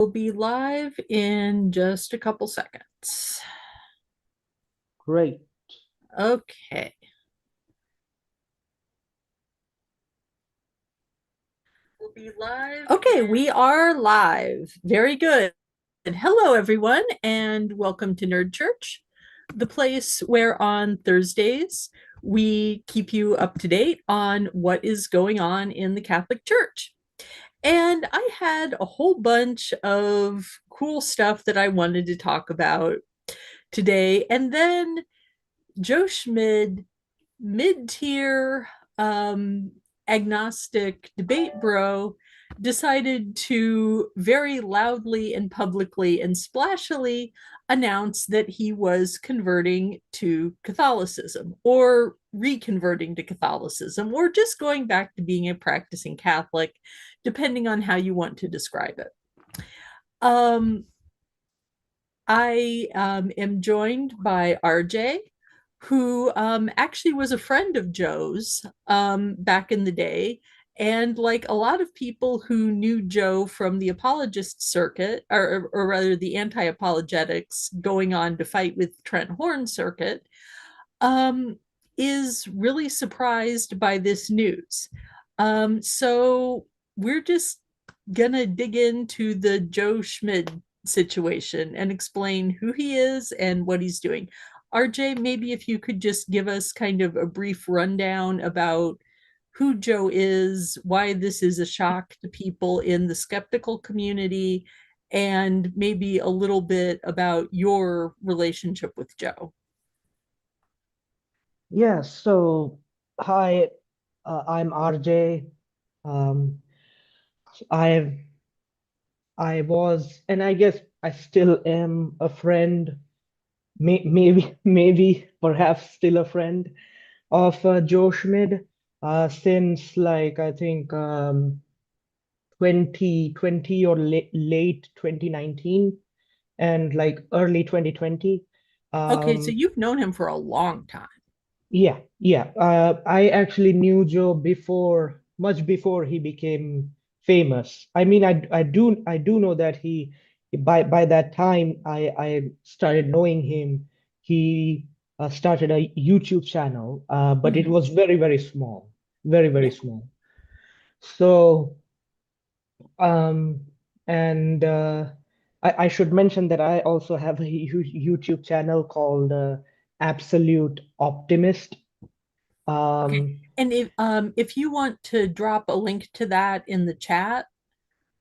We'll be live in just a couple seconds. Great. Okay. We'll be live. Okay, we are live. Very good. Hello, everyone, and welcome to Nerd Church, the place where on Thursdays we keep you up to date on what is going on in the Catholic Church. And I had a whole bunch of cool stuff that I wanted to talk about today. And then Joe Schmid, mid-tier um, agnostic debate bro, decided to very loudly and publicly and splashily announce that he was converting to Catholicism or reconverting to Catholicism or just going back to being a practicing Catholic, depending on how you want to describe it. Um, I am joined by RJ, who actually was a friend of Joe's back in the day. And like a lot of people who knew Joe from the apologist circuit, or rather the anti apologetics going on to fight with Trent Horn circuit, um, is really surprised by this news. So we're just gonna dig into the Joe Schmid situation and explain who he is and what he's doing. RJ, maybe if you could just give us kind of a brief rundown about who Joe is, why this is a shock to people in the skeptical community, and maybe a little bit about your relationship with Joe. Yeah, so hi, I'm RJ. Um, I I was, and I guess I still am a friend, maybe, perhaps still a friend of Joe Schmid, since like I think 2020 or late 2019 and like early 2020. Okay, so Um, you've known him for a long time. Yeah. I actually knew Joe before, much before he became famous. I mean, I do know that by that time I started knowing him. He started a YouTube channel, but it Mhm. was very small, very Yeah. small. So um, and I should mention that I also have a YouTube channel called Absolute Optimist. Okay. Um, And if you want to drop a link to that in the chat,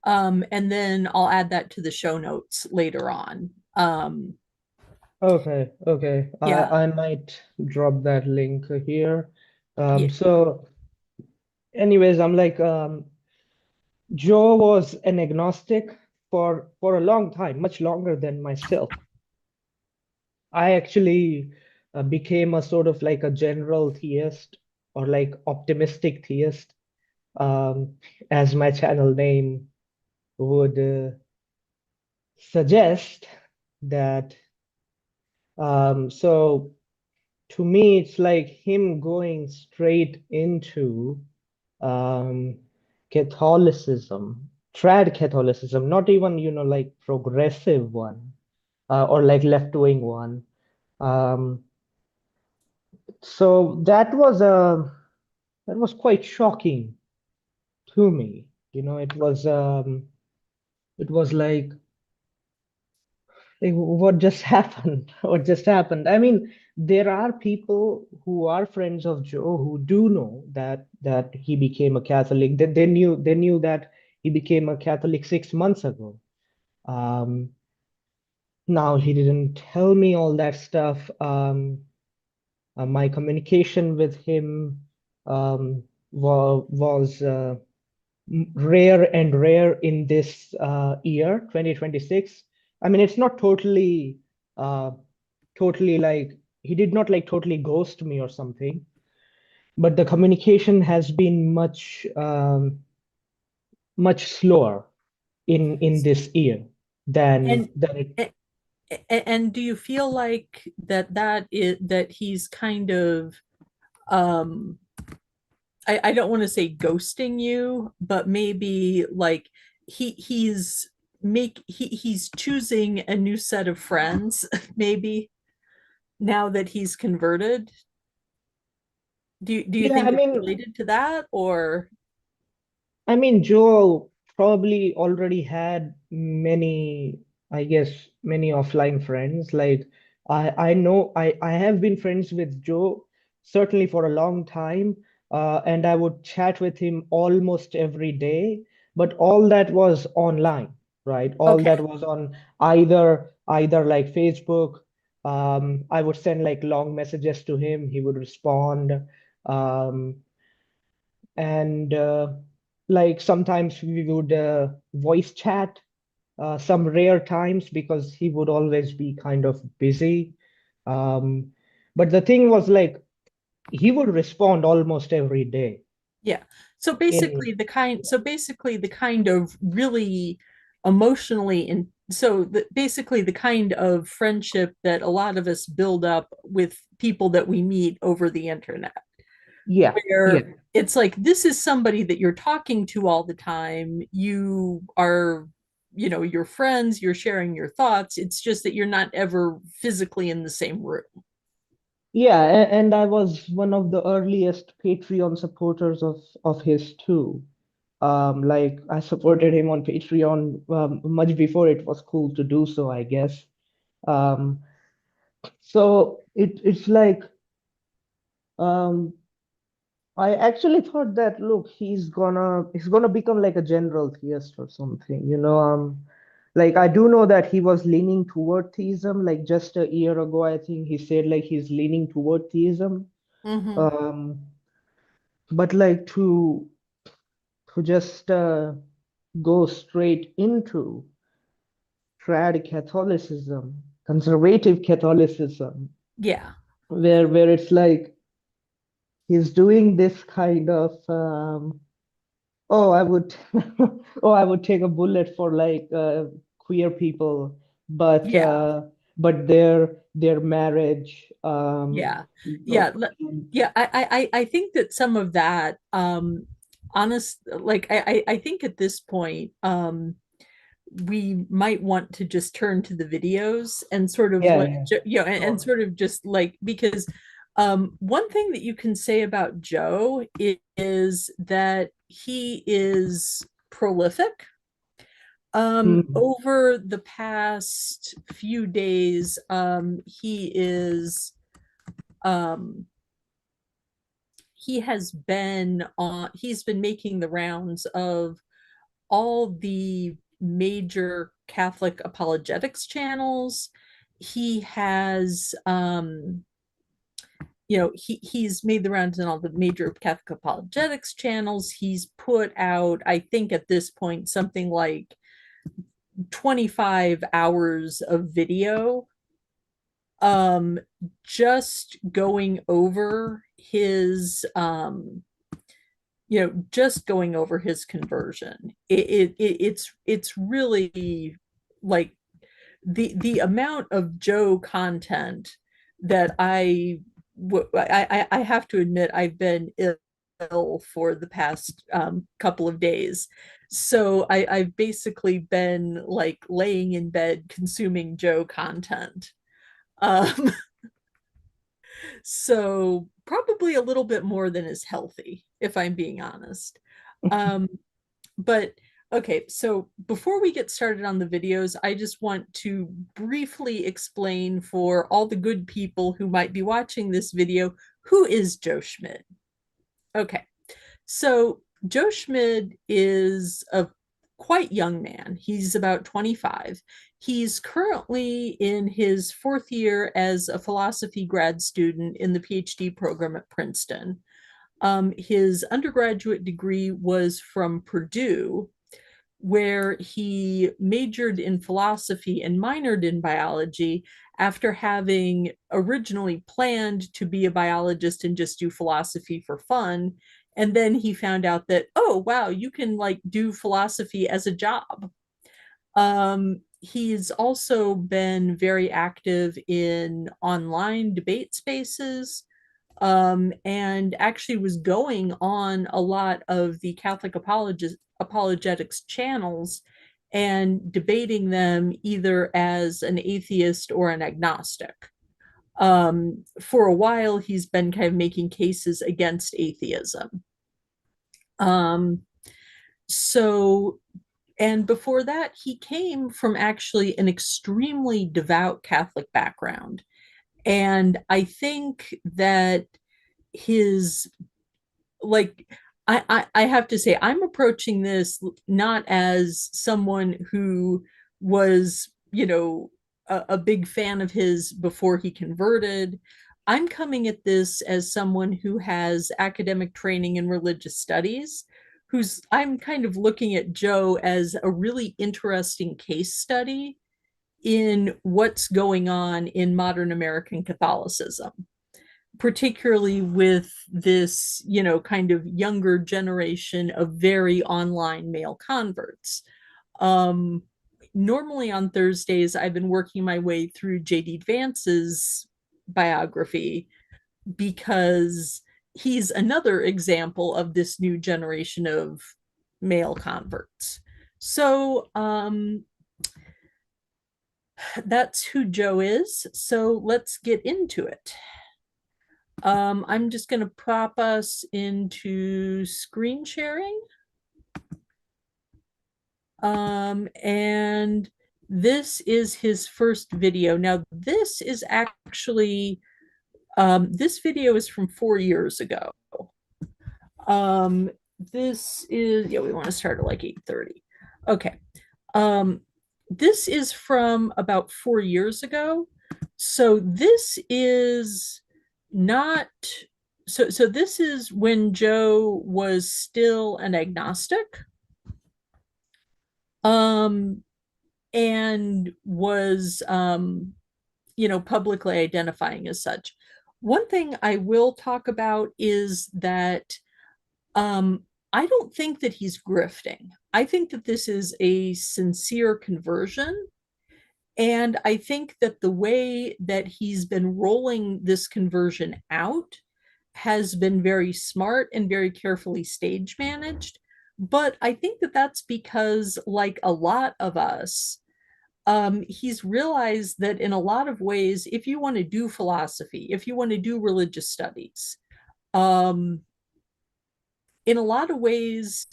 and then I'll add that to the show notes later on. okay. Yeah. I might drop that link here. Yeah. So anyways, I'm like, Joe was an agnostic for a long time, much longer than myself. I actually became a sort of like a general theist or like optimistic theist, um, as my channel name would suggest that. So to me, it's like him going straight into um, Catholicism, trad Catholicism, not even, like progressive one or like left-wing one. Um, so that was quite shocking to me. It was like, what just happened? What just happened? I mean, there are people who are friends of Joe who do know that he became a Catholic. That they knew that he became a Catholic 6 months ago. Um, Now he didn't tell me all that stuff. My communication with him was rare and rare in this year, 2026. I mean, it's not uh, totally like he did not like totally ghost me or something, but the communication has been much slower in this year than And than it. and do you feel like that he's kind of um I don't want to say ghosting you, but maybe like he's he's choosing a new set of friends, maybe now that he's converted. Do you Yeah, think it's related to that, or I mean, Joe probably already had many, I guess, many offline friends. Like I know I have been friends with Joe certainly for a long time, and I would chat with him almost every day. But all that was online, right? All that okay? was on either like Facebook. I would send like long messages to him. He would respond. Um, and like sometimes we would voice chat some rare times because he would always be kind of busy. um, but the thing was like he would respond almost every day Yeah. in So basically the kind of really emotionally and basically the kind of friendship that a lot of us build up with people that we meet over the internet, yeah, yeah, where it's like this is somebody that you're talking to all the time. You are, you're friends, you're sharing your thoughts. It's just that you're not ever physically in the same room. yeah. And I was one of the earliest Patreon supporters of his too. Like I supported him on Patreon much before it was cool to do so, I guess. um, so it's like um, I actually thought that look, he's gonna become like a general theist or something, you know. Like I do know that he was leaning toward theism, like just a year ago, I think he said like he's leaning toward theism. Mm-hmm. Um, but like to just go straight into trad Catholicism, conservative Catholicism, Yeah. where it's like he's doing this kind of oh, I would oh, I would take a bullet for like queer people, but Yeah. uh, but their marriage Yeah. Yeah. go- Yeah. I think that some of that, honest, like I think at this point, we might want to just turn to the videos and sort of yeah, let, yeah, and sure. sort of just like, because one thing that you can say about Joe is that he is prolific. Mhm. Over the past few days, um, he's been making the rounds of all the major Catholic apologetics channels. He has he's made the rounds in all the major Catholic apologetics channels. He's put out, I think at this point, something like 25 hours of video, um just going over his just going over his conversion. It's really like the amount of Joe content that I have to admit I've been ill for the past couple of days. So I've basically been like laying in bed consuming Joe content. Um, so probably a little bit more than is healthy, if I'm being honest. Um, but okay, so before we get started on the videos, I just want to briefly explain for all the good people who might be watching this video, who is Joe Schmid? Okay, so Joe Schmid is a quite young man. He's about 25. He's currently in his fourth year as a philosophy grad student in the PhD program at Princeton. His undergraduate degree was from Purdue, where he majored in philosophy and minored in biology after having originally planned to be a biologist and just do philosophy for fun. And then he found out that, oh, wow, you can like do philosophy as a job. He's also been very active in online debate spaces, and actually was going on a lot of the Catholic apologetics channels and debating them either as an atheist or an agnostic. For a while, he's been kind of making cases against atheism. Um, so, and before that, he came from actually an extremely devout Catholic background. And I think that his like I have to say I'm approaching this not as someone who was, a big fan of his before he converted. I'm coming at this as someone who has academic training in religious studies, who's I'm kind of looking at Joe as a really interesting case study in what's going on in modern American Catholicism, particularly with this, kind of younger generation of very online male converts. Um, Normally on Thursdays, I've been working my way through J.D. Vance's biography because he's another example of this new generation of male converts. So that's who Joe is. So let's get into it. I'm just going to pop us into screen sharing. And this is his first video. Now, this is actually, this video is from 4 years ago. Um, this is, yeah, we want to start at like 8:30. Okay. Um, this is from about 4 years ago. So this is not so this is when Joe was still an agnostic, um and was publicly identifying as such. One thing I will talk about is that um I don't think that he's grifting. I think that this is a sincere conversion. And I think that the way that he's been rolling this conversion out has been very smart and very carefully stage managed. But I think that that's because, like a lot of us, he's realized that in a lot of ways, if you want to do philosophy, if you want to do religious studies, um, in a lot of ways,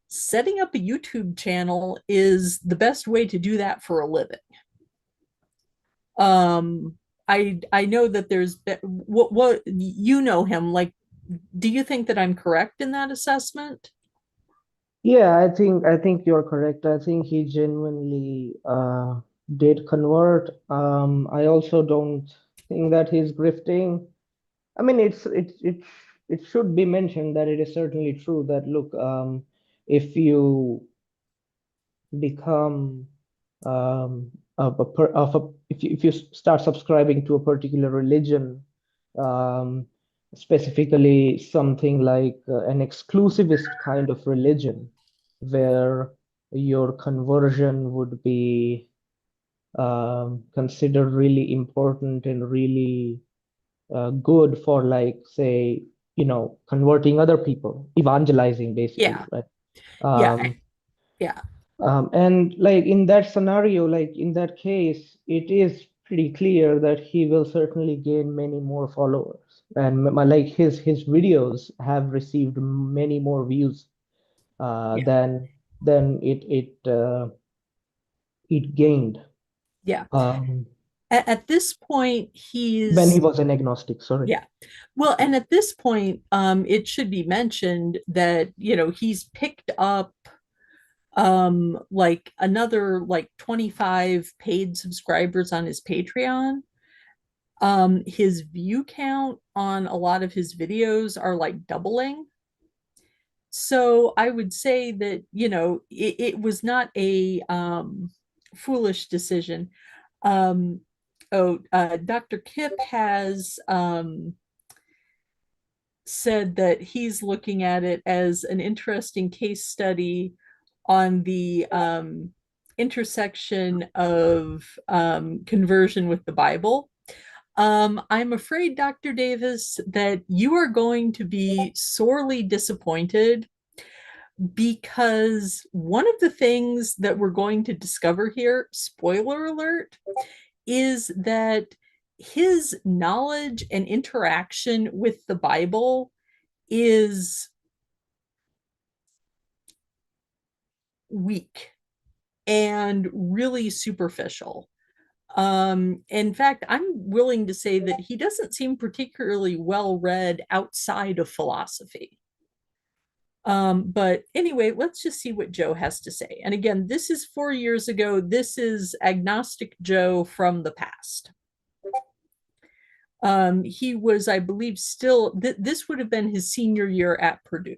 setting up a YouTube channel is the best way to do that for a living. um I know that there's what you know him like. Do you think that I'm correct in that assessment? Yeah, I think you're correct. I think he genuinely did convert. I also don't think that he's grifting. I mean, it should be mentioned that it is certainly true that look, if you become if you start subscribing to a particular religion, um, specifically something like an exclusivist kind of religion, where your conversion would be considered really important and really good for, like, say, converting other people, evangelizing basically, Yeah, right? yeah, Um, yeah, and like in that scenario, like in that case, it is pretty clear that he will certainly gain many more followers. And like his videos have received many more views uh, yeah, than than it gained yeah. um, At this point when he he's was an agnostic. Sorry. yeah. Well, and at this point, it should be mentioned that, he's picked up like another like 25 paid subscribers on his Patreon. His view count on a lot of his videos are like doubling. So I would say that, it was not a foolish decision. Um, Dr. Kip has said that he's looking at it as an interesting case study on the intersection of conversion with the Bible. I'm afraid, Dr. Davis, that you are going to be sorely disappointed because one of the things that we're going to discover here, spoiler alert, is that his knowledge and interaction with the Bible is weak and really superficial. In fact, I'm willing to say that he doesn't seem particularly well read outside of philosophy. But anyway, let's just see what Joe has to say. And again, this is 4 years ago. This is Agnostic Joe from the past. He was, I believe, still, this would have been his senior year at Purdue.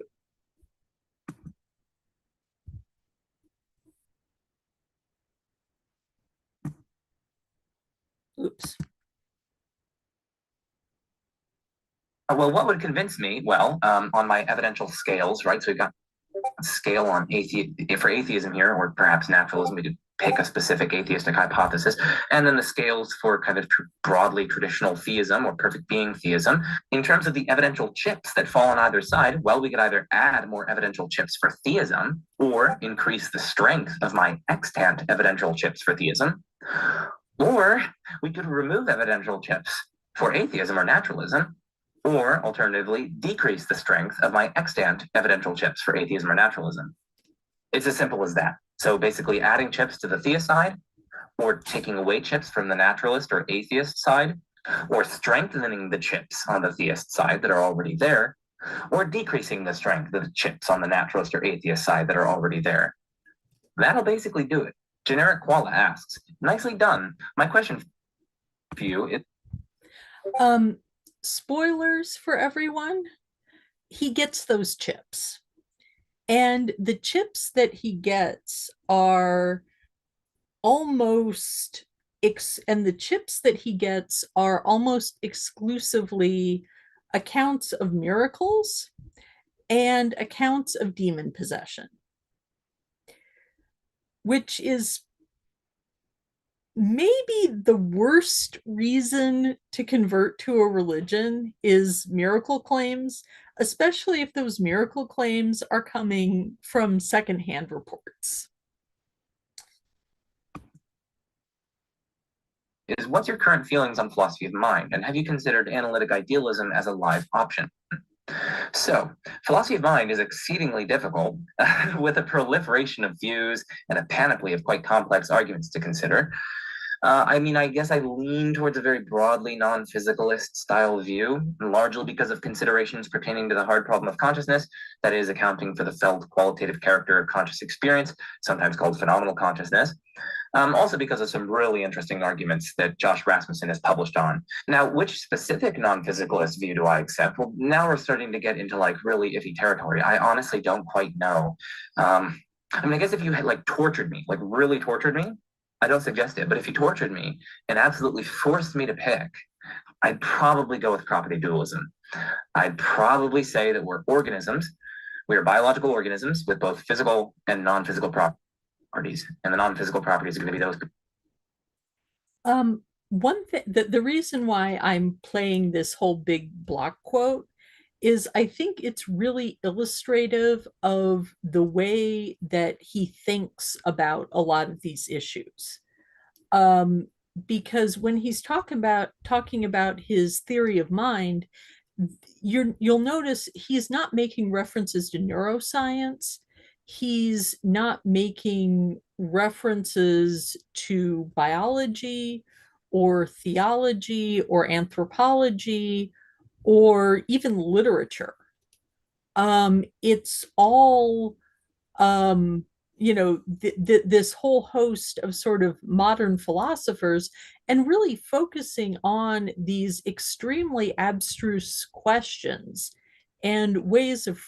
Oops. Well, what would convince me? Well, on my evidential scales, right? So we've got a scale on for atheism here, or perhaps naturalism. We could pick a specific atheistic hypothesis, and then the scales for kind of broadly traditional theism or perfect being theism. In terms of the evidential chips that fall on either side, well, we could either add more evidential chips for theism or increase the strength of my extant evidential chips for theism, or we could remove evidential chips for atheism or naturalism, or alternatively, decrease the strength of my extant evidential chips for atheism or naturalism. It's as simple as that. So basically, adding chips to the theist side, or taking away chips from the naturalist or atheist side, or strengthening the chips on the theist side that are already there, or decreasing the strength of the chips on the naturalist or atheist side that are already there. That'll basically do it. Generic Koala asks, nicely done. My question for you is, spoilers for everyone, he gets those chips. And the chips that he gets are almost and the chips that he gets are almost exclusively accounts of miracles and accounts of demon possession, which is maybe the worst reason to convert to a religion is miracle claims, especially if those miracle claims are coming from secondhand reports. What's your current feelings on philosophy of mind, and have you considered analytic idealism as a live option? So, philosophy of mind is exceedingly difficult with a proliferation of views and a panoply of quite complex arguments to consider. I guess I lean towards a very broadly non-physicalist style view, largely because of considerations pertaining to the hard problem of consciousness, that is, accounting for the felt qualitative character of conscious experience, sometimes called phenomenal consciousness. Also because of some really interesting arguments that Josh Rasmussen has published on. Now, which specific non-physicalist view do I accept? Well, now we're starting to get into like really iffy territory. I honestly don't quite know. I guess if you had like tortured me, like really tortured me, I don't suggest it, but if you tortured me and absolutely forced me to pick, I'd probably go with property dualism. I'd probably say that we're organisms. We are biological organisms with both physical and non-physical properties, and the non-physical properties are going to be those. One thing, the reason why I'm playing this whole big block quote is I think it's really illustrative of the way that he thinks about a lot of these issues. Because when he's talking about his theory of mind, you'll notice he's not making references to neuroscience. He's not making references to biology or theology or anthropology or even literature. It's all this whole host of sort of modern philosophers, and really focusing on these extremely abstruse questions and ways of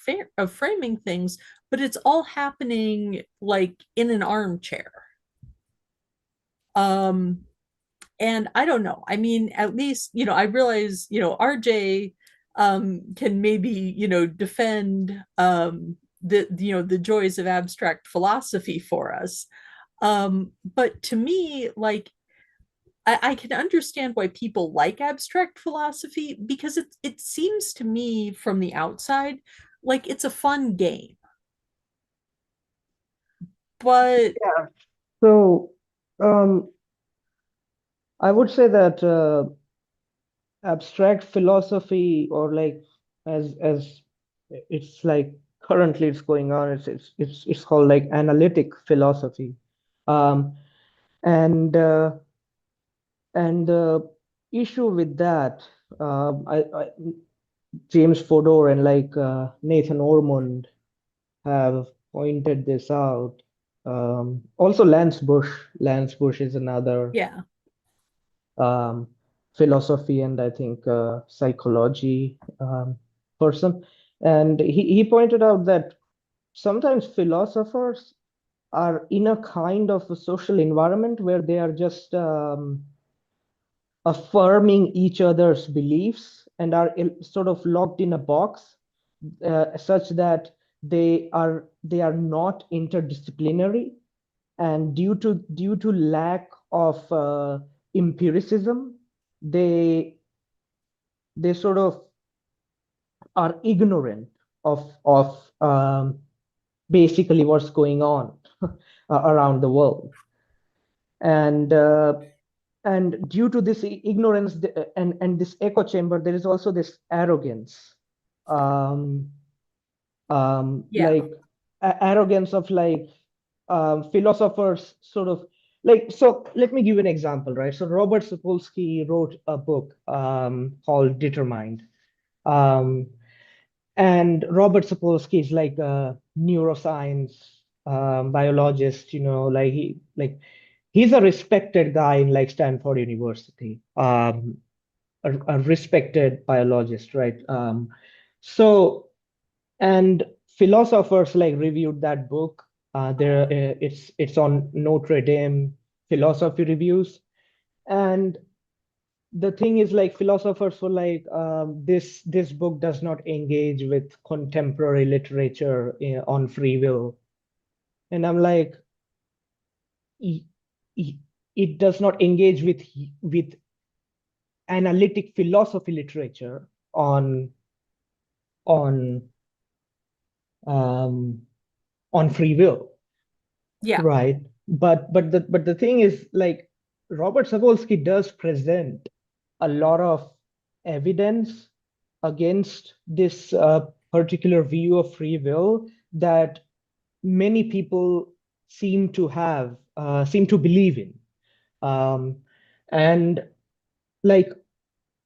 framing things, but it's all happening like in an armchair. And I don't know. I mean, at least, I realize, RJ can maybe, defend the joys of abstract philosophy for us. But to me, like, I can understand why people like abstract philosophy, because it seems to me from the outside like it's a fun game. But Yeah. So, um, I would say that abstract philosophy, or like as it's like currently it's going on, it's called like analytic philosophy. Um, and and the issue with that, James Fodor and like Nathan Ormond have pointed this out. Also, Lance Bush is another yeah, um, philosophy and I think psychology person. And he pointed out that sometimes philosophers are in a kind of a social environment where they are just affirming each other's beliefs and are sort of locked in a box, such that they are not interdisciplinary, and due to lack of empiricism, they they sort of are ignorant of basically what's going on around the world. And uh, and due to this ignorance, and this echo chamber, there is also this arrogance, um, yeah, like arrogance of like philosophers sort of like. So let me give you an example, right? So Robert Sapolsky wrote a book called Determined. um, and Robert Sapolsky is like a neuroscience biologist, he's a respected guy in like Stanford University, a respected biologist, right? And philosophers like reviewed that book. It's on Notre Dame philosophy reviews. And the thing is, like, philosophers were like, this book does not engage with contemporary literature on free will. And I'm like, "E- e- it does not engage with analytic philosophy literature on um, on free will, yeah, right? But the thing is, like, Robert Sapolsky does present a lot of evidence against this particular view of free will that many people seem to believe in. Um, and like,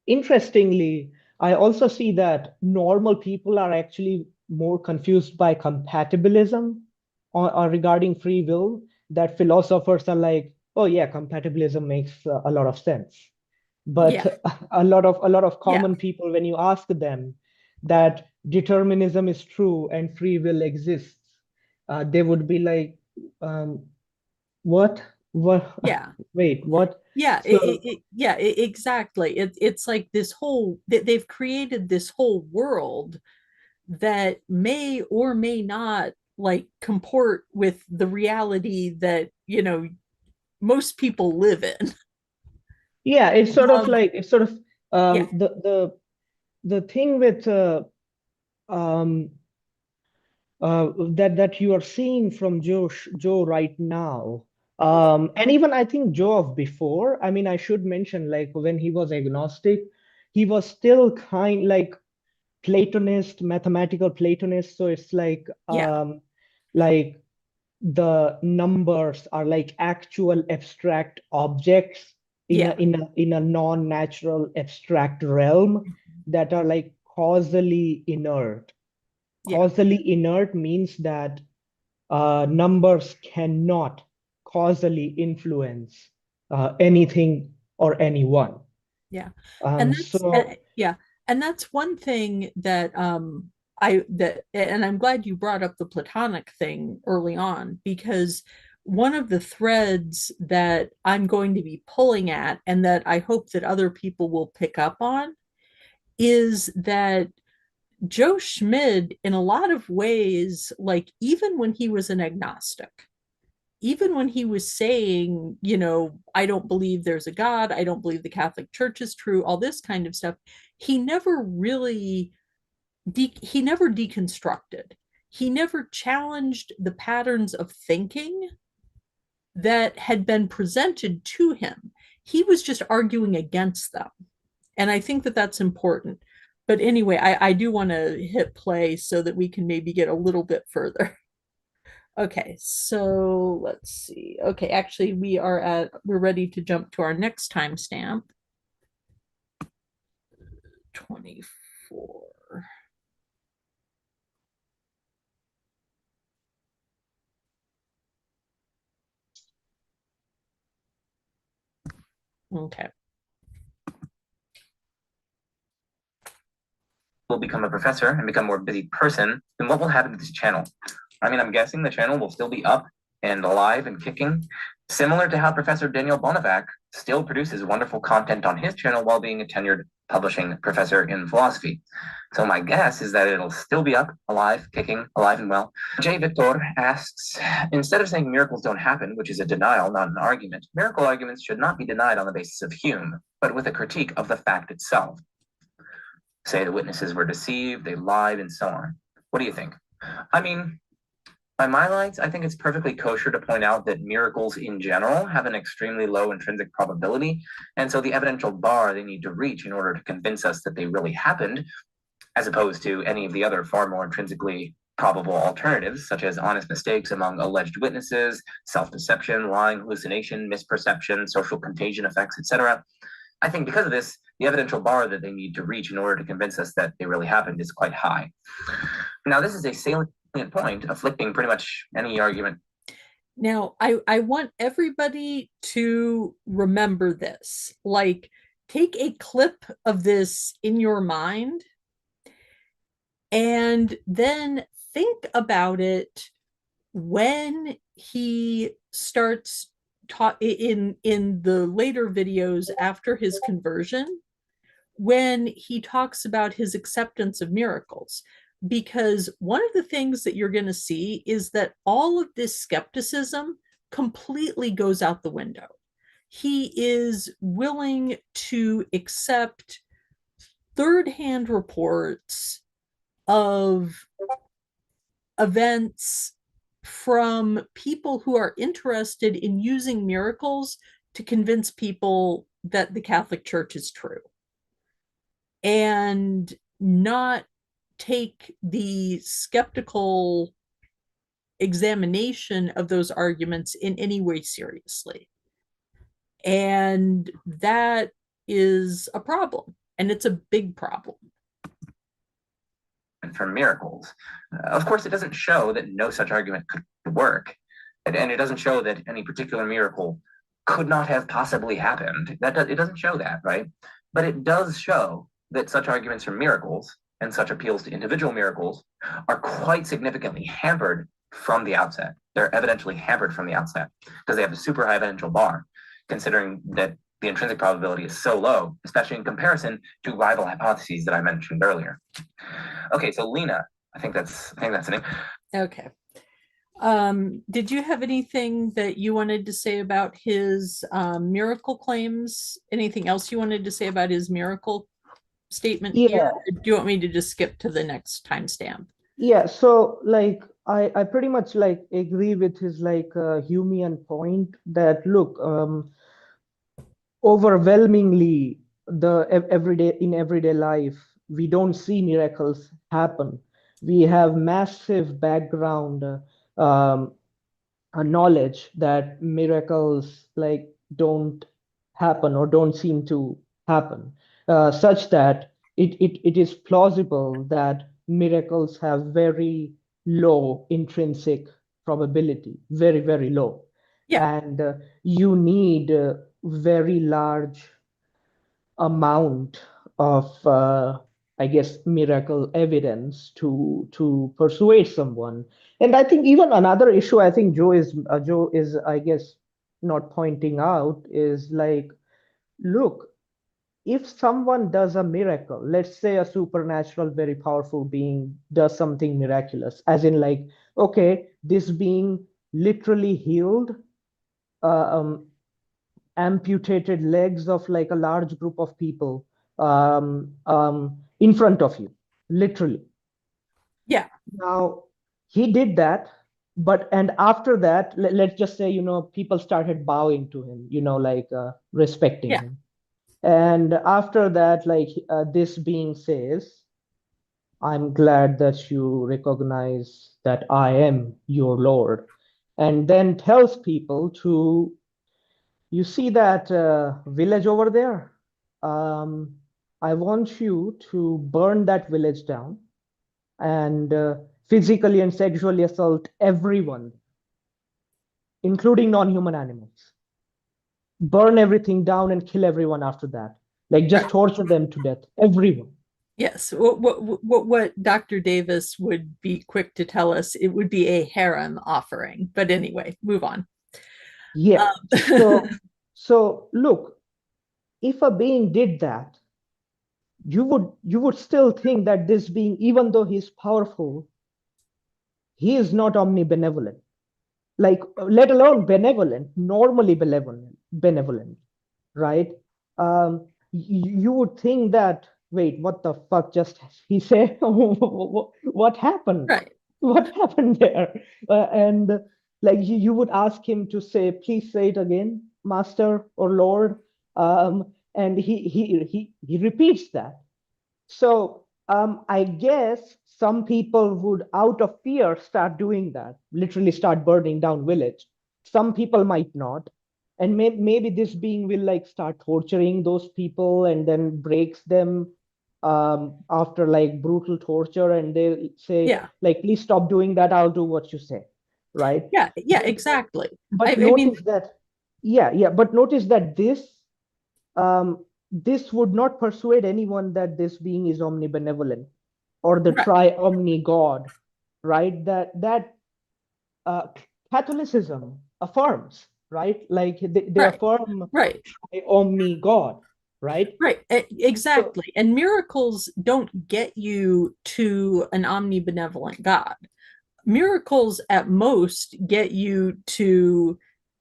interestingly, I also see that normal people are actually more confused by compatibilism, or regarding free will, that philosophers are like, oh yeah, compatibilism makes a lot of sense. yeah, But a lot of yeah, common people, when you ask them that determinism is true and free will exists, they would be like, um, what yeah. wait, what? Yeah, So exactly. It's like this whole they've created this whole world that may or may not like comport with the reality that, most people live in. yeah, it's sort of Um, like, it's sort of yeah, the thing with um that you are seeing from Joe right now. And even I think Joe of before. I mean, I should mention, like, when he was agnostic, he was still kind like Platonist, mathematical Platonist. So it's yeah, like the numbers are like actual abstract objects in a yeah, in a in a non-natural abstract realm that are like causally inert. yeah, Causally inert means that numbers cannot causally influence anything or anyone. yeah. Um, And that's so yeah, and that's one thing that I that and I'm glad you brought up the Platonic thing early on, because one of the threads that I'm going to be pulling at and that I hope that other people will pick up on is that Joe Schmid, in a lot of ways, like even when he was an agnostic, even when he was saying, I don't believe there's a God, I don't believe the Catholic Church is true, all this kind of stuff, he never really he never deconstructed. he never challenged the patterns of thinking that had been presented to him. He was just arguing against them. And I think that that's important. But anyway, I do want to hit play so that we can maybe get a little bit further. Okay, so let's see. Okay, actually, we're ready to jump to our next timestamp. 24. Okay. Will become a professor and become a more busy person, then what will happen to this channel? I mean, I'm guessing the channel will still be up and alive and kicking, similar to how Professor Daniel Bonavac still produces wonderful content on his channel while being a tenured publishing professor in philosophy. So my guess is that it'll still be up, alive, kicking, alive and well. J. Victor asks, instead of saying miracles don't happen, which is a denial, not an argument, miracle arguments should not be denied on the basis of Hume, but with a critique of the fact itself. Say the witnesses were deceived, they lied, and so on. What do you think? I mean, by my lights, I think it's perfectly kosher to point out that miracles in general have an extremely low intrinsic probability. And so the evidential bar they need to reach in order to convince us that they really happened, as opposed to any of the other far more intrinsically probable alternatives, such as honest mistakes among alleged witnesses, self-deception, lying, hallucination, misperception, social contagion effects, etc. I think because of this, the evidential bar that they need to reach in order to convince us that they really happened is quite high. Now, this is a salient point afflicting pretty much any argument. Now, I want everybody to remember this. Like, take a clip of this in your mind and then think about it when he starts in the later videos after his conversion, when he talks about his acceptance of miracles. Because one of the things that you're going to see is that all of this skepticism completely goes out the window. He is willing to accept third-hand reports of events from people who are interested in using miracles to convince people that the Catholic Church is true, and not take the skeptical examination of those arguments in any way seriously. And that is a problem, and it's a big problem. For miracles. Of course, it doesn't show that no such argument could work, and it doesn't show that any particular miracle could not have possibly happened. It doesn't show that, right? But it does show that such arguments for miracles and such appeals to individual miracles are quite significantly hampered from the outset. They're evidentially hampered from the outset because they have a super high evidential bar, considering that the intrinsic probability is so low, especially in comparison to rival hypotheses that I mentioned earlier. Okay, so Lena, I think that's the name. Okay. Did you have anything that you wanted to say about his miracle claims? Anything else you wanted to say about his miracle statement here? Or do you want me to just skip to the next timestamp? Yeah, so like I pretty much like agree with his like Humean point that look, overwhelmingly in everyday life we don't see miracles happen. We have massive background knowledge that miracles like don't happen or don't seem to happen, such that it is plausible that miracles have very low intrinsic probability, very, very low. Yeah. And you need a very large amount of, I guess, miracle evidence to persuade someone. And I think even another issue I think Joe is, I guess, not pointing out is like, look, if someone does a miracle, let's say a supernatural, very powerful being does something miraculous, as in like, okay, this being literally healed amputated legs of like a large group of people in front of you, literally. Yeah. Now, he did that, but and after that, let's just say, people started bowing to him, like respecting Yeah. him. And after that, like this being says, I'm glad that you recognize that I am your Lord. And then tells people to, you see that village over there? Um, I want you to burn that village down and physically and sexually assault everyone, including non-human animals. Burn everything down and kill everyone after that. Like just Right. torture them to death, everyone. Yes. What Dr. Davis would be quick to tell us, it would be a harem offering. But anyway, move on. Yeah. So, Um, so look, if a being did that, you would still think that this being, even though he's powerful, he is not omnibenevolent. Like, let alone benevolent, normally benevolent, right? You would think that, wait, what the fuck just he said? What happened? right. What happened there? And like you would ask him to say, please say it again, master or lord. And he repeats that. So I guess some people would, out of fear, start doing that, literally start burning down village. Some people might not. And maybe this being will like start torturing those people and then breaks them after like brutal torture. And they'll say, Yeah. like, please stop doing that. I'll do what you say. Right. Yeah. Yeah. But, Exactly. but I mean, notice that, yeah, but notice that this would not persuade anyone that this being is omnibenevolent or the right. tri-omni God, right? That uh, Catholicism affirms, right? Like they Right. affirm Right. tri-omni God, right? Right, So exactly. And miracles don't get you to an omnibenevolent God. Miracles at most get you to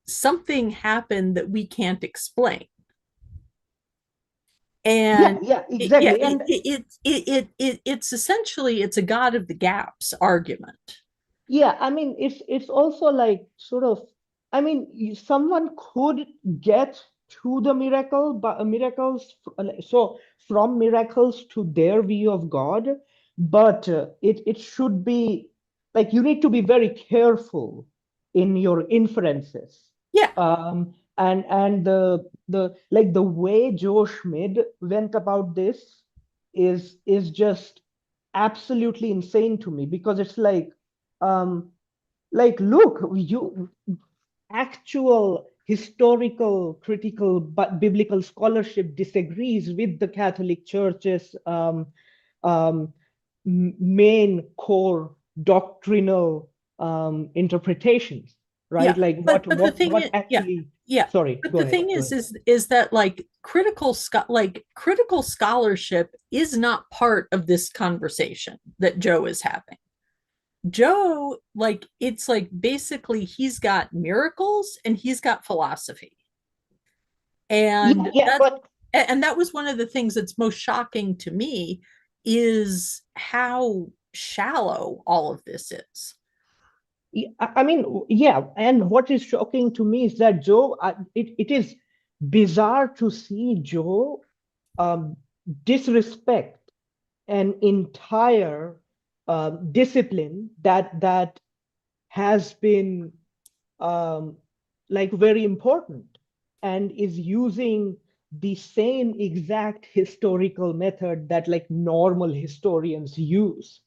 something happen that we can't explain. yeah, And yeah, yeah, exactly. And it's essentially it's a God of the gaps argument. yeah, I mean, it's also like sort of, I mean, someone could get to the miracle, but miracles, so from miracles to their view of God, but it should be like you need to be very careful in your inferences. Yeah, And the like the way Joe Schmid went about this is just absolutely insane to me because it's um like look, you actual historical critical but biblical scholarship disagrees with the Catholic Church's um, main core doctrinal interpretations, right? yeah. Like But the thing what is, yeah, actually, yeah. sorry, But go the ahead, thing go ahead. is that like critical scholarship is not part of this conversation that Joe is having. Joe, like, it's like basically he's got miracles and he's got philosophy. Yeah, And yeah, that's but and that was one of the things that's most shocking to me is how shallow all of this is. I mean, yeah, and what is shocking to me is that Joe, it is bizarre to see Joe um, disrespect an entire discipline that has been um, like very important and is using the same exact historical method that like normal historians use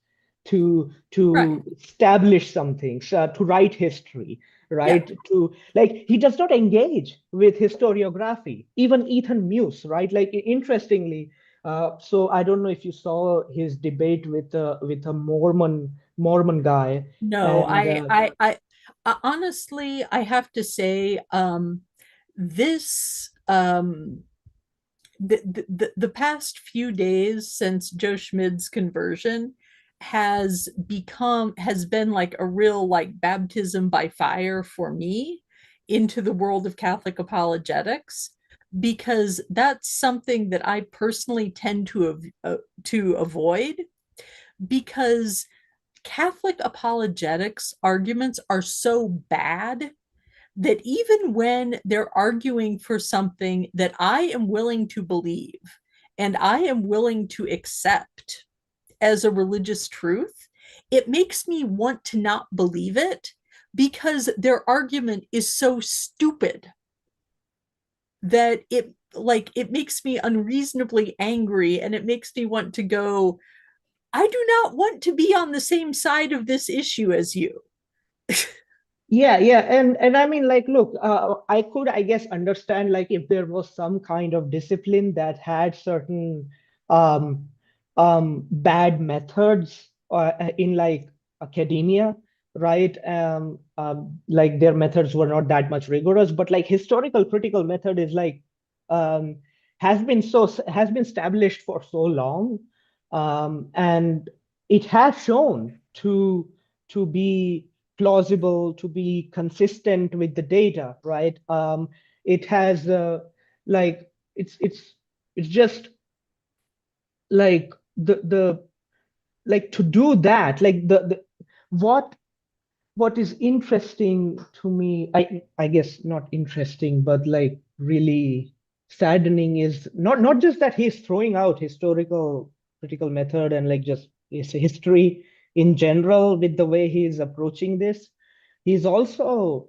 Right. to establish something, to write history, Yeah. right? To like he does not engage with historiography. Even Ethan Muse, right? Like interestingly, so I don't know if you saw his debate with a Mormon guy, No, and honestly, I have to say, this the past few days since Joe Schmid's conversion has been like a real like baptism by fire for me into the world of Catholic apologetics because that's something that I personally tend to avoid because Catholic apologetics arguments are so bad that even when they're arguing for something that I am willing to believe and I am willing to accept as a religious truth, it makes me want to not believe it because their argument is so stupid that it makes me unreasonably angry, and it makes me want to go, I do not want to be on the same side of this issue as you. Yeah, yeah, and I mean, like, look, I could, I guess, understand like if there was some kind of discipline that had certain um, bad methods in like academia, right? Like their methods were not that much rigorous, but like historical critical method is like um, has been established for so long, and it has shown to be plausible, to be consistent with the data, right? It has like it's just like the like to do that, like the what what is interesting to me, I guess not interesting, but like really saddening is not just that he's throwing out historical critical method and like just his history in general with the way he's approaching this. He's also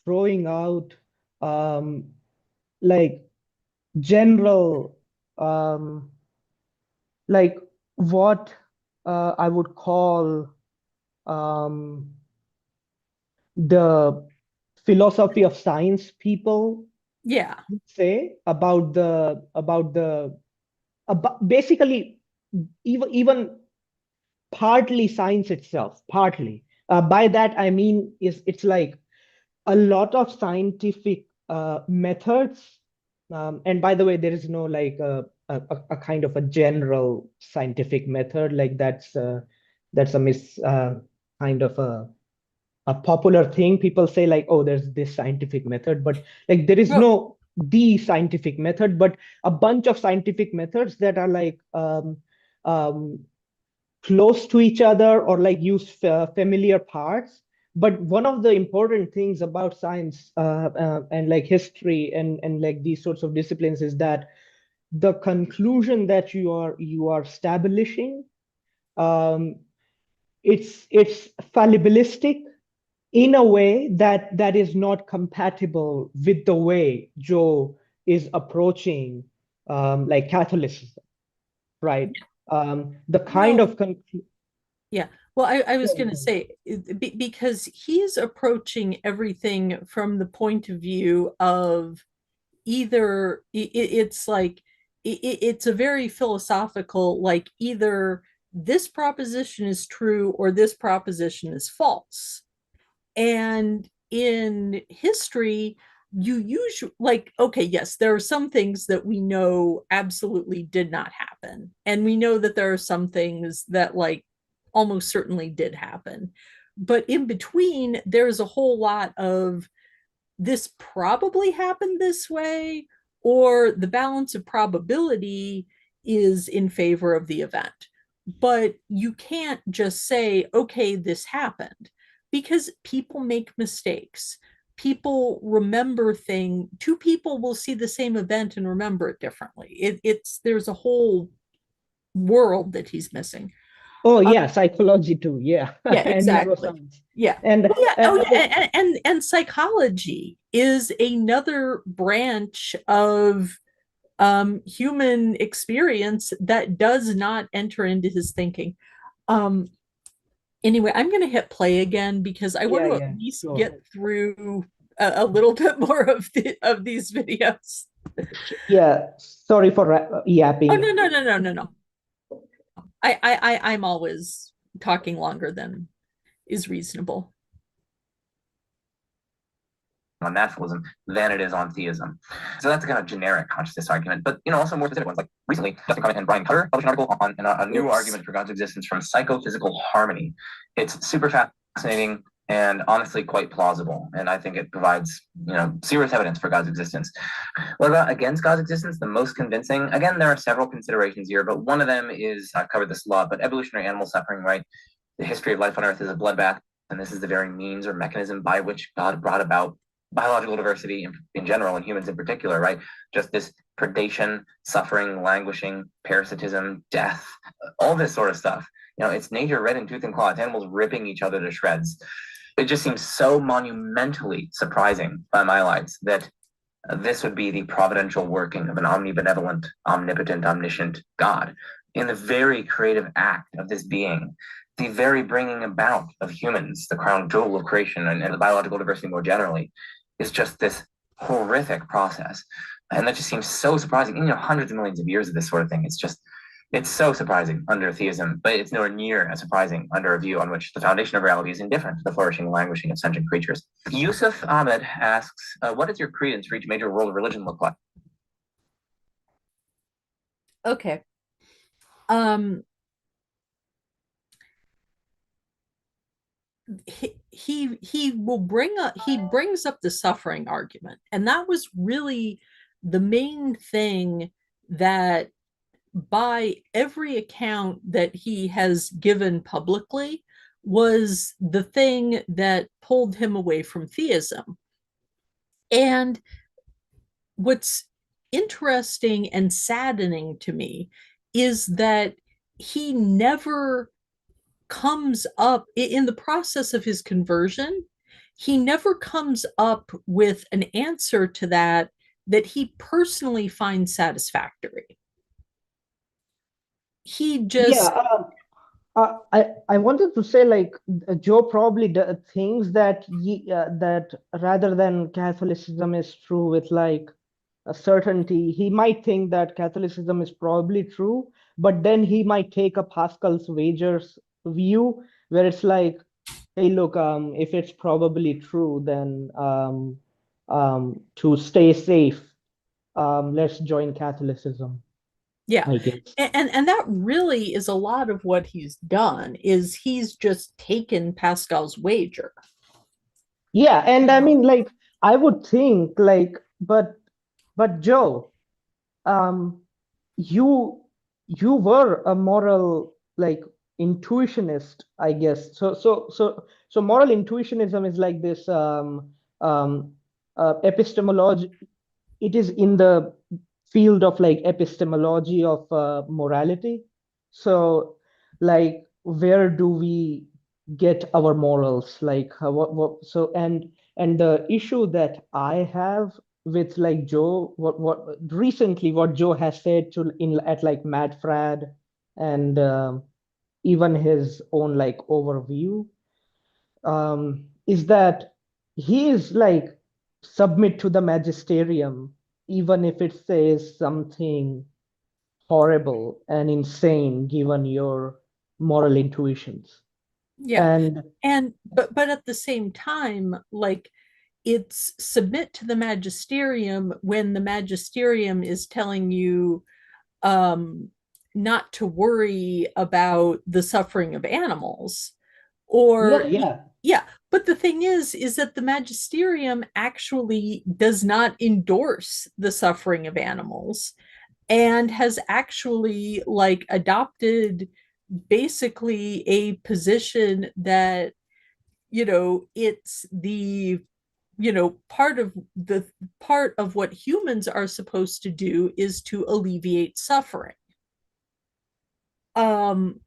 throwing out um like general um like what I would call um the philosophy of science people Yeah. would say about basically even partly science itself, partly by that I mean is it's like a lot of scientific methods, and by the way there is no like a kind of a general scientific method, like that's a mis kind of a popular thing. People say like, oh, there's this scientific method, but like there is Well, no the scientific method, but a bunch of scientific methods that are like um, close to each other or like use familiar parts. But one of the important things about science and like history and like these sorts of disciplines is that the conclusion that you are establishing, um, it's fallibilistic in a way that is not compatible with the way Joe is approaching like Catholicism, right? The kind well, of yeah. Well, I was going to say, because he's approaching everything from the point of view of either it's like it's a very philosophical, like either this proposition is true or this proposition is false. And in history, you usually, like, okay, yes, there are some things that we know absolutely did not happen. And we know that there are some things that, like, almost certainly did happen. But in between, there's a whole lot of this probably happened this way, or the balance of probability is in favor of the event. But you can't just say, okay, this happened, because people make mistakes. People remember things. Two people will see the same event and remember it differently. It's there's a whole world that he's missing. oh Um, yeah, psychology too, yeah, yeah, and exactly. neuroscience, Yeah. and Well, yeah. Oh, yeah. And psychology is another branch of human experience that does not enter into his thinking. Um, anyway, I'm going to hit play again because I want yeah, to at yeah, least sure. get through a little bit more of these videos. Yeah, sorry for Oh, yapping. no. I'm always talking longer than is reasonable. On naturalism than it is on theism. So that's a kind of generic consciousness argument, but also more specific ones. Like recently, Justin Clement and Brian Cutter published an article on a new argument for God's existence from psychophysical harmony. It's super fascinating and honestly quite plausible, and I think it provides serious evidence for God's existence. What about against God's existence? The most convincing. Again, there are several considerations here, but one of them is I've covered this a lot, but evolutionary animal suffering, right? the history of life on Earth is a bloodbath, and this is the very means or mechanism by which God brought about biological diversity in general and humans in particular, right? Just this predation, suffering, languishing, parasitism, death, all this sort of stuff. It's nature red in tooth and claw. It's animals ripping each other to shreds. It just seems so monumentally surprising by my lights that this would be the providential working of an omnibenevolent, omnipotent, omniscient God in the very creative act of this being, the very bringing about of humans, the crown jewel of creation and the biological diversity more generally, is just this horrific process. And that just seems so surprising. Hundreds of millions of years of this sort of thing. It's so surprising under theism, but it's nowhere near as surprising under a view on which the foundation of reality is indifferent to the flourishing and languishing of sentient creatures. Yusuf Ahmed asks, what does your credence for each major world religion look like? Okay. Um, he brings up the suffering argument, and that was really the main thing that, by every account that he has given publicly, was the thing that pulled him away from theism. And what's interesting and saddening to me is that he never comes up in the process of his conversion. He never comes up with an answer to that he personally finds satisfactory. He Yeah, just, I wanted to say, like, Joe probably thinks that that rather than Catholicism is true with like a certainty, he might think that Catholicism is probably true, but then he might take a Pascal's wagers view where it's like, hey, look, if it's probably true, then to stay safe, let's join Catholicism, yeah. I guess. And that really is a lot of what he's done, is he's just taken Pascal's wager. Yeah, and I mean, like, I would think, like, but Joe, um, you you were a moral, like, intuitionist, I guess. So moral intuitionism is like this um epistemology. It is in the field of like epistemology of morality. So, like, where do we get our morals? Like, what? So, and the issue that I have with like Joe, what recently what Joe has said to in at like Mad Frad, and even his own like overview, is that he is like submit to the magisterium, even if it says something horrible and insane given your moral intuitions. Yeah. And And but at the same time, like, it's submit to the magisterium when the magisterium is telling you um not to worry about the suffering of animals, yeah, or yeah, yeah. But the thing is that the magisterium actually does not endorse the suffering of animals, and has actually like adopted basically a position that, it's the, part of what humans are supposed to do is to alleviate suffering. um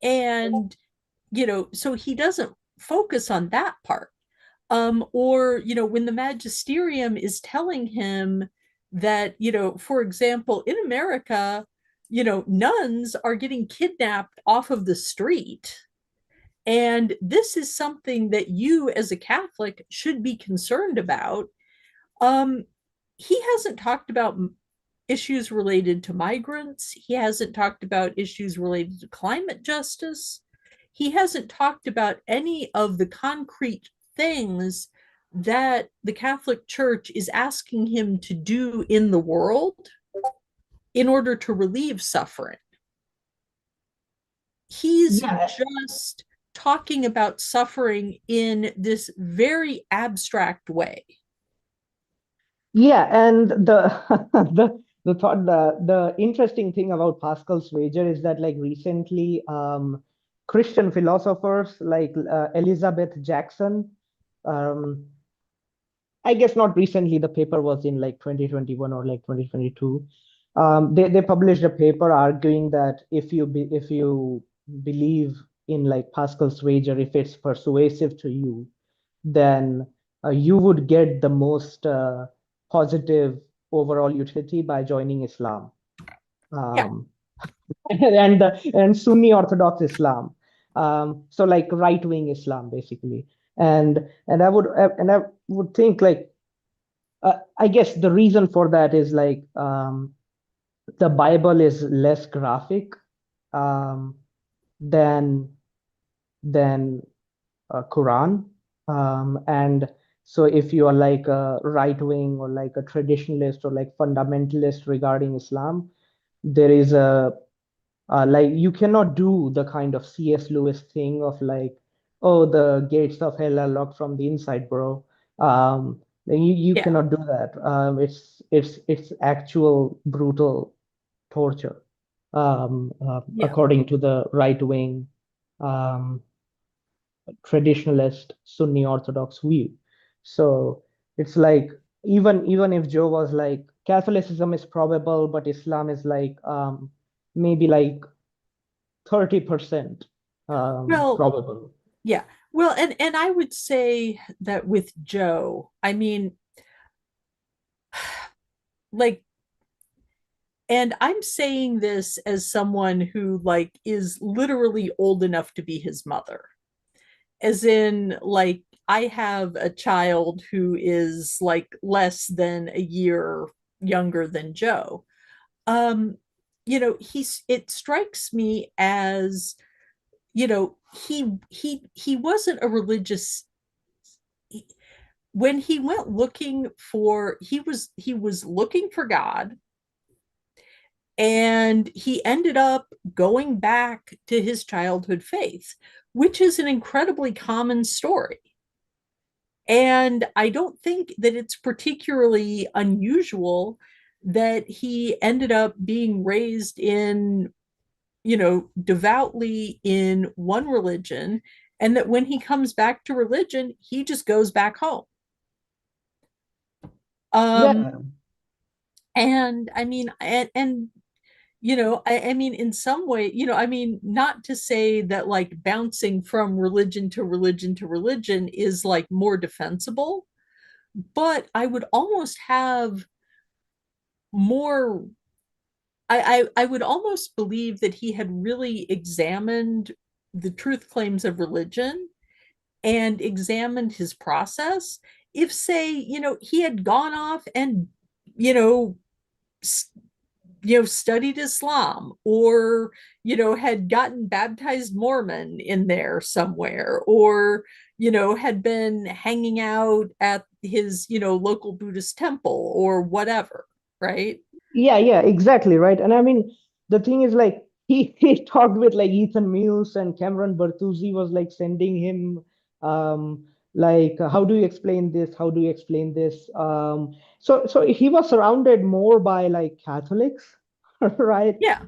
and so he doesn't focus on that part. Or, when the magisterium is telling him that, for example, in America, nuns are getting kidnapped off of the street, and this is something that you as a Catholic should be concerned about. um he hasn't talked about issues related to migrants. He hasn't talked about issues related to climate justice. He hasn't talked about any of the concrete things that the Catholic Church is asking him to do in the world in order to relieve suffering. He's yeah. just talking about suffering in this very abstract way. Yeah, and the thought the interesting thing about Pascal's wager is that like recently Christian philosophers like Elizabeth Jackson. Um, I guess not recently, the paper was in like 2021 or like 2022. They published a paper arguing that if you believe in like Pascal's wager, if it's persuasive to you, then you would get the most positive overall utility by joining Islam. Yeah. And Sunni Orthodox Islam. So like right-wing Islam basically. And I would think like I guess the reason for that is like the Bible is less graphic um, than than Quran, and so if you are like a right wing or like a traditionalist or like fundamentalist regarding Islam, there is a like you cannot do the kind of C.S. Lewis thing of like, oh, the gates of hell are locked from the inside, bro. Like, you Yeah. cannot do that. It's actual brutal torture, Yeah. according to the right wing um, traditionalist Sunni Orthodox view. So it's like even if Joe was like Catholicism is probable, but Islam is like maybe like 30% Well, probable. yeah. Well, and I would say that with Joe, I mean, like, and I'm saying this as someone who like is literally old enough to be his mother. As in, like, I have a child who is like less than a year younger than Joe. Um, it strikes me as, he wasn't a religious when he went looking for he was looking for God, and he ended up going back to his childhood faith, which is an incredibly common story. And I don't think that it's particularly unusual that he ended up being raised in, devoutly in one religion, and that when he comes back to religion, he just goes back home. Um, Yeah, and I mean, and I mean, in some way, I mean, not to say that like bouncing from religion to religion to religion is like more defensible, but I would almost have more. I would almost believe that he had really examined the truth claims of religion and examined his process. If, say, he had gone off and, you know, studied Islam, or, had gotten baptized Mormon in there somewhere, or, had been hanging out at his, local Buddhist temple or whatever, right? yeah, exactly, right. And I mean, the thing is like he talked with like Ethan Muse and Cameron Bertuzzi was like sending him like how do you explain this? How do you explain this? So he was surrounded more by like Catholics, right? Yeah.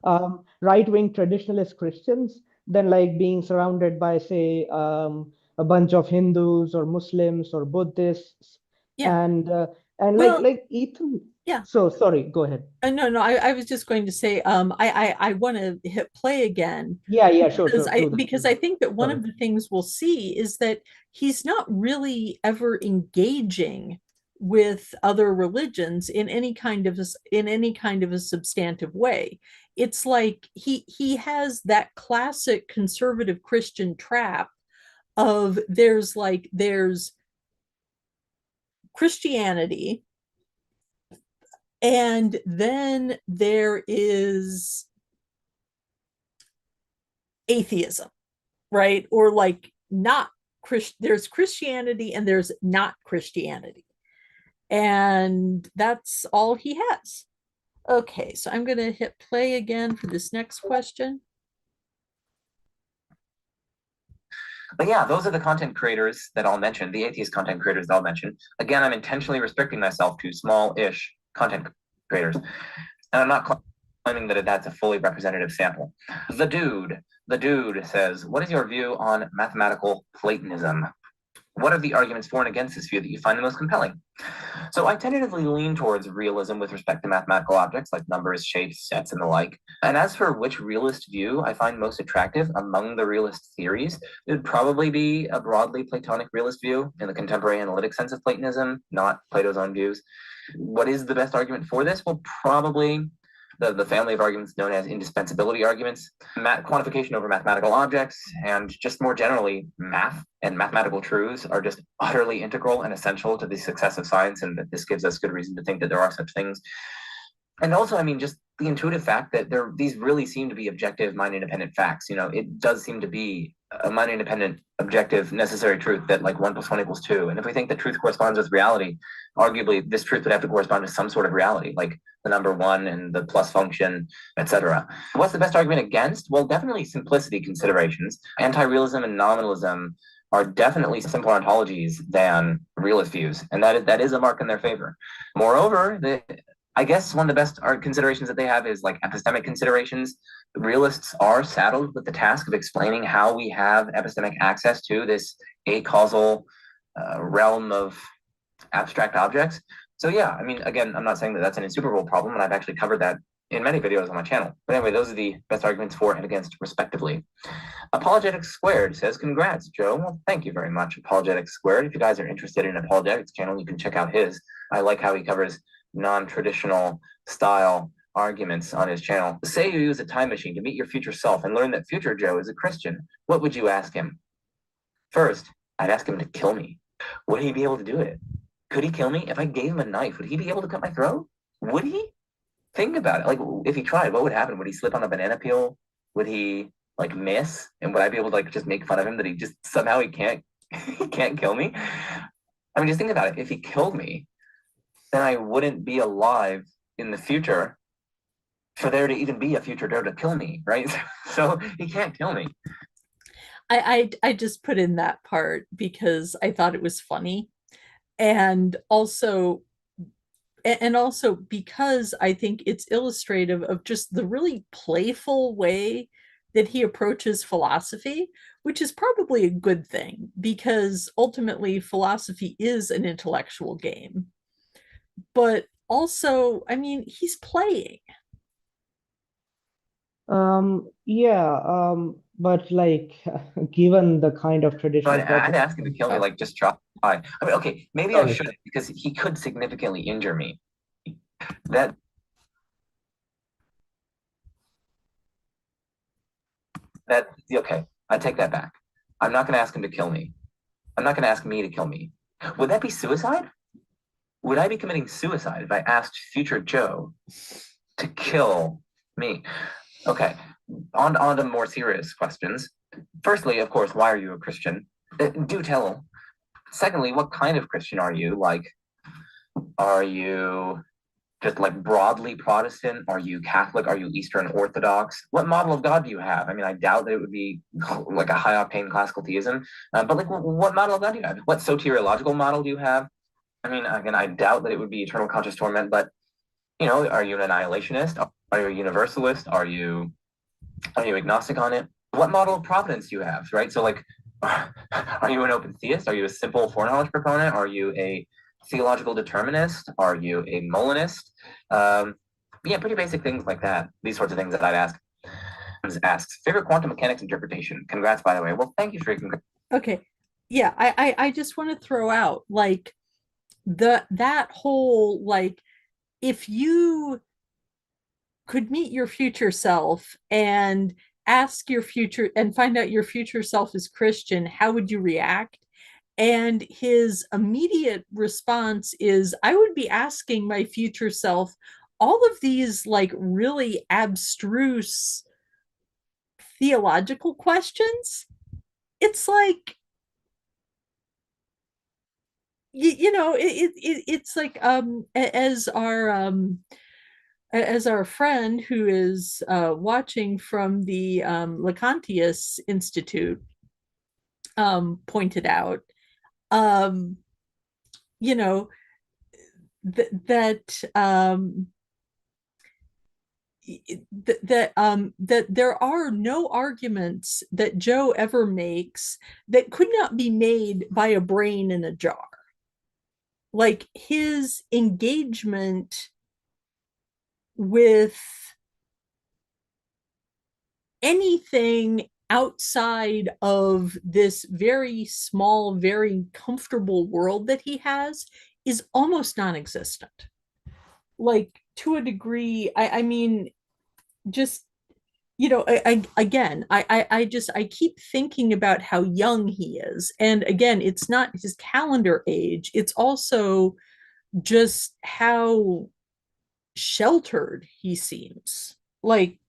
Right-wing traditionalist Christians than like being surrounded by say a bunch of Hindus or Muslims or Buddhists Yeah. and uh, and like Well, like Ethan. yeah. So sorry, go ahead. No, I was just going to say, I want to hit play again, Yeah, sure, because sure. Do that, do I that. think that one Sorry. of the things we'll see is that he's not really ever engaging with other religions in any kind of a substantive way. It's like he has that classic conservative Christian trap of there's Christianity, and then there is atheism, right? Or like not there's Christianity and there's not Christianity. And that's all he has. Okay, so I'm going to hit play again for this next question. But yeah, those are the content creators that I'll mention, the atheist content creators that I'll mention. Again, I'm intentionally restricting myself to small-ish content creators. And I'm not claiming that that's a fully representative sample. The dude says, what is your view on mathematical Platonism? What are the arguments for and against this view that you find the most compelling? So I tentatively lean towards realism with respect to mathematical objects like numbers, shapes, sets, and the like. And as for which realist view I find most attractive among the realist theories, it would probably be a broadly Platonic realist view in the contemporary analytic sense of Platonism, not Plato's own views. What is the best argument for this? Well, probably the family of arguments known as indispensability arguments, quantification over mathematical objects, and just more generally, math and mathematical truths are just utterly integral and essential to the success of science, and that this gives us good reason to think that there are such things. And also, I mean, just the intuitive fact that these really seem to be objective, mind-independent facts. It does seem to be a mind-independent, objective, necessary truth that like 1 + 1 = 2. And if we think that truth corresponds with reality, arguably this truth would have to correspond to some sort of reality, like the number one and the plus function, etc. What's the best argument against? Well, definitely simplicity considerations. Anti-realism and nominalism are definitely simpler ontologies than realist views, and that is a mark in their favor. Moreover, I guess one of the best considerations that they have is like epistemic considerations. Realists are saddled with the task of explaining how we have epistemic access to this acausal realm of abstract objects. So yeah, I mean, again, I'm not saying that that's an insuperable problem, and I've actually covered that in many videos on my channel. But anyway, those are the best arguments for and against, respectively. Apologetics Squared says, congrats, Joe. Well, thank you very much, Apologetics Squared. If you guys are interested in Apologetics channel, you can check out his. I like how he covers non-traditional style arguments on his channel. Say you use a time machine to meet your future self and learn that future Joe is a Christian. What would you ask him? First, I'd ask him to kill me. Would he be able to do it? Could he kill me? If I gave him a knife, would he be able to cut my throat? Would he? Think about it. Like, if he tried, what would happen? Would he slip on a banana peel? Would he like miss? And would I be able to like just make fun of him that he just somehow he can't he can't kill me? I mean, just think about it. If he killed me, then I wouldn't be alive in the future for there to even be a future Joe to kill me, right? So he can't kill me. I just put in that part because I thought it was funny, and also because I think it's illustrative of just the really playful way that he approaches philosophy, which is probably a good thing because ultimately philosophy is an intellectual game. But also, I mean, he's playing. Yeah, but like, given the kind of traditional But I'd ask him to kill me, like just try. I mean, okay, maybe I shouldn't because he could significantly injure me. That okay, I take that back. I'm not going to ask him to kill me. I'm not going to ask me to kill me. Would that be suicide? Would I be committing suicide if I asked future Joe to kill me? Okay, on to more serious questions. Firstly, of course, why are you a Christian? Do tell. Secondly, what kind of Christian are you? Like, are you just like broadly Protestant? Are you Catholic? Are you Eastern Orthodox? What model of God do you have? I mean, I doubt that it would be like a high octane classical theism, but like, what model of God do you have? What soteriological model do you have? I mean, again, I doubt that it would be eternal conscious torment, but are you an annihilationist? Are you a universalist? Are you agnostic on it? What model of providence do you have, right? So like, are you an open theist? Are you a simple foreknowledge proponent? Are you a theological determinist? Are you a Molinist? Yeah, pretty basic things like that. These sorts of things that I'd ask. Asks favorite quantum mechanics interpretation. Congrats, by the way. Well, thank you for your Okay. Yeah, I just want to throw out like that whole like if you could meet your future self and ask your future and find out your future self is Christian, how would you react? And his immediate response is, I would be asking my future self all of these like really abstruse theological questions. It's like, it's like as our friend who is watching from the Lecontius Institute pointed out, um, you know, that that there are no arguments that Joe ever makes that could not be made by a brain in a jar. Like his engagement with anything outside of this very small, very comfortable world that he has is almost non-existent. Like to a degree, I mean, just again, I keep thinking about how young he is, and again, it's not his calendar age; it's also just how sheltered he seems. Like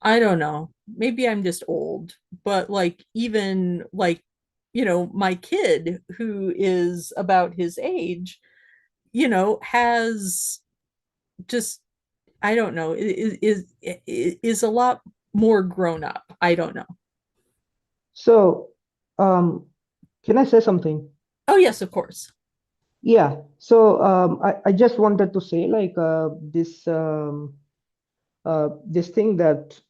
I don't know, maybe I'm just old, but like even like my kid who is about his age, has just I don't know, is a lot more grown up. I don't know. So, can I say something? Oh yes, of course. Yeah. So, I just wanted to say like this thing that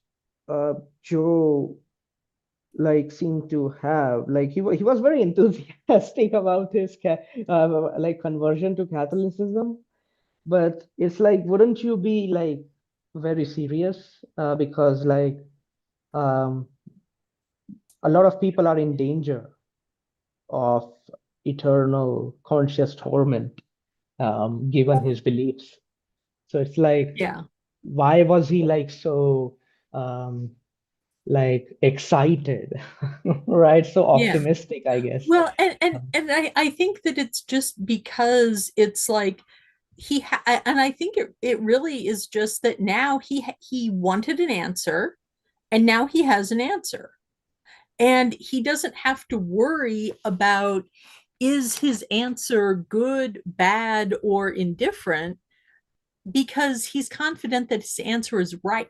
Joe like seemed to have like he was very enthusiastic about his like conversion to Catholicism, but it's like wouldn't you be like very serious because like um, a lot of people are in danger of eternal conscious torment given his beliefs. So it's like, Yeah. why was he like so um, like excited, right? So Yeah. optimistic, I guess. Well, and I think that it's just because it's like and I think it really is just that now he wanted an answer, and now he has an answer. And he doesn't have to worry about, is his answer good, bad, or indifferent, because he's confident that his answer is right.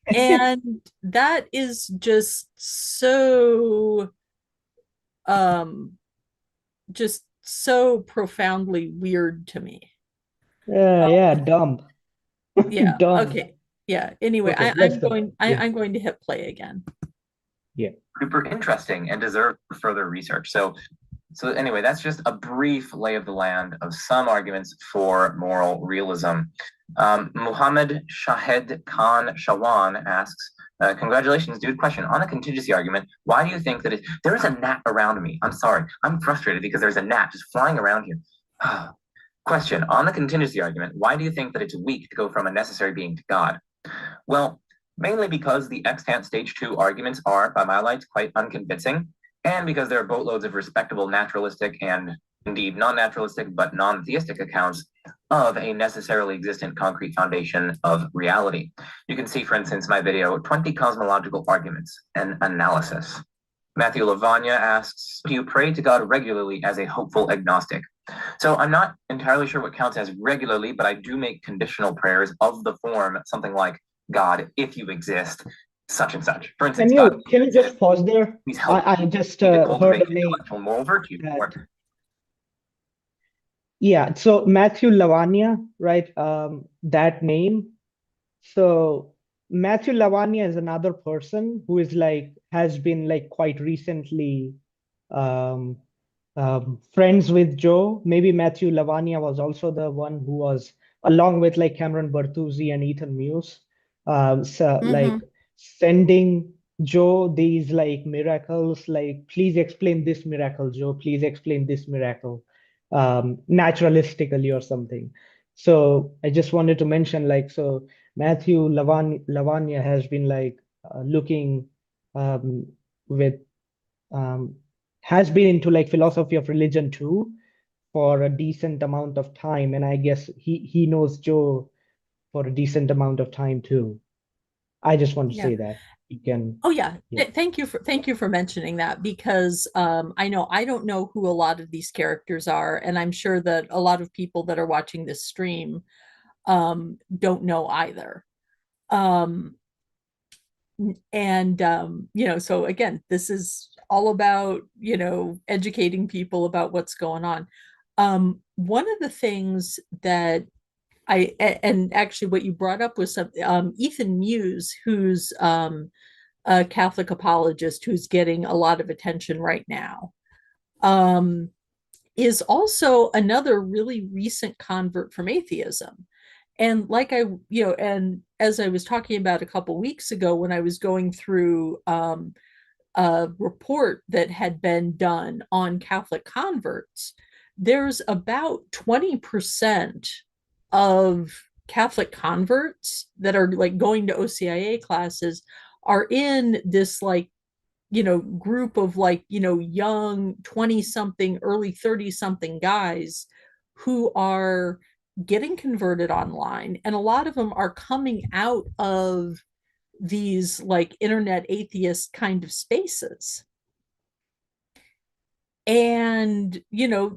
And that is just so um just so profoundly weird to me. Yeah, yeah, dumb, Yeah. dumb. Okay. Yeah. Anyway, Okay, let's go. Yeah, I'm going to hit play again. yeah. Super interesting and deserve further research. So anyway, that's just a brief lay of the land of some arguments for moral realism. Muhammad Shahed Khan Shawan asks, congratulations, dude. Question on a contingency argument. Why do you think that there is a gnat around me? I'm sorry. I'm frustrated because there's a gnat just flying around here. Question on the contingency argument. Why do you think that it's weak to go from a necessary being to God? Well, mainly because the extant stage two arguments are, by my lights, quite unconvincing, and because there are boatloads of respectable naturalistic and indeed non-naturalistic but non-theistic accounts of a necessarily existent concrete foundation of reality. You can see, for instance, my video, 20 Cosmological Arguments, an Analysis. Matthew Lavagna asks, do you pray to God regularly as a hopeful agnostic? So I'm not entirely sure what counts as regularly, but I do make conditional prayers of the form something like, God, if you exist, such and such. For instance, God, Can you just pause there? please help I just me to heard cultivate a name intellectual moral virtue. that yeah. So Matthew Lavagna, right? That name. So Matthew Lavagna is another person who is like has been like quite recently um, friends with Joe. Maybe Matthew Lavagna was also the one who was along with like Cameron Bertuzzi and Ethan Muse, so like Mm-hmm. sending Joe these like miracles, like please explain this miracle, Joe. Please explain this miracle, naturalistically or something. So I just wanted to mention like so Matthew Lavagna has been like looking with um, has been into like philosophy of religion too for a decent amount of time, and I guess he knows Joe for a decent amount of time too. I just want to Yeah. say that you can, Oh yeah. yeah. Thank you for mentioning that, because I know I don't know who a lot of these characters are, and I'm sure that a lot of people that are watching this stream don't know either. Um, and so again, this is all about educating people about what's going on. One of the things that and actually what you brought up was some, Ethan Muse, who's a Catholic apologist who's getting a lot of attention right now, um, is also another really recent convert from atheism. And and as I was talking about a couple weeks ago when I was going through a report that had been done on Catholic converts, there's about 20% of Catholic converts that are like going to OCIA classes are in this like, group of like, young 20 something, early 30 something guys who are getting converted online. And a lot of them are coming out of these like internet atheist kind of spaces. And,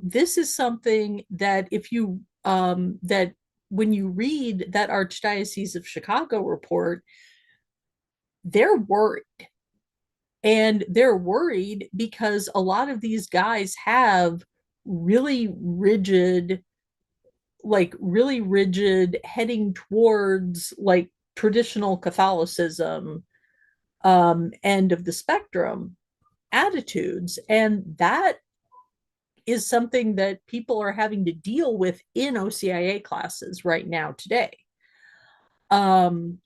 this is something that if you, that when you read that Archdiocese of Chicago report, they're worried. And they're worried because a lot of these guys have really rigid, really rigid, heading towards like traditional Catholicism, end of the spectrum attitudes. And that is something that people are having to deal with in OCIA classes right now today. Um,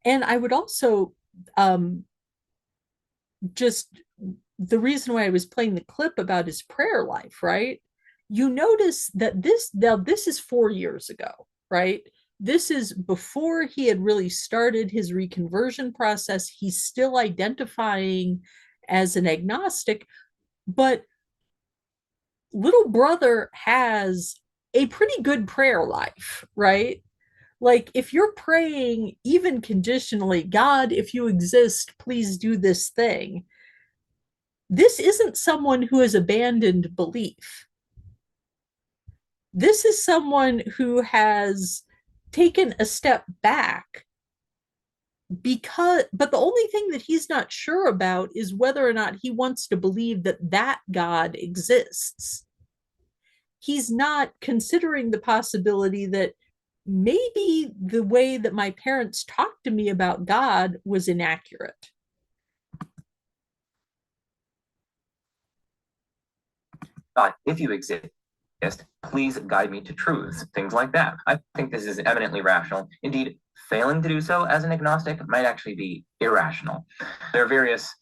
and I would also, just the reason why I was playing the clip about his prayer life, right? You notice that this is 4 years ago, right? This is before he had really started his reconversion process. He's still identifying as an agnostic, but little brother has a pretty good prayer life, right? Like if you're praying even conditionally, God, if you exist, please do this thing. This isn't someone who has abandoned belief. This is someone who has taken a step back but the only thing that he's not sure about is whether or not he wants to believe that that God exists. He's not considering the possibility that maybe the way that my parents talked to me about God was inaccurate. God, if you exist, please guide me to truths, things like that. I think this is eminently rational. Indeed, failing to do so as an agnostic might actually be irrational. There are various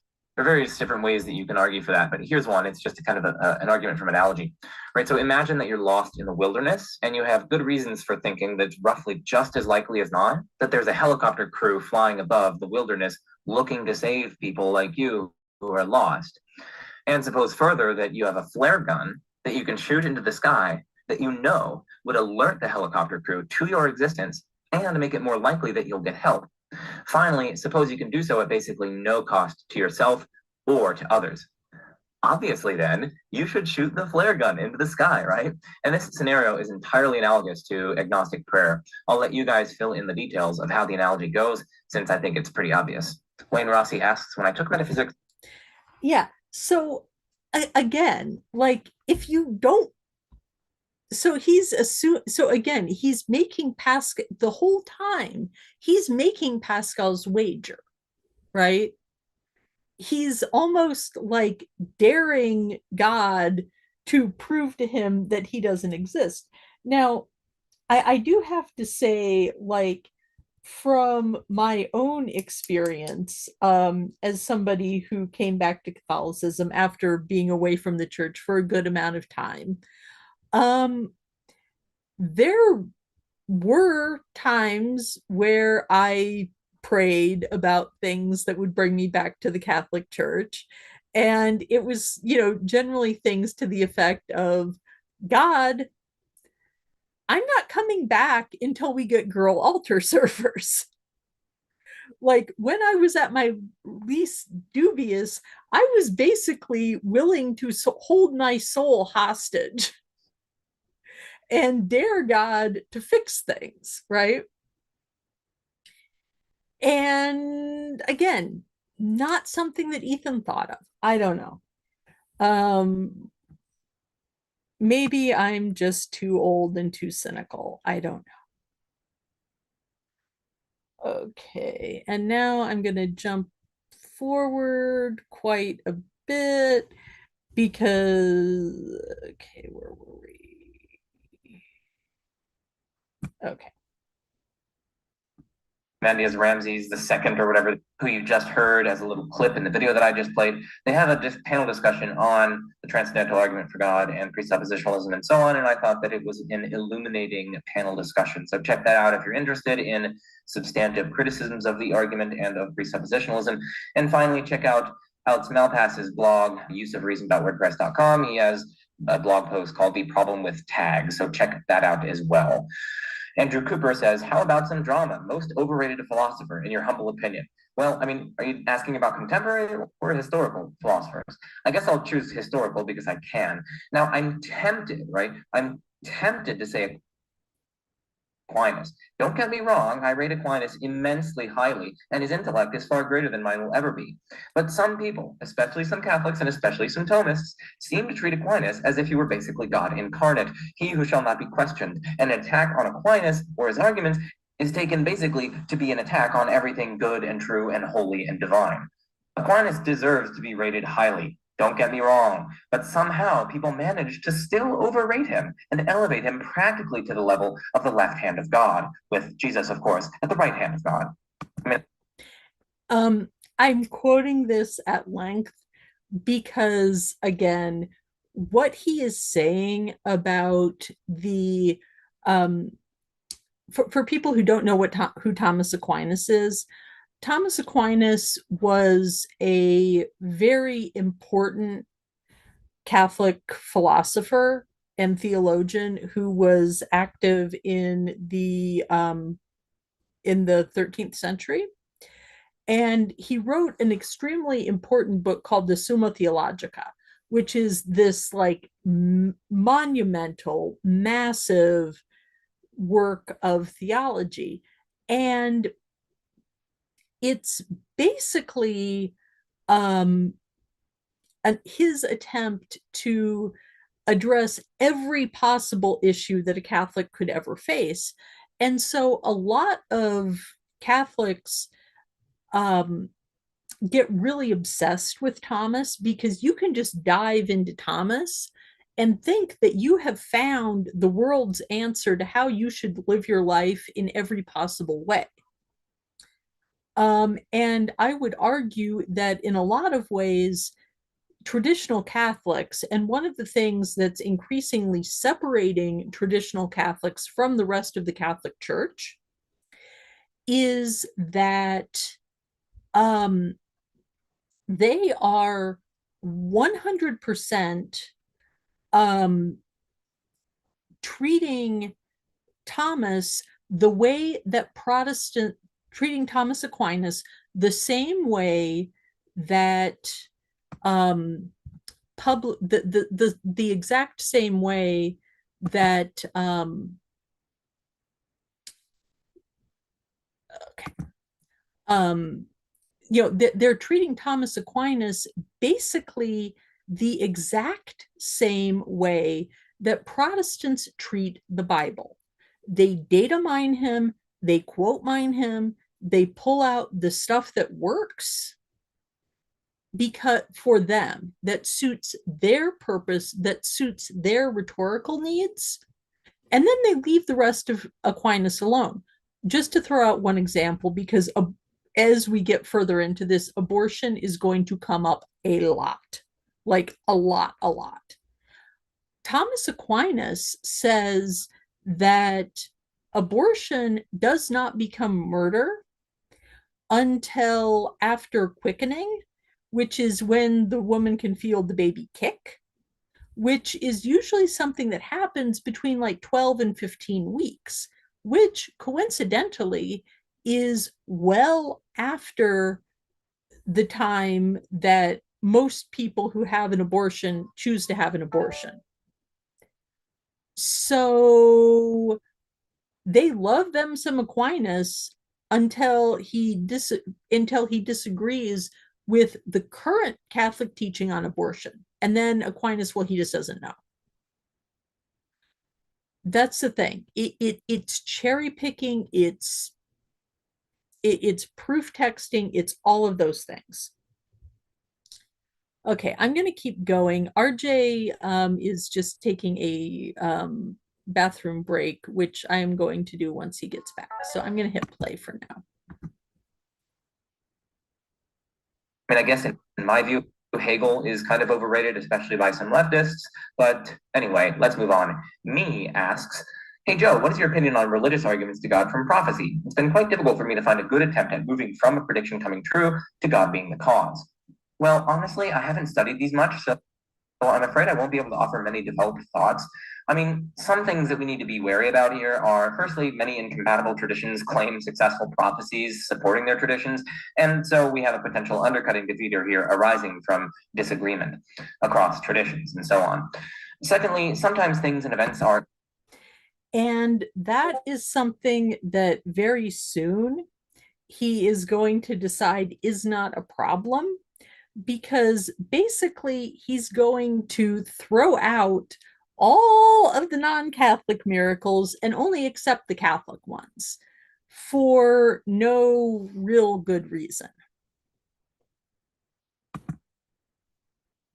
different ways that you can argue for that, but here's one. It's just a kind of an argument from analogy, right? So imagine that you're lost in the wilderness and you have good reasons for thinking that it's roughly just as likely as not that there's a helicopter crew flying above the wilderness looking to save people like you who are lost. And suppose further that you have a flare gun that you can shoot into the sky that you know would alert the helicopter crew to your existence and make it more likely that you'll get help. Finally, suppose you can do so at basically no cost to yourself or to others. Obviously, then, you should shoot the flare gun into the sky, right? And this scenario is entirely analogous to agnostic prayer. I'll let you guys fill in the details of how the analogy goes, since I think it's pretty obvious. Wayne Rossi asks, when I took metaphysics. Yeah. So again, like if you don't, so again, he's making Pascal the whole time, he's making Pascal's wager, right? He's almost like daring God to prove to him that he doesn't exist. Now, I do have to say, like, from my own experience, as somebody who came back to Catholicism after being away from the church for a good amount of time, um, there were times where I prayed about things that would bring me back to the Catholic Church. And it was, generally things to the effect of, God, I'm not coming back until we get girl altar servers. Like when I was at my least dubious, I was basically willing to hold my soul hostage and dare God to fix things, right? And again, not something that Ethan thought of. I don't know. Um, maybe I'm just too old and too cynical. I don't know. Okay, and now I'm going to jump forward quite a bit because, okay, where were we? Okay. Mendes Ramsey's the second or whatever, who you just heard as a little clip in the video that I just played, they have a panel discussion on the transcendental argument for God and presuppositionalism and so on. And I thought that it was an illuminating panel discussion. So check that out if you're interested in substantive criticisms of the argument and of presuppositionalism. And finally, check out Alex Malpass's blog, useofreason.wordpress.com. He has a blog post called The Problem with Tags. So check that out as well. Andrew Cooper says, how about some drama? Most overrated philosopher, in your humble opinion? Well, I mean, are you asking about contemporary or historical philosophers? I guess I'll choose historical because I can. Now, I'm tempted, right? I'm tempted to say Aquinas. Don't get me wrong, I rate Aquinas immensely highly, and his intellect is far greater than mine will ever be. But some people, especially some Catholics and especially some Thomists, seem to treat Aquinas as if he were basically God incarnate, he who shall not be questioned. An attack on Aquinas or his arguments is taken basically to be an attack on everything good and true and holy and divine. Aquinas deserves to be rated highly. Don't get me wrong, but somehow people manage to still overrate him and elevate him practically to the level of the left hand of God, with Jesus, of course, at the right hand of God. I mean, I'm quoting this at length because, again, what he is saying about the for people who don't know who Thomas Aquinas is, Thomas Aquinas was a very important Catholic philosopher and theologian who was active in the 13th century. And he wrote an extremely important book called the Summa Theologica, which is this like monumental, massive work of theology. And it's basically his attempt to address every possible issue that a Catholic could ever face. And so a lot of Catholics get really obsessed with Thomas because you can just dive into Thomas and think that you have found the world's answer to how you should live your life in every possible way. And I would argue that in a lot of ways, traditional Catholics, and one of the things that's increasingly separating traditional Catholics from the rest of the Catholic Church is that they are 100% treating Thomas the way that treating Thomas Aquinas the same way that the exact same way that okay, they're treating Thomas Aquinas basically the exact same way that Protestants treat the Bible. They data mine him, they quote mine him, they pull out the stuff that works because for them, that suits their purpose, that suits their rhetorical needs, and then they leave the rest of Aquinas alone. Just to throw out one example, because as we get further into this, abortion is going to come up a lot, like a lot. Thomas Aquinas says that abortion does not become murder until after quickening, which is when the woman can feel the baby kick, which is usually something that happens between like 12 and 15 weeks, which coincidentally is well after the time that most people who have an abortion choose to have an abortion. So they love them some Aquinas until he disagrees with the current Catholic teaching on abortion. And then Aquinas, well, he just doesn't know. That's the thing. It's cherry picking, it's proof texting, it's all of those things. Okay, I'm going to keep going. RJ is just taking a bathroom break, which I am going to do once he gets back. So I'm going to hit play for now. I mean, I guess in my view, Hegel is kind of overrated, especially by some leftists. But anyway, let's move on. Me asks, hey Joe, what is your opinion on religious arguments to God from prophecy? It's been quite difficult for me to find a good attempt at moving from a prediction coming true to God being the cause. Well, honestly, I haven't studied these much, so I'm afraid I won't be able to offer many developed thoughts. I mean, some things that we need to be wary about here are firstly, many incompatible traditions claim successful prophecies supporting their traditions, and so we have a potential undercutting defeater here arising from disagreement across traditions and so on. Secondly, sometimes things and events are. And that is something that very soon he is going to decide is not a problem, because basically he's going to throw out all of the non-Catholic miracles and only accept the Catholic ones for no real good reason.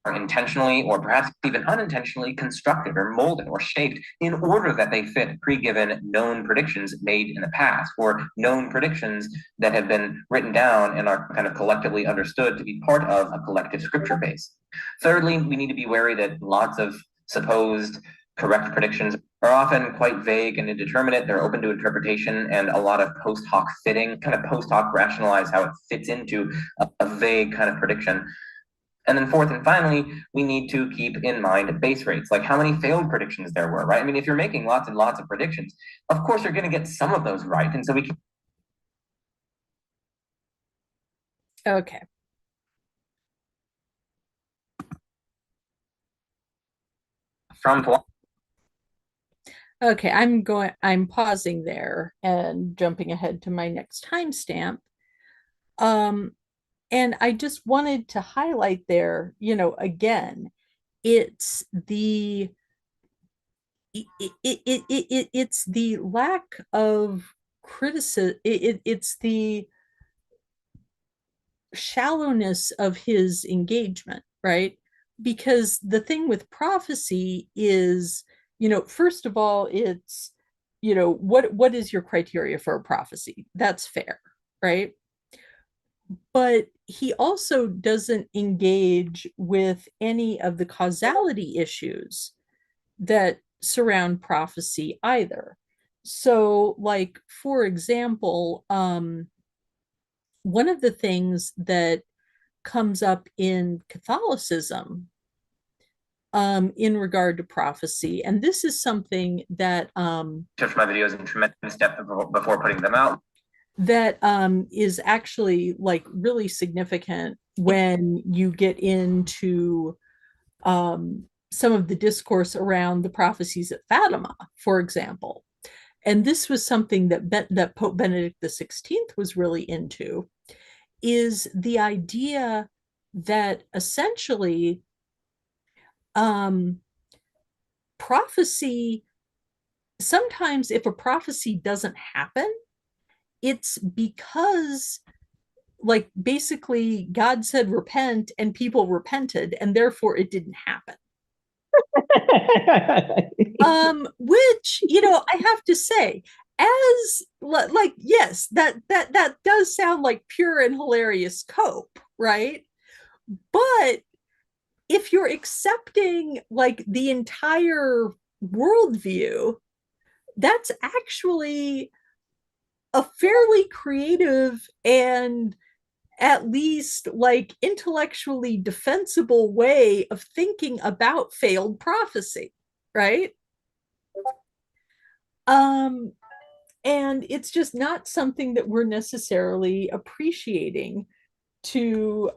Are intentionally or perhaps even unintentionally constructed or molded or shaped in order that they fit pre-given known predictions made in the past, or known predictions that have been written down and are kind of collectively understood to be part of a collective scripture base. Thirdly, we need to be wary that lots of supposed correct predictions are often quite vague and indeterminate. They're open to interpretation and a lot of post hoc fitting, kind of post hoc rationalize how it fits into a vague kind of prediction. And then fourth and finally, we need to keep in mind base rates, like how many failed predictions there were, right? I mean, if you're making lots and lots of predictions, of course you're going to get some of those right. And so we can. Okay. From. Okay, I'm pausing there and jumping ahead to my next timestamp. And I just wanted to highlight there, again, it's the it's the lack of criticism, it's the shallowness of his engagement, right? Because the thing with prophecy is, first of all, it's, what is your criteria for a prophecy? That's fair, right? But he also doesn't engage with any of the causality issues that surround prophecy either. So, like, for example, one of the things that comes up in Catholicism in regard to prophecy, and this is something that Touch my videos in tremendous depth before putting them out. That is actually like really significant when you get into some of the discourse around the prophecies at Fatima, for example. And this was something that Pope Benedict XVI was really into, is the idea that essentially prophecy, sometimes if a prophecy doesn't happen, it's because, like, basically God said repent and people repented and therefore it didn't happen. Which, I have to say, as like, yes, that does sound like pure and hilarious cope, right? But if you're accepting like the entire worldview, that's actually a fairly creative and at least like intellectually defensible way of thinking about failed prophecy, right? Um, and it's just not something that we're necessarily appreciating to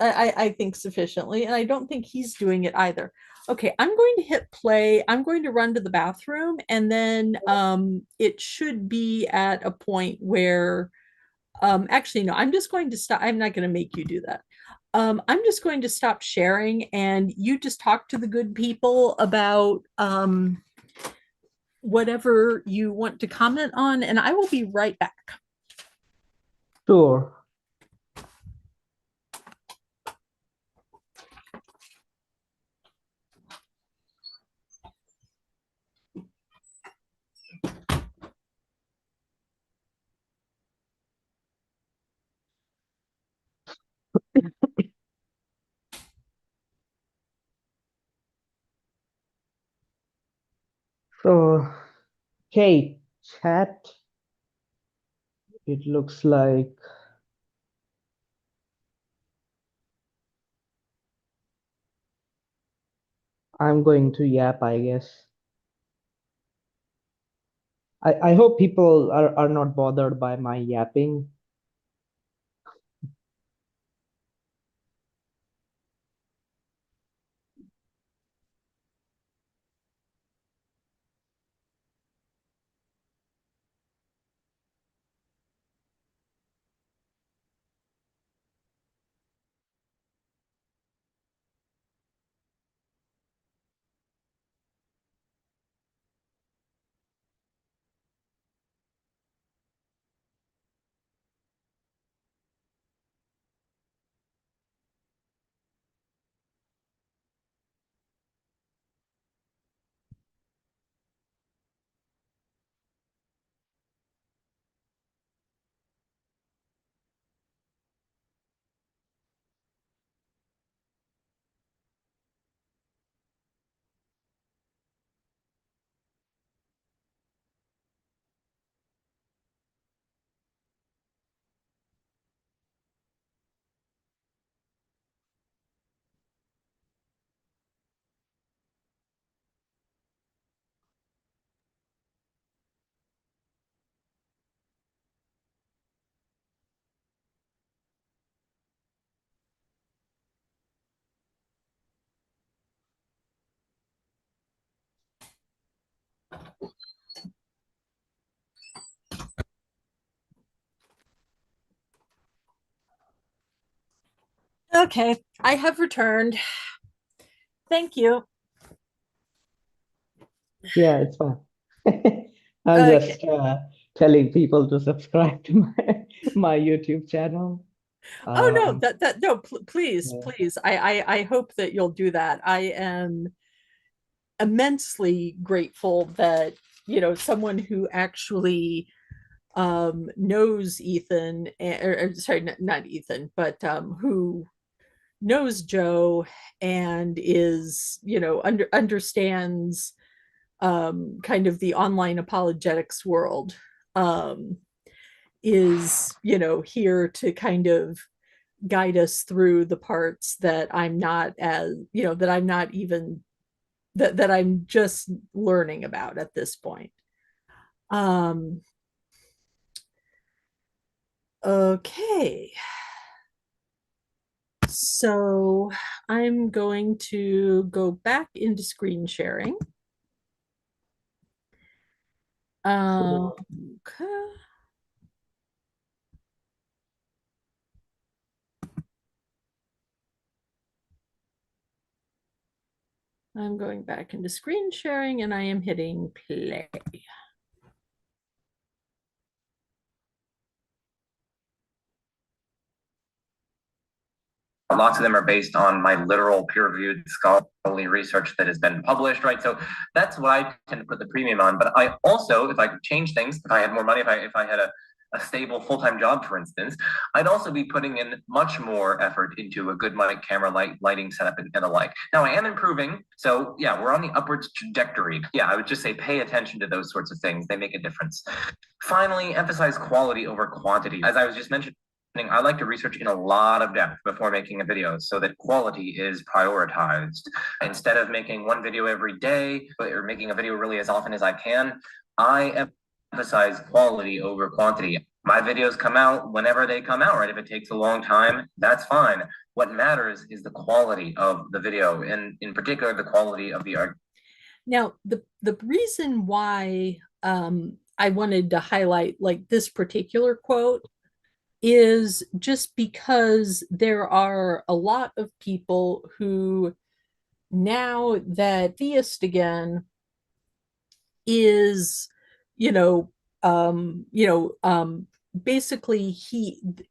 I think sufficiently, and I don't think he's doing it either. Okay, I'm going to hit play. I'm going to run to the bathroom, and then it should be at a point where actually no, I'm just going to stop. I'm not going to make you do that. I'm just going to stop sharing, and you just talk to the good people about whatever you want to comment on, and I will be right back. Sure. So, hey, chat, it looks like I'm going to yap, I guess. I hope people are not bothered by my yapping. Okay, I have returned. Thank you. Yeah, it's fine. I'm Okay. just telling people to subscribe to my YouTube channel. Oh no, Um, that no, please, yeah. please. I hope that you'll do that. I am immensely grateful that, someone who actually knows Ethan, or sorry, not Ethan, but who knows Joe and is, understands kind of the online apologetics world, um, is, here to kind of guide us through the parts that I'm not as, that I'm not even, that I'm just learning about at this point. Um, okay. So I'm going to go back into screen sharing. Sure. Okay. I'm going back into screen sharing and I am hitting play. Lots of them are based on my literal peer-reviewed scholarly research that has been published, right? So that's what I tend to put the premium on. But I also, if I could change things, if I had more money, if I had a stable full-time job, for instance, I'd also be putting in much more effort into a good mic, camera, lighting setup, and the like. Now I am improving, so yeah, we're on the upwards trajectory. Yeah, I would just say pay attention to those sorts of things; they make a difference. Finally, emphasize quality over quantity. As I was just mentioning, I like to research in a lot of depth before making a video so that quality is prioritized. Instead of making one video every day or making a video really as often as I can, I emphasize quality over quantity. My videos come out whenever they come out, right? If it takes a long time, that's fine. What matters is the quality of the video, and in particular, the quality of the art. Now, the reason why I wanted to highlight like this particular quote is just because there are a lot of people who, now that theist again, is, you know, um, you know, um, basically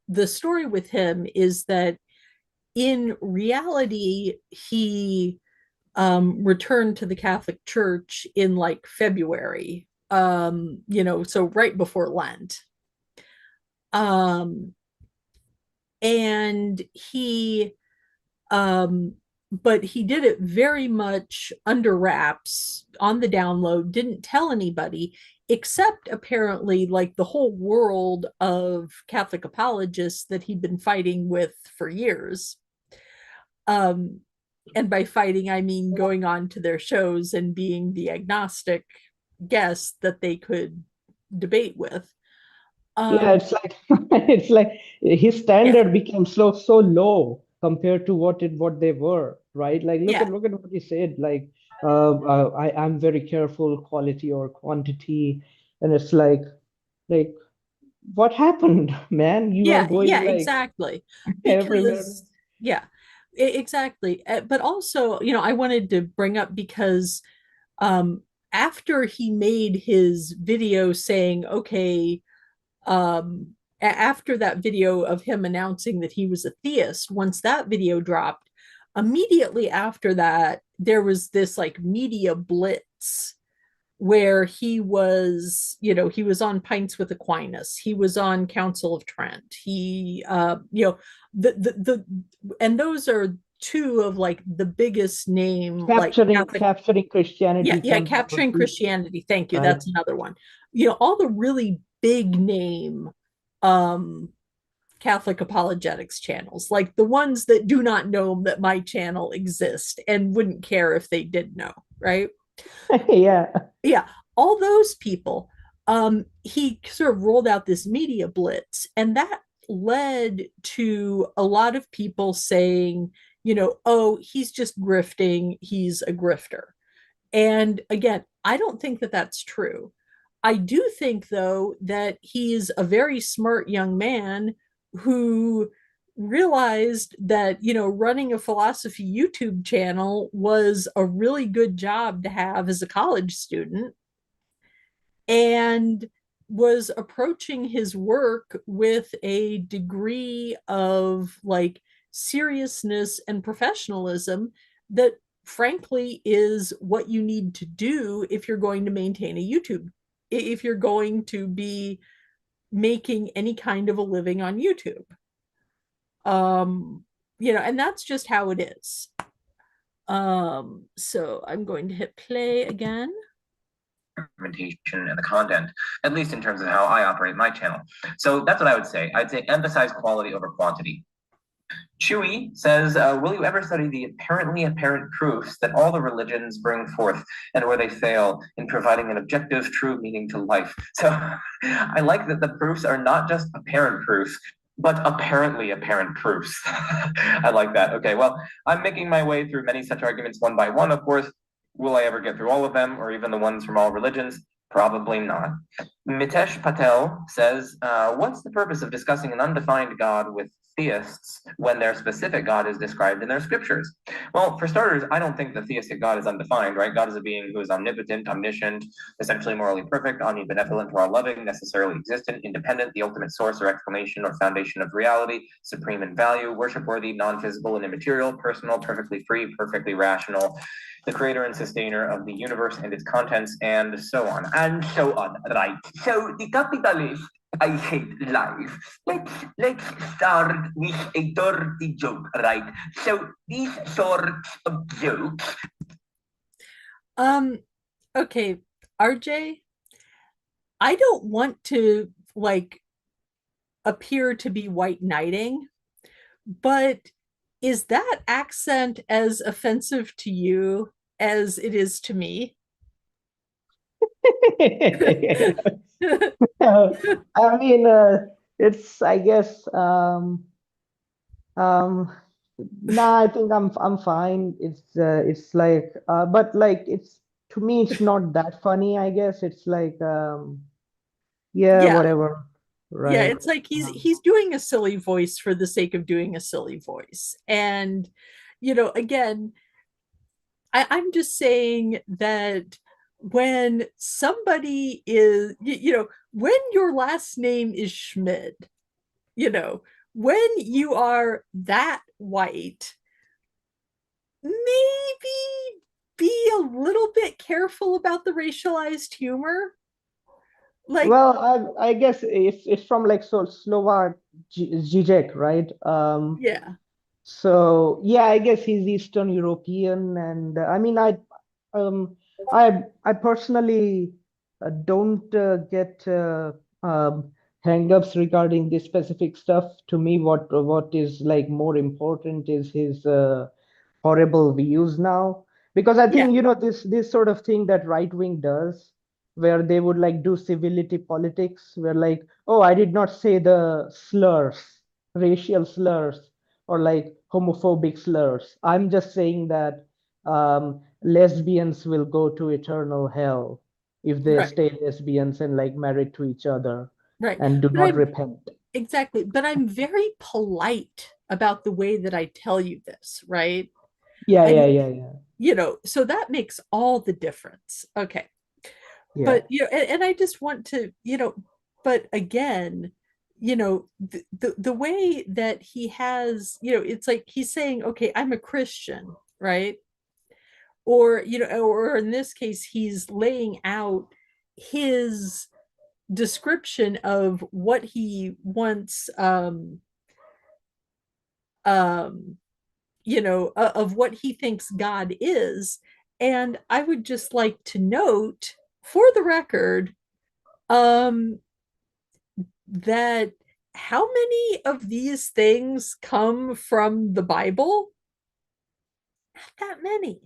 the story with him is that in reality, he returned to the Catholic Church in like February, so right before Lent. Um, and he um but he did it very much under wraps on the download, didn't tell anybody except apparently like the whole world of Catholic apologists that he'd been fighting with for years. um and by fighting I mean going on to their shows and being the agnostic guest that they could debate with. Yeah, um it's like it's like his yeah, standard became so low compared to what they were, right? Like yeah, look at what he said. Like I'm very careful, quality or quantity, and it's like what happened, man? You are yeah, going yeah, like exactly. everywhere. Because yeah, exactly. But also, I wanted to bring up because um after he made his video saying, okay, after that video of him announcing that he was a theist, once that video dropped, immediately after that, there was this like media blitz where he was on Pints with Aquinas, he was on Council of Trent, he the and those are two of like the biggest name like Catholic. Capturing Yeah, Christianity yeah, from Capturing poverty, Christianity, thank you, right? that's another one. All the really big name um Catholic apologetics channels, like the ones that do not know that my channel exists and wouldn't care if they did know, right? Yeah. Yeah, all those people. He sort of rolled out this media blitz, and that led to a lot of people saying, oh, he's just grifting, he's a grifter. And again, I don't think that that's true. I do think, though, that he's a very smart young man who realized that, running a philosophy YouTube channel was a really good job to have as a college student, and was approaching his work with a degree of like seriousness and professionalism that frankly is what you need to do if you're going to maintain a YouTube, if you're going to be making any kind of a living on YouTube. And that's just how it is. So I'm going to hit play again. Implementation and the content, at least in terms of how I operate my channel. So that's what I would say. I'd say emphasize quality over quantity. Chewy says, will you ever study the apparently apparent proofs that all the religions bring forth and where they fail in providing an objective, true meaning to life? So I like that the proofs are not just apparent proofs, but apparently apparent proofs. I like that. Okay, well, I'm making my way through many such arguments one by one, of course. Will I ever get through all of them or even the ones from all religions? Probably not. Mitesh Patel says, what's the purpose of discussing an undefined God with theists when their specific God is described in their scriptures? Well, for starters, I don't think the theistic God is undefined, right? God is a being who is omnipotent, omniscient, essentially morally perfect, omnibenevolent, or loving, necessarily existent, independent, the ultimate source or exclamation or foundation of reality, supreme in value, worship-worthy, non-physical and immaterial, personal, perfectly free, perfectly rational, the creator and sustainer of the universe and its contents, and so on. And so on, right? So the capitalist, I hate life. Let's start with a dirty joke, right? So these sorts of jokes. Okay, RJ, I don't want to like appear to be white knighting, but is that accent as offensive to you as it is to me? I mean, it's I guess um nah, I think I'm fine. It's like but like it's to me it's not that funny, I guess. It's like yeah, Yeah, whatever. yeah, Right. it's like he's doing a silly voice for the sake of doing a silly voice. And again, I'm just saying that when somebody is, when your last name is Schmid, you know, when you are that white, maybe be a little bit careful about the racialized humor. Like, Well, I guess it's from like Slovak Zizek, right? yeah, So yeah, I guess he's Eastern European, and I mean, I personally don't get hang-ups regarding this specific stuff. To me, what is like more important is his horrible views now, because I yeah, think this sort of thing that right wing does, where they would like do civility politics, where like, oh, I did not say the slurs, racial slurs, or like homophobic slurs. I'm just saying that lesbians will go to eternal hell if they right, stay lesbians and like married to each other right. and do But not I'm repent. exactly, but I'm very polite about the way that I tell you this, right? Yeah, I yeah, mean, yeah, yeah, so that makes all the difference. Okay. yeah. But, and I just want to, but again, the way that he has, it's like he's saying, okay, I'm a Christian, right? Or, or in this case, he's laying out his description of what he wants, um of what he thinks God is. And I would just like to note for the record, um that how many of these things come from the Bible? Not that many,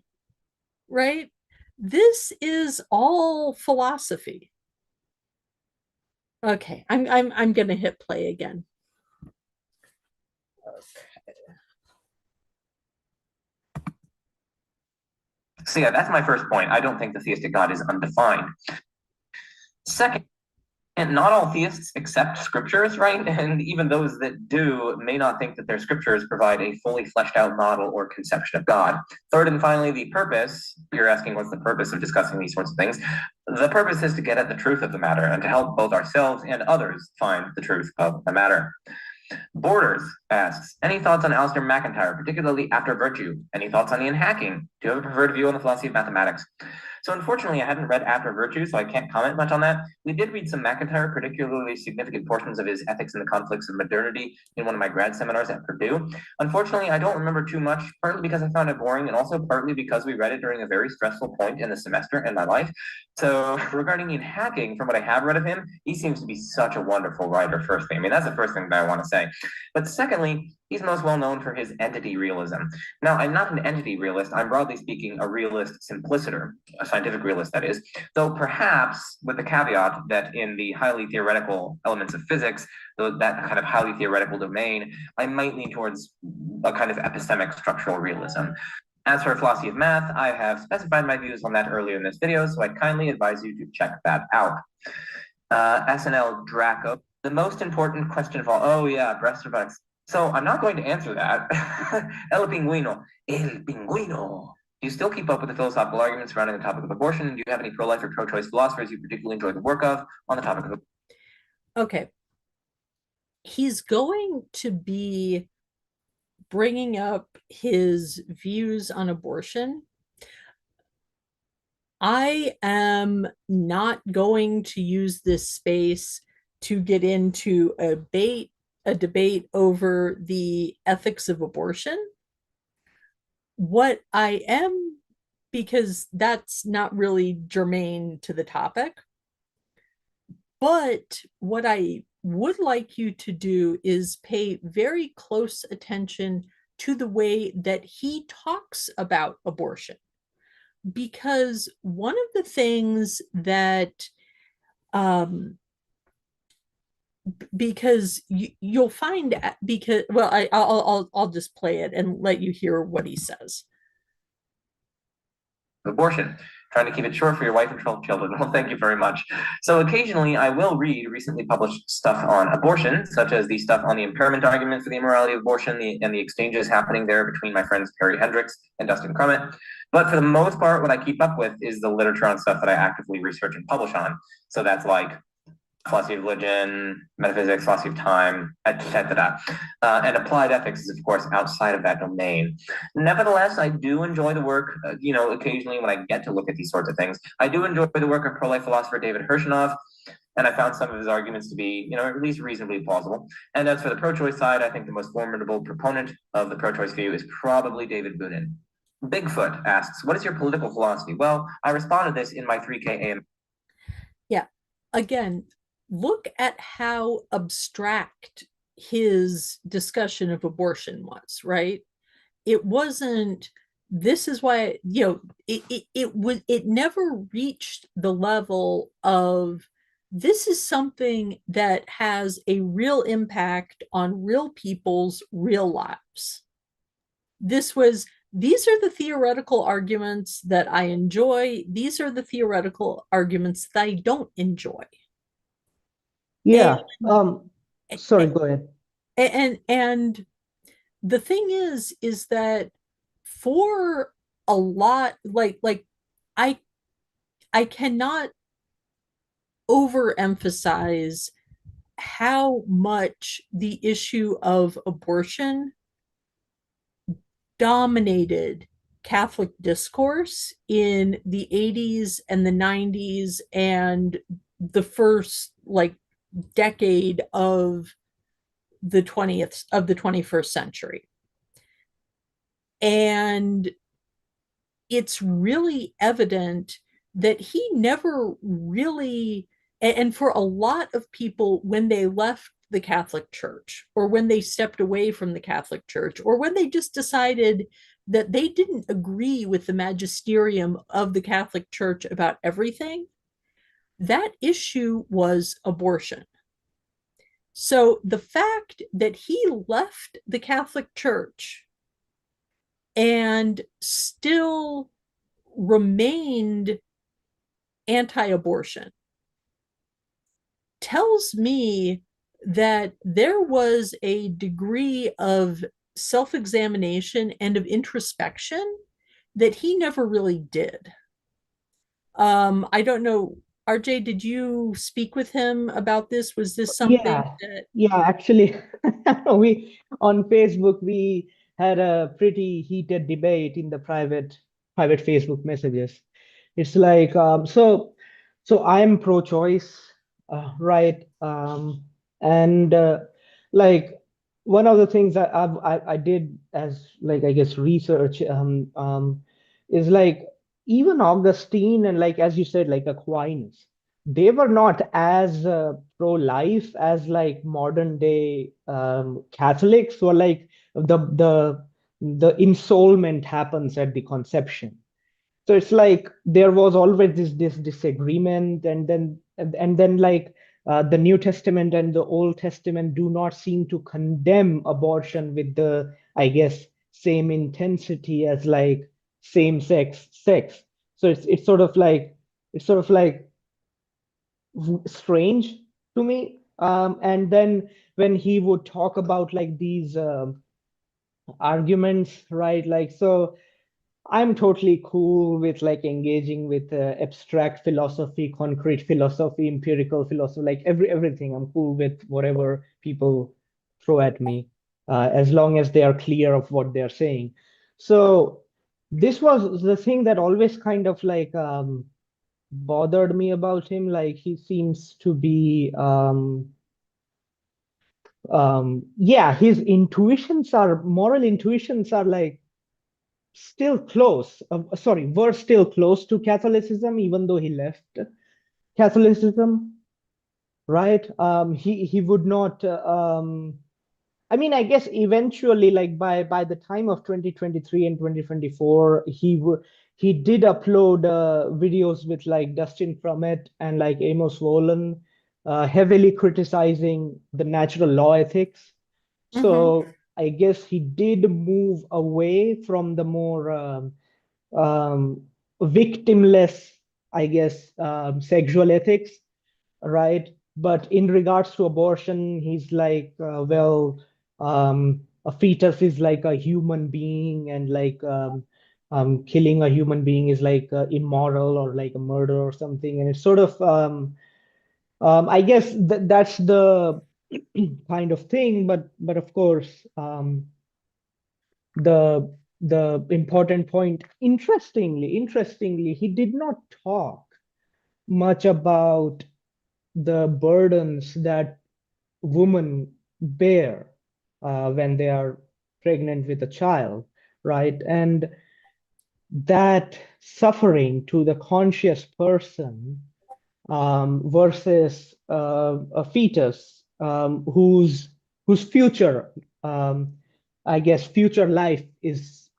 right? This is all philosophy. Okay, I'm gonna hit play again. So yeah, that's my first point. I don't think the theistic God is undefined. Second, and not all theists accept scriptures, right? And even those that do may not think that their scriptures provide a fully fleshed out model or conception of God. Third and finally, the purpose. You're asking what's the purpose of discussing these sorts of things. The purpose is to get at the truth of the matter and to help both ourselves and others find the truth of the matter. Borders asks, any thoughts on Alistair McIntyre, particularly after Virtue? Any thoughts on Ian Hacking? Do you have a preferred view on the philosophy of mathematics? So unfortunately, I hadn't read After Virtue, so I can't comment much on that. We did read some McIntyre, particularly significant portions of his Ethics and the Conflicts of Modernity in one of my grad seminars at Purdue. Unfortunately, I don't remember too much, partly because I found it boring, and also partly because we read it during a very stressful point in the semester in my life. So regarding Ian Hacking, from what I have read of him, he seems to be such a wonderful writer, first thing. I mean, that's the first thing that I want to say. But secondly, he's most well known for his entity realism. Now, I'm not an entity realist. I'm broadly speaking a realist simpliciter, a scientific realist, that is, though perhaps with the caveat that in the highly theoretical elements of physics, that kind of highly theoretical domain, I might lean towards a kind of epistemic structural realism. As for philosophy of math, I have specified my views on that earlier in this video, so I kindly advise you to check that out. SNL Draco, the most important question of all. Oh yeah, breast robotics. So I'm not going to answer that. El pingüino. El pingüino. Do you still keep up with the philosophical arguments surrounding the topic of abortion? And do you have any pro-life or pro-choice philosophers you particularly enjoy the work of on the topic of abortion? Okay, he's going to be bringing up his views on abortion. I am not going to use this space to get into a debate over the ethics of abortion. What I am, because that's not really germane to the topic, but what I would like you to do is pay very close attention to the way that he talks about abortion. Because one of the things that, because you'll find, because, well, I'll just play it and let you hear what he says. Abortion. Trying to keep it short for your wife and 12 children. Well, thank you very much. So occasionally I will read recently published stuff on abortion, such as the stuff on the impairment argument for the immorality of abortion and the exchanges happening there between my friends Perry Hendricks and Dustin Crummett. But for the most part, what I keep up with is the literature on stuff that I actively research and publish on. So that's like philosophy of religion, metaphysics, philosophy of time, etc. And applied ethics is, of course, outside of that domain. Nevertheless, I do enjoy the work, occasionally when I get to look at these sorts of things. I do enjoy the work of pro-life philosopher David Hirschnoff, and I found some of his arguments to be, at least reasonably plausible. And as for the pro-choice side, I think the most formidable proponent of the pro-choice view is probably David Boonin. Bigfoot asks, what is your political philosophy? Well, I responded this in my 3K AM. Yeah. Again, look at how abstract his discussion of abortion was, right? It wasn't, this is why, it never reached the level of, this is something that has a real impact on real people's real lives. These are the theoretical arguments that I enjoy. These are the theoretical arguments that I don't enjoy. Yeah. And Sorry, go ahead. and the thing is that for a lot, like I I cannot overemphasize how much the issue of abortion dominated Catholic discourse in the 80s and the 90s and the first decade of the 21st century. And it's really evident that he never really, and for a lot of people, when they left the Catholic Church, or when they stepped away from the Catholic Church, or when they just decided that they didn't agree with the magisterium of the Catholic Church about everything, that issue was abortion. So the fact that he left the Catholic Church and still remained anti-abortion tells me that there was a degree of self-examination and of introspection that he never really did. I don't know, RJ, did you speak with him about this? Was this something Yeah, that yeah, actually, we on Facebook we had a pretty heated debate in the private Facebook messages. It's like so I'm pro-choice, right? And like one of the things that I did as like I guess research is like even Augustine and like as you said like Aquinas, they were not as pro-life as like modern day Catholics, or like the ensoulment happens at the conception. So it's like there was always this disagreement, and then like the New Testament and the Old Testament do not seem to condemn abortion with the, I guess, same intensity as like same sex. So it's sort of like strange to me. And then when he would talk about like these arguments, right? Like, so I'm totally cool with like engaging with abstract philosophy, concrete philosophy, empirical philosophy, like everything. I'm cool with whatever people throw at me, as long as they are clear of what they're saying. So this was the thing that always kind of like bothered me about him. Like he seems to be yeah, his moral intuitions are like still close. Sorry, were still close to Catholicism, even though he left Catholicism, right? He would not. I mean, I guess eventually, like by the time of 2023 and 2024, he did upload videos with like Dustin Crummett and like Amos Wolin, heavily criticizing the natural law ethics. Mhm. So I guess he did move away from the more um, victimless, I guess, sexual ethics, right? But in regards to abortion, he's like, a fetus is like a human being, and like killing a human being is like immoral or like a murder or something. And it's sort of, I guess that's the kind of thing. But of course, the important point, interestingly, he did not talk much about the burdens that women bear when they are pregnant with a child, right? And that suffering to the conscious person versus a fetus whose future, I guess, future life is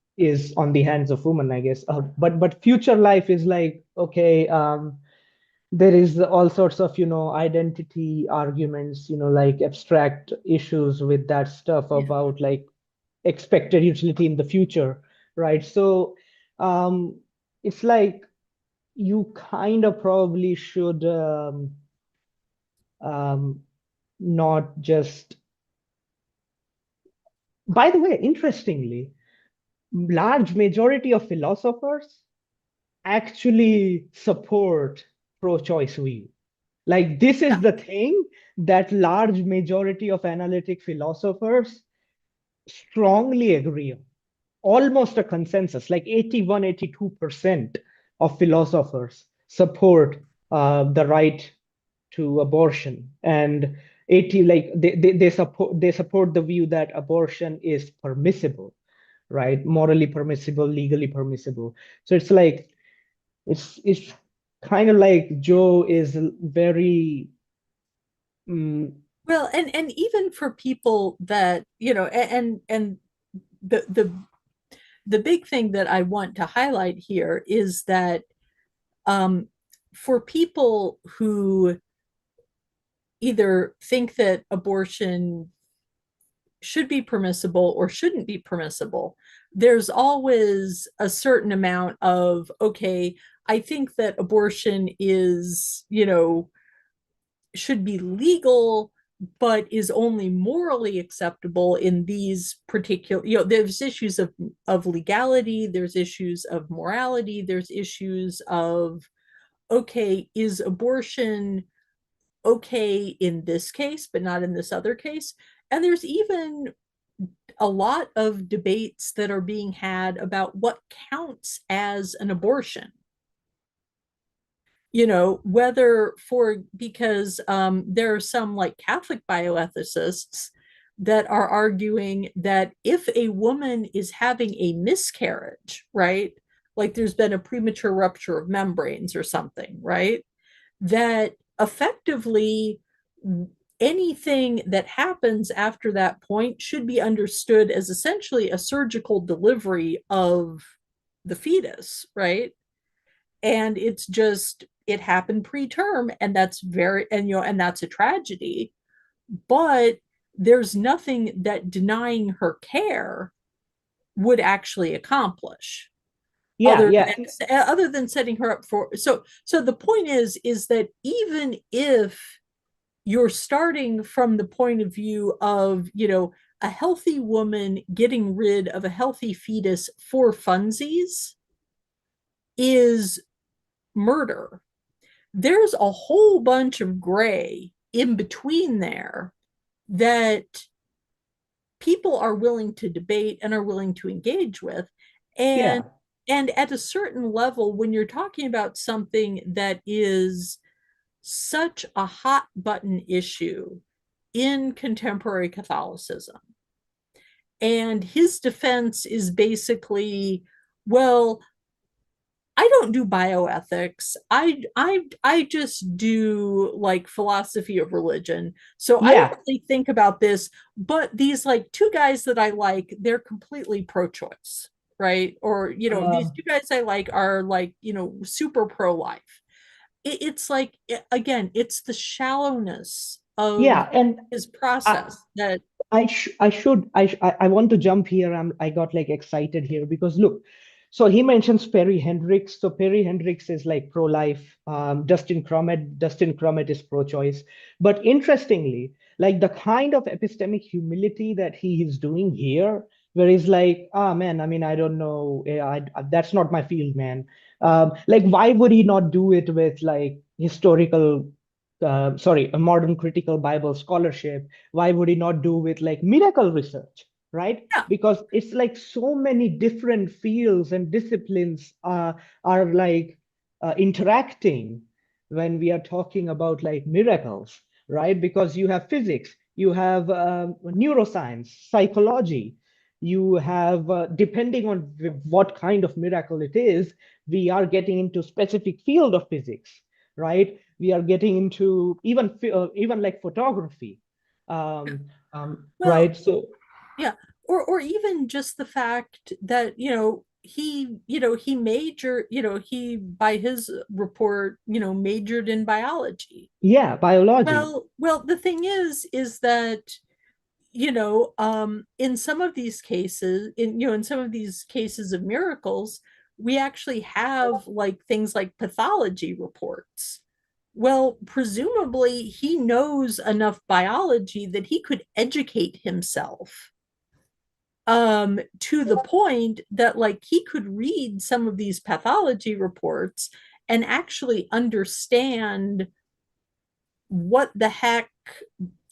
on the hands of women, I guess. But future life is like, okay, there is all sorts of, identity arguments, like abstract issues with that stuff Yeah. about like expected utility in the future, right? So um, it's like you kind of probably should um, not just. By the way, interestingly, large majority of philosophers actually support pro-choice view. Like this is the thing that large majority of analytic philosophers strongly agree on. Almost a consensus, like 81, 82% of philosophers support the right to abortion. And 80, like they support the view that abortion is permissible, right? Morally permissible, legally permissible. So it's like it's kind of like Joe is very Well, and even for people that, and the the big thing that I want to highlight here is that um, for people who either think that abortion should be permissible or shouldn't be permissible, there's always a certain amount of, okay, I think that abortion is, should be legal, but is only morally acceptable in these particular, there's issues of legality, there's issues of morality, there's issues of, okay, is abortion okay in this case, but not in this other case? And there's even a lot of debates that are being had about what counts as an abortion. Whether for, because there are some like Catholic bioethicists that are arguing that if a woman is having a miscarriage, right? Like there's been a premature rupture of membranes or something, right? That effectively anything that happens after that point should be understood as essentially a surgical delivery of the fetus, right? And it's just, it happened preterm, and that's very, and that's a tragedy, but there's nothing that denying her care would actually accomplish yeah, other yeah. than other than setting her up for, so the point is that even if you're starting from the point of view of, a healthy woman getting rid of a healthy fetus for funsies is murder, there's a whole bunch of gray in between there that people are willing to debate and are willing to engage with. and Yeah. and at a certain level, when you're talking about something that is such a hot button issue in contemporary Catholicism, and his defense is basically, well, I don't do bioethics. I just do like philosophy of religion. So I don't Yeah. really think about this, but these like two guys that I like, they're completely pro-choice, right? Or, these Um, two guys I like are like, super pro-life. It's like, again, it's the shallowness of yeah. And his I, process that, I should I want to jump here. I got like excited here because look, So he mentions Perry Hendricks. So Perry Hendricks is like pro-life. Dustin Crummett is pro-choice. But interestingly, like the kind of epistemic humility that he is doing here, where he's like, ah, man, I mean, I don't know, that's not my field, man. Like, why would he not do it with like a modern critical Bible scholarship? Why would he not do with like miracle research? Right? Yeah. Because it's like so many different fields and disciplines are like interacting when we are talking about like miracles, right? Because you have physics, you have neuroscience, psychology, you have depending on what kind of miracle it is, we are getting into specific field of physics, right? We are getting into even like photography, Well, right? So yeah, or even just the fact that, he major, he by his report, majored in biology. yeah, biology. Well, the thing is that, in some of these cases, in some of these cases of miracles, we actually have like things like pathology reports. Well, presumably he knows enough biology that he could educate himself to the point that like he could read some of these pathology reports and actually understand what the heck,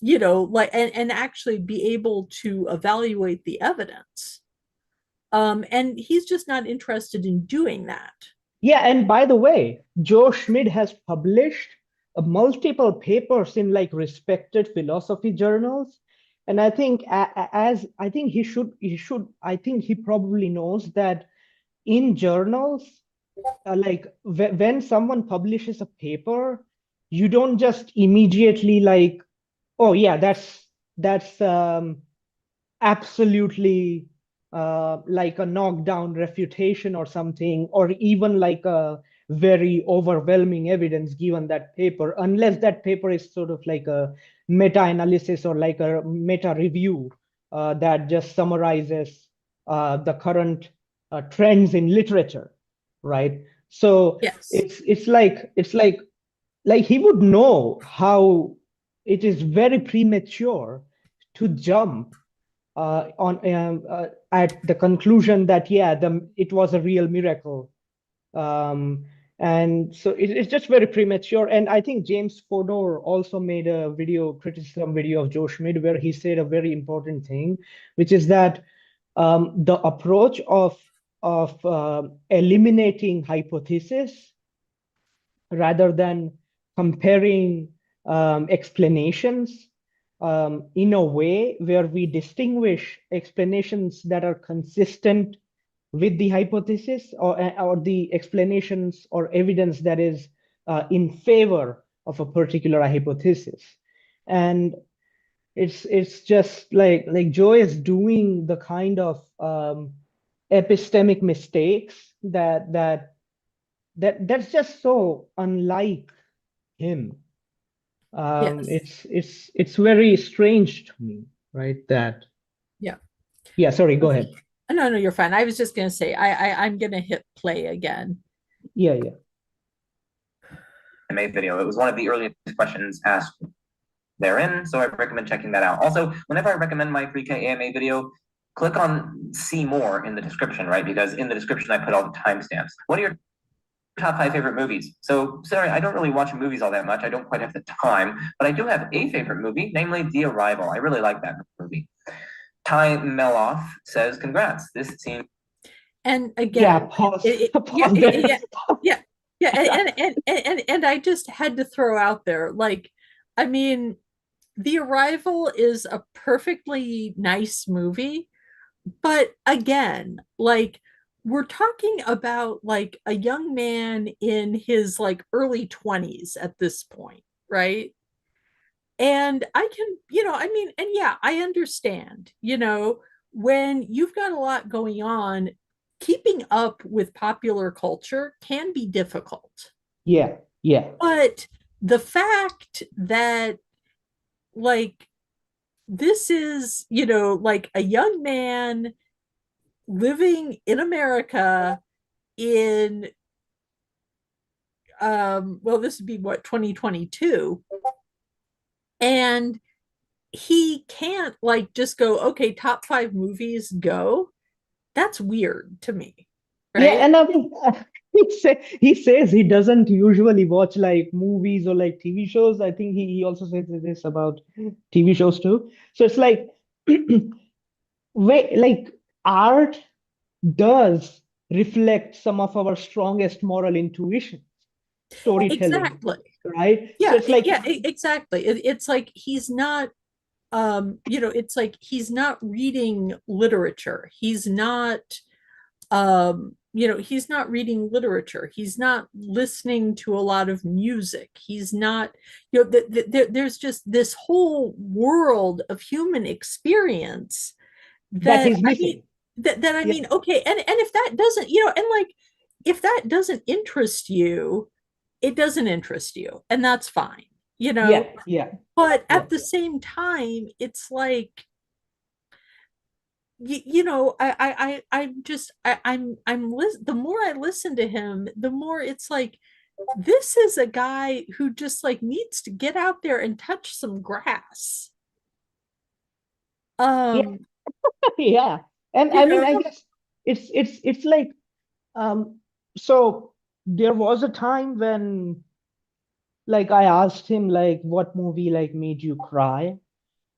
like, and actually be able to evaluate the evidence. And he's just not interested in doing that. Yeah, and by the way, Joe Schmid has published multiple papers in like respected philosophy journals. And I think as I think I think he probably knows that in journals, like when someone publishes a paper, you don't just immediately like, oh yeah, that's absolutely like a knockdown refutation or something, or even like a very overwhelming evidence given that paper, unless that paper is sort of like a meta-analysis or like a meta-review that just summarizes the current trends in literature, right? So Yes. it's like he would know how it is very premature to jump on at the conclusion that yeah, it was a real miracle, um, and so it's just very premature. And I think James Fodor also made a criticism video of Joe Schmid where he said a very important thing, which is that the approach of eliminating hypothesis rather than comparing explanations in a way where we distinguish explanations that are consistent with the hypothesis or the explanations or evidence that is in favor of a particular hypothesis. And it's just like Joe is doing the kind of epistemic mistakes that's just so unlike him. Yes. It's very strange to me, right? That Yeah. yeah. Sorry, go ahead. Okay. No, no, you're fine. I was just gonna say I'm gonna hit play again. Yeah, yeah, AMA video. It was one of the earliest questions asked therein, so I recommend checking that out. Also, whenever I recommend my pre-K AMA video, click on see more in the description, right? Because in the description I put all the timestamps. What are your top 5 favorite movies? So sorry, I don't really watch movies all that much. I don't quite have the time, but I do have a favorite movie, namely The Arrival. I really like that movie. Ty Meloff says, "Congrats! This seems." And yeah. again, yeah, Pause there. yeah, yeah, yeah, and I just had to throw out there, like, I mean, The Arrival is a perfectly nice movie, but again, like, we're talking about like a young man in his like early 20s at this point, right? And I can, I mean, and yeah, I understand, when you've got a lot going on, keeping up with popular culture can be difficult. Yeah, yeah, But the fact that, like, this is, like a young man living in America in well, this would be what, 2022, and he can't like just go, okay, top 5 movies, go. That's weird to me, Yeah, right? and I mean, he says he doesn't usually watch like movies or like TV shows. I think he also says this about TV shows too. So it's like, wait, like art does reflect some of our strongest moral intuition, storytelling, Exactly. right? So Yeah, it's like, exactly. It's like he's not it's like he's not reading literature. He's not he's not reading literature. He's not listening to a lot of music. He's not, there's just this whole world of human experience that that he's I mean missing. that I Yeah, mean, okay, and if that doesn't, and like if that doesn't interest you, it doesn't interest you, and that's fine, you yeah, know. yeah, But yeah, at the same time, it's like I'm just the more I listen to him, the more it's like this is a guy who just like needs to get out there and touch some grass. yeah, Um, yeah. And you I mean, know, I guess it's like, um, so there was a time when like I asked him like what movie like made you cry,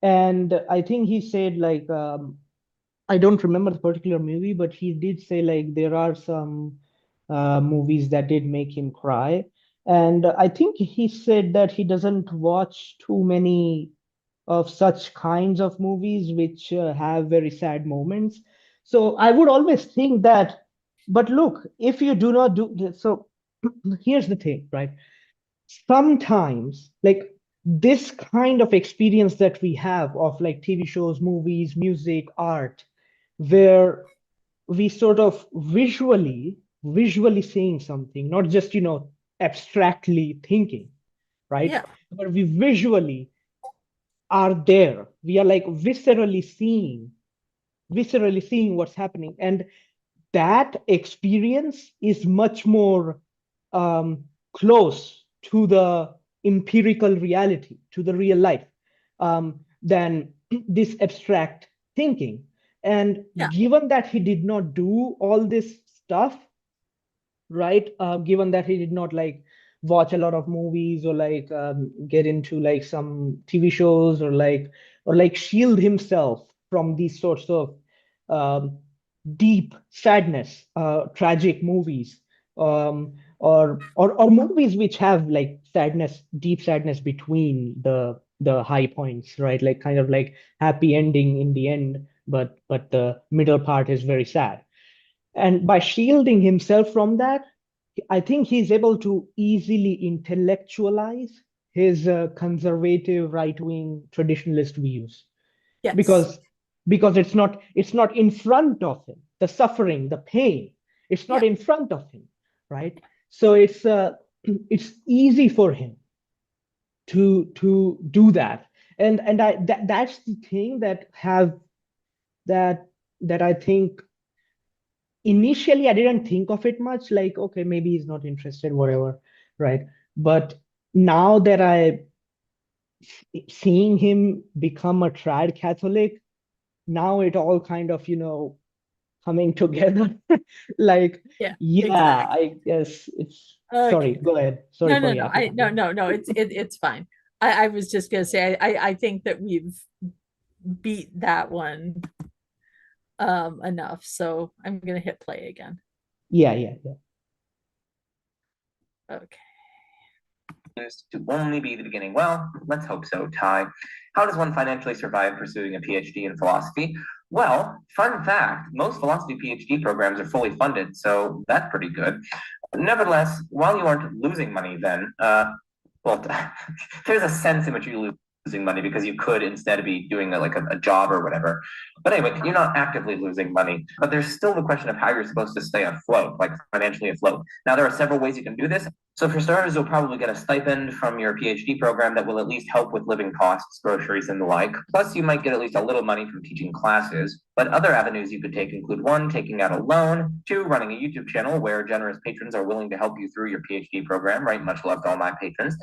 and I think he said like, I don't remember the particular movie, but he did say like there are some movies that did make him cry. And I think he said that he doesn't watch too many of such kinds of movies which have very sad moments. So I would always think that, but look, if you do not do so, here's the thing, right? Sometimes, like this kind of experience that we have of like TV shows, movies, music, art, where we sort of visually seeing something, not just abstractly thinking, right? yeah, But we visually are there. We are like viscerally seeing what's happening, and that experience is much more um, close to the empirical reality, to the real life, than this abstract thinking. And yeah, given that he did not do all this stuff, right? Given that he did not like watch a lot of movies or like get into like some TV shows or like shield himself from these sorts of um, deep sadness, tragic movies, or movies which have like sadness, deep sadness between the high points, right? Like kind of like happy ending in the end, but the middle part is very sad. And by shielding himself from that, I think he's able to easily intellectualize his conservative right-wing traditionalist views yes, because it's not in front of him. The suffering, the pain, it's not yeah, in front of him, right? So it's easy for him to do that. And that's the thing that that I think initially I didn't think of it much, like, okay, maybe he's not interested, whatever, right? But now that I seeing him become a trad Catholic, now it all kind of, coming together. Like, yeah, yeah, exactly. I guess it's sorry, Okay. go ahead. Sorry No, for no, no. yapping No, again. no, no. It's fine. I was just gonna say I think that we've beat that one enough. So I'm gonna hit play again. Yeah, yeah, yeah. Okay. To only be the beginning. Well, let's hope so, Ty. How does one financially survive pursuing a PhD in philosophy? Well, fun fact, most philosophy PhD programs are fully funded, so that's pretty good. Nevertheless, while you aren't losing money then, well, there's a sense in which you lose losing money because you could instead be doing a job or whatever. But anyway, you're not actively losing money, but there's still the question of how you're supposed to stay afloat, like financially afloat. Now, there are several ways you can do this. So for starters, you'll probably get a stipend from your PhD program that will at least help with living costs, groceries, and the like. Plus, you might get at least a little money from teaching classes. But other avenues you could take include one, taking out a loan, two, running a YouTube channel where generous patrons are willing to help you through your PhD program, right? Much love to all my patrons.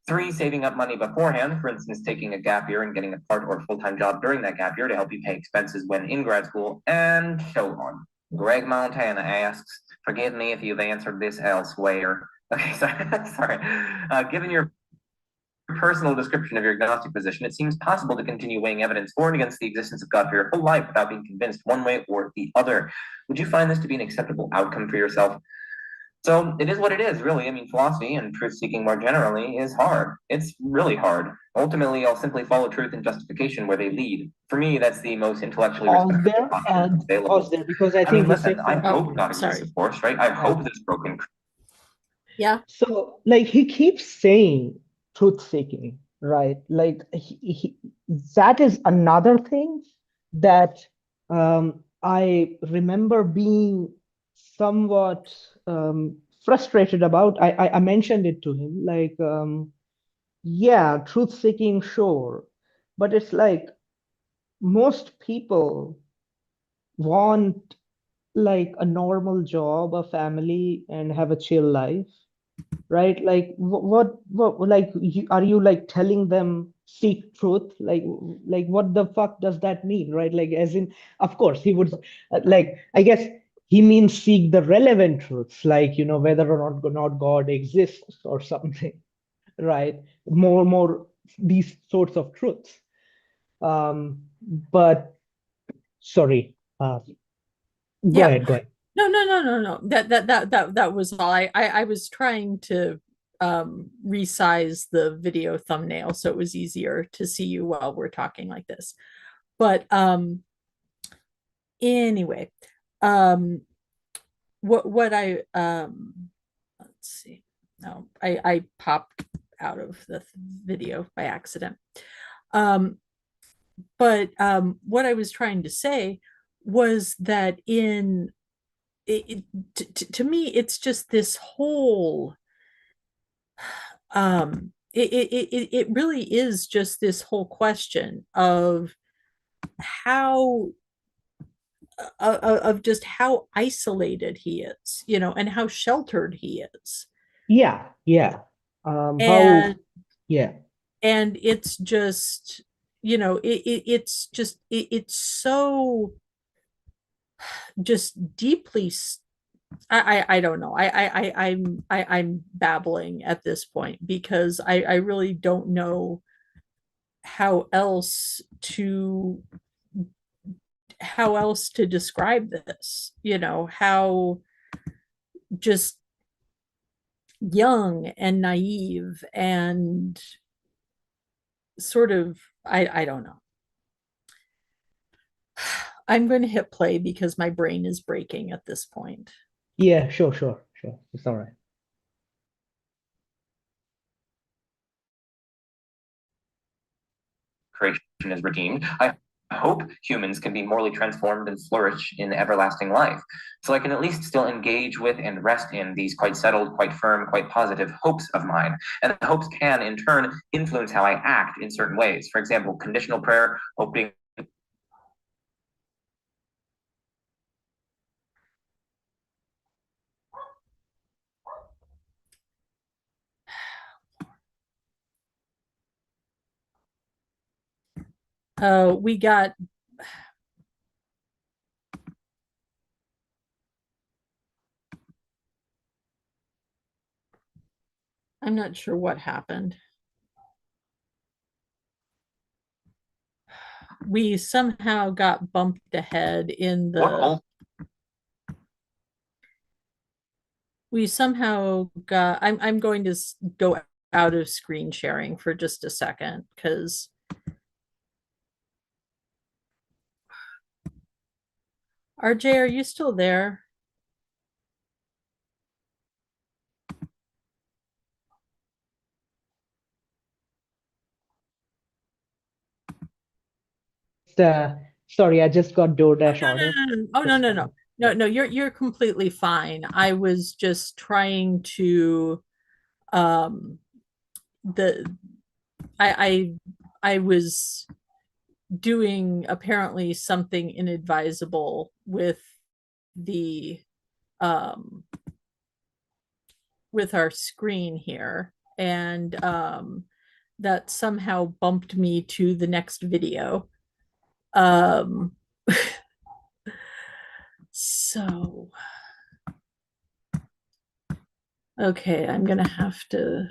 Three, saving up money beforehand, for instance, taking a gap year and getting a part or full-time job during that gap year to help you pay expenses when in grad school, and so on. Greg Montana asks, forgive me if you've answered this elsewhere. Okay, sorry. Given your personal description of your agnostic position, it seems possible to continue weighing evidence for and against the existence of God for your whole life without being convinced one way or the other. Would you find this to be an acceptable outcome for yourself? So it is what it is, really. I mean, philosophy and truth seeking more generally is hard. It's really hard. Ultimately, I'll simply follow truth and justification where they lead. For me, that's the most intellectually Pause respectful there option and available. pause there because I I mean, think he listen, said I something. hope God exists, Sorry. of course, right? I Right. hope this broken. Yeah. So, like, he keeps saying truth seeking, right? Like, that is another thing that I remember being somewhat frustrated about. I mentioned it to him, like, yeah, truth seeking, sure. But it's like most people want like a normal job, a family, and have a chill life, right? Like like are you like telling them seek truth? Like what the fuck does that mean, right? Like as in, of course, he would like I guess he means seek the relevant truths, like whether or not God exists or something, right? More these sorts of truths. But sorry, go Yeah. ahead, go ahead. No. That was all. I was trying to resize the video thumbnail so it was easier to see you while we're talking like this. But anyway, um what I let's see. No, I popped out of the video by accident. Um but what I was trying to say was that to me it's just this whole it really is just this whole question of how of just how isolated he is, and how sheltered he is. Yeah. How, and yeah. and it's just, it's so just deeply. I don't know. I'm babbling at this point because I really don't know how else to describe this, how just young and naive and sort of, I don't know. I'm going to hit play because my brain is breaking at this point. Yeah, sure. It's all right. Creation is redeemed. I hope humans can be morally transformed and flourish in everlasting life. So I can at least still engage with and rest in these quite settled, quite firm, quite positive hopes of mine. And the hopes can, in turn, influence how I act in certain ways. For example, conditional prayer, hoping. We got I'm not sure what happened. We somehow got bumped ahead in the we somehow got I'm going to go out of screen sharing for just a second because RJ, are you still there? sorry, I just got Oh, DoorDash no, no, order. no, no. Oh, no, Just no, wanted, no. yeah. No, you're completely fine. I was just trying to um the I was doing apparently something inadvisable the um with our screen here, and that somehow bumped me to the next video. Um so okay, I'm gonna have to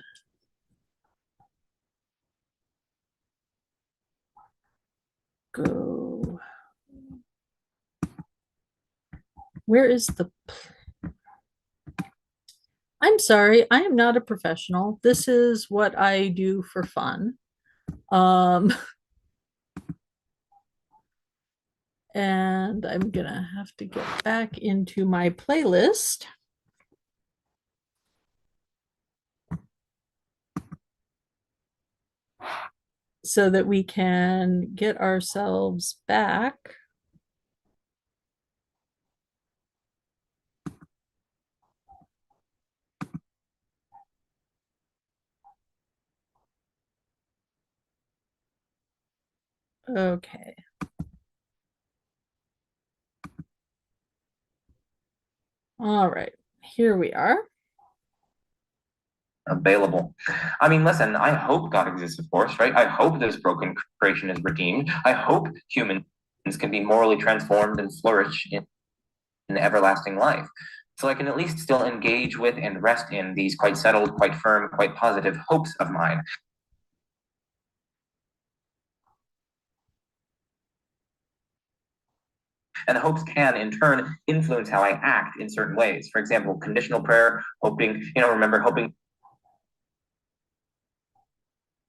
go. Where is the I'm sorry, I am not a professional. This is what I do for fun. Um, and I'm gonna have to get back into my playlist so that we can get ourselves back. Okay. All right. Here we are. Available. I mean, listen, I hope God exists, of course, right? I hope this broken creation is redeemed. I hope humans can be morally transformed and flourish in everlasting life. So I can at least still engage with and rest in these quite settled, quite firm, quite positive hopes of mine. And the hopes can, in turn, influence how I act in certain ways. For example, conditional prayer, hoping, remember, hoping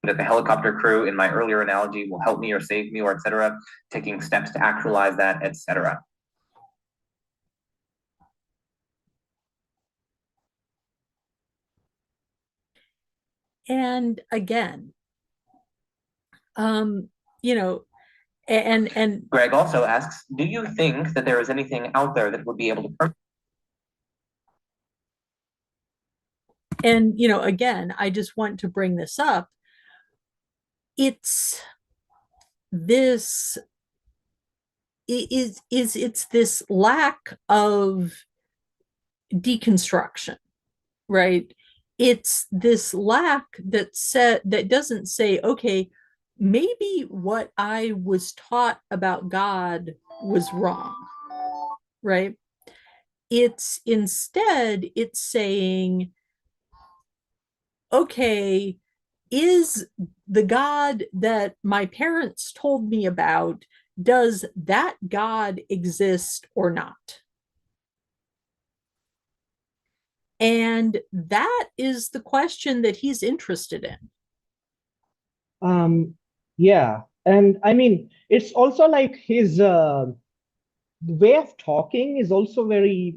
that the helicopter crew in my earlier analogy will help me or save me or etc., taking steps to actualize that, etc. And again, um, you know, and Greg also asks, do you think that there is anything out there that would be able to again, I just want to bring this up. It's this it's this lack of deconstruction, right? It's this lack that doesn't say, okay, maybe what I was taught about God was wrong, right? It's instead it's saying, okay, is the God that my parents told me about, does that God exist or not? And that is the question that he's interested in. Um, yeah, and I mean, it's also like his way of talking is also very,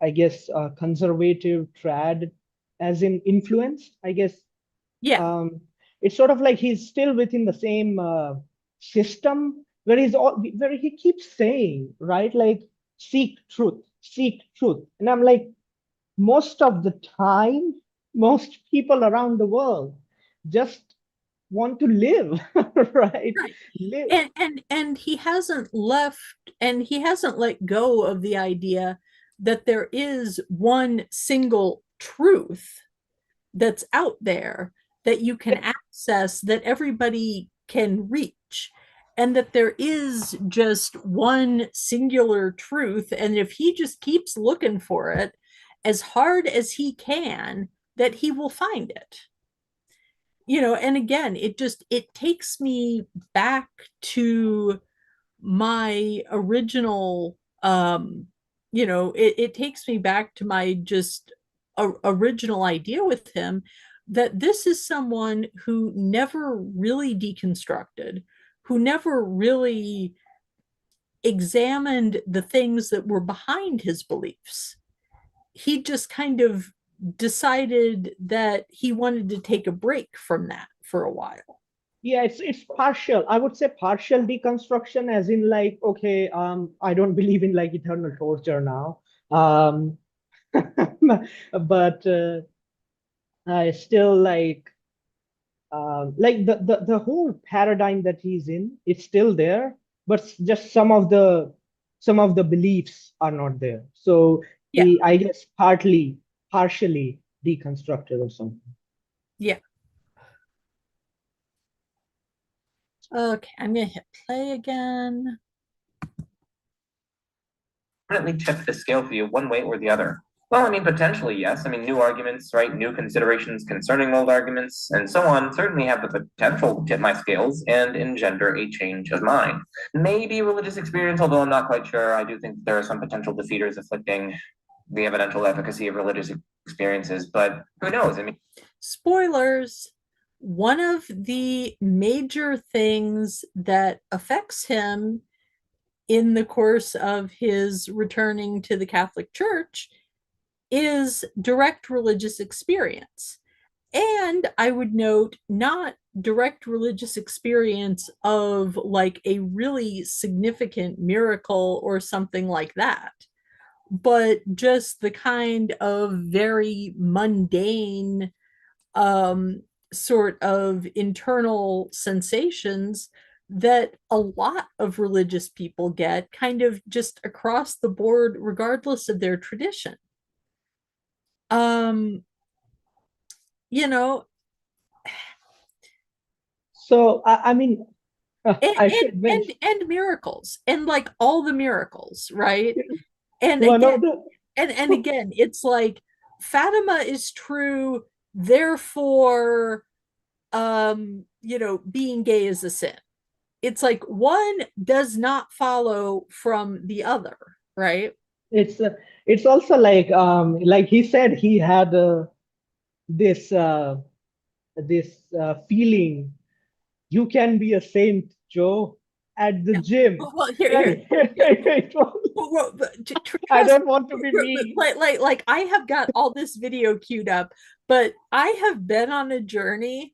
I guess, conservative trad, as in influence, I guess. Yeah, Um, it's sort of like he's still within the same system where where he keeps saying, right, like seek truth, and I'm like, most of the time, most people around the world just want to live, right? right. Live. And he hasn't let go of the idea that there is one single truth that's out there that you can access, that everybody can reach, and that there is just one singular truth, and if he just keeps looking for it as hard as he can, that he will find it. And again, it takes me back to my original it takes me back to my just original idea with him, that this is someone who never really deconstructed, who never really examined the things that were behind his beliefs. He just kind of decided that he wanted to take a break from that for a while. Yeah, it's partial. I would say partial deconstruction, as in like, okay, I don't believe in like eternal torture now. Um, but I still like the whole paradigm that he's in, it's still there, but just some of the beliefs are not there. So Yeah. he, I guess, partially deconstructed or something. Yeah. Okay, I'm gonna hit play again. Permanently tip the scale for you one way or the other? Well, I mean, potentially, yes. I mean, new arguments, right? New considerations concerning old arguments, and so on, certainly have the potential to tip my scales and engender a change of mind. Maybe religious experience, although I'm not quite sure. I do think there are some potential defeaters afflicting the evidential efficacy of religious experiences, but who knows? I mean, Spoilers. One of the major things that affects him in the course of his returning to the Catholic Church is direct religious experience. And I would note, not direct religious experience of like a really significant miracle or something like that, but just the kind of very mundane sort of internal sensations that a lot of religious people get kind of just across the board, regardless of their tradition. Um, you know, So I mean, and I and should and mention and miracles and like all the miracles, right? And one again, of the and again, it's like Fatima is true, therefore, being gay is a sin. It's like one does not follow from the other, right? it's it's also like he said he had this feeling you can be a saint, Joe, at the Yeah. gym. Well, here, It well, I trust don't want to be mean. like I have got all this video queued up, but I have been on a journey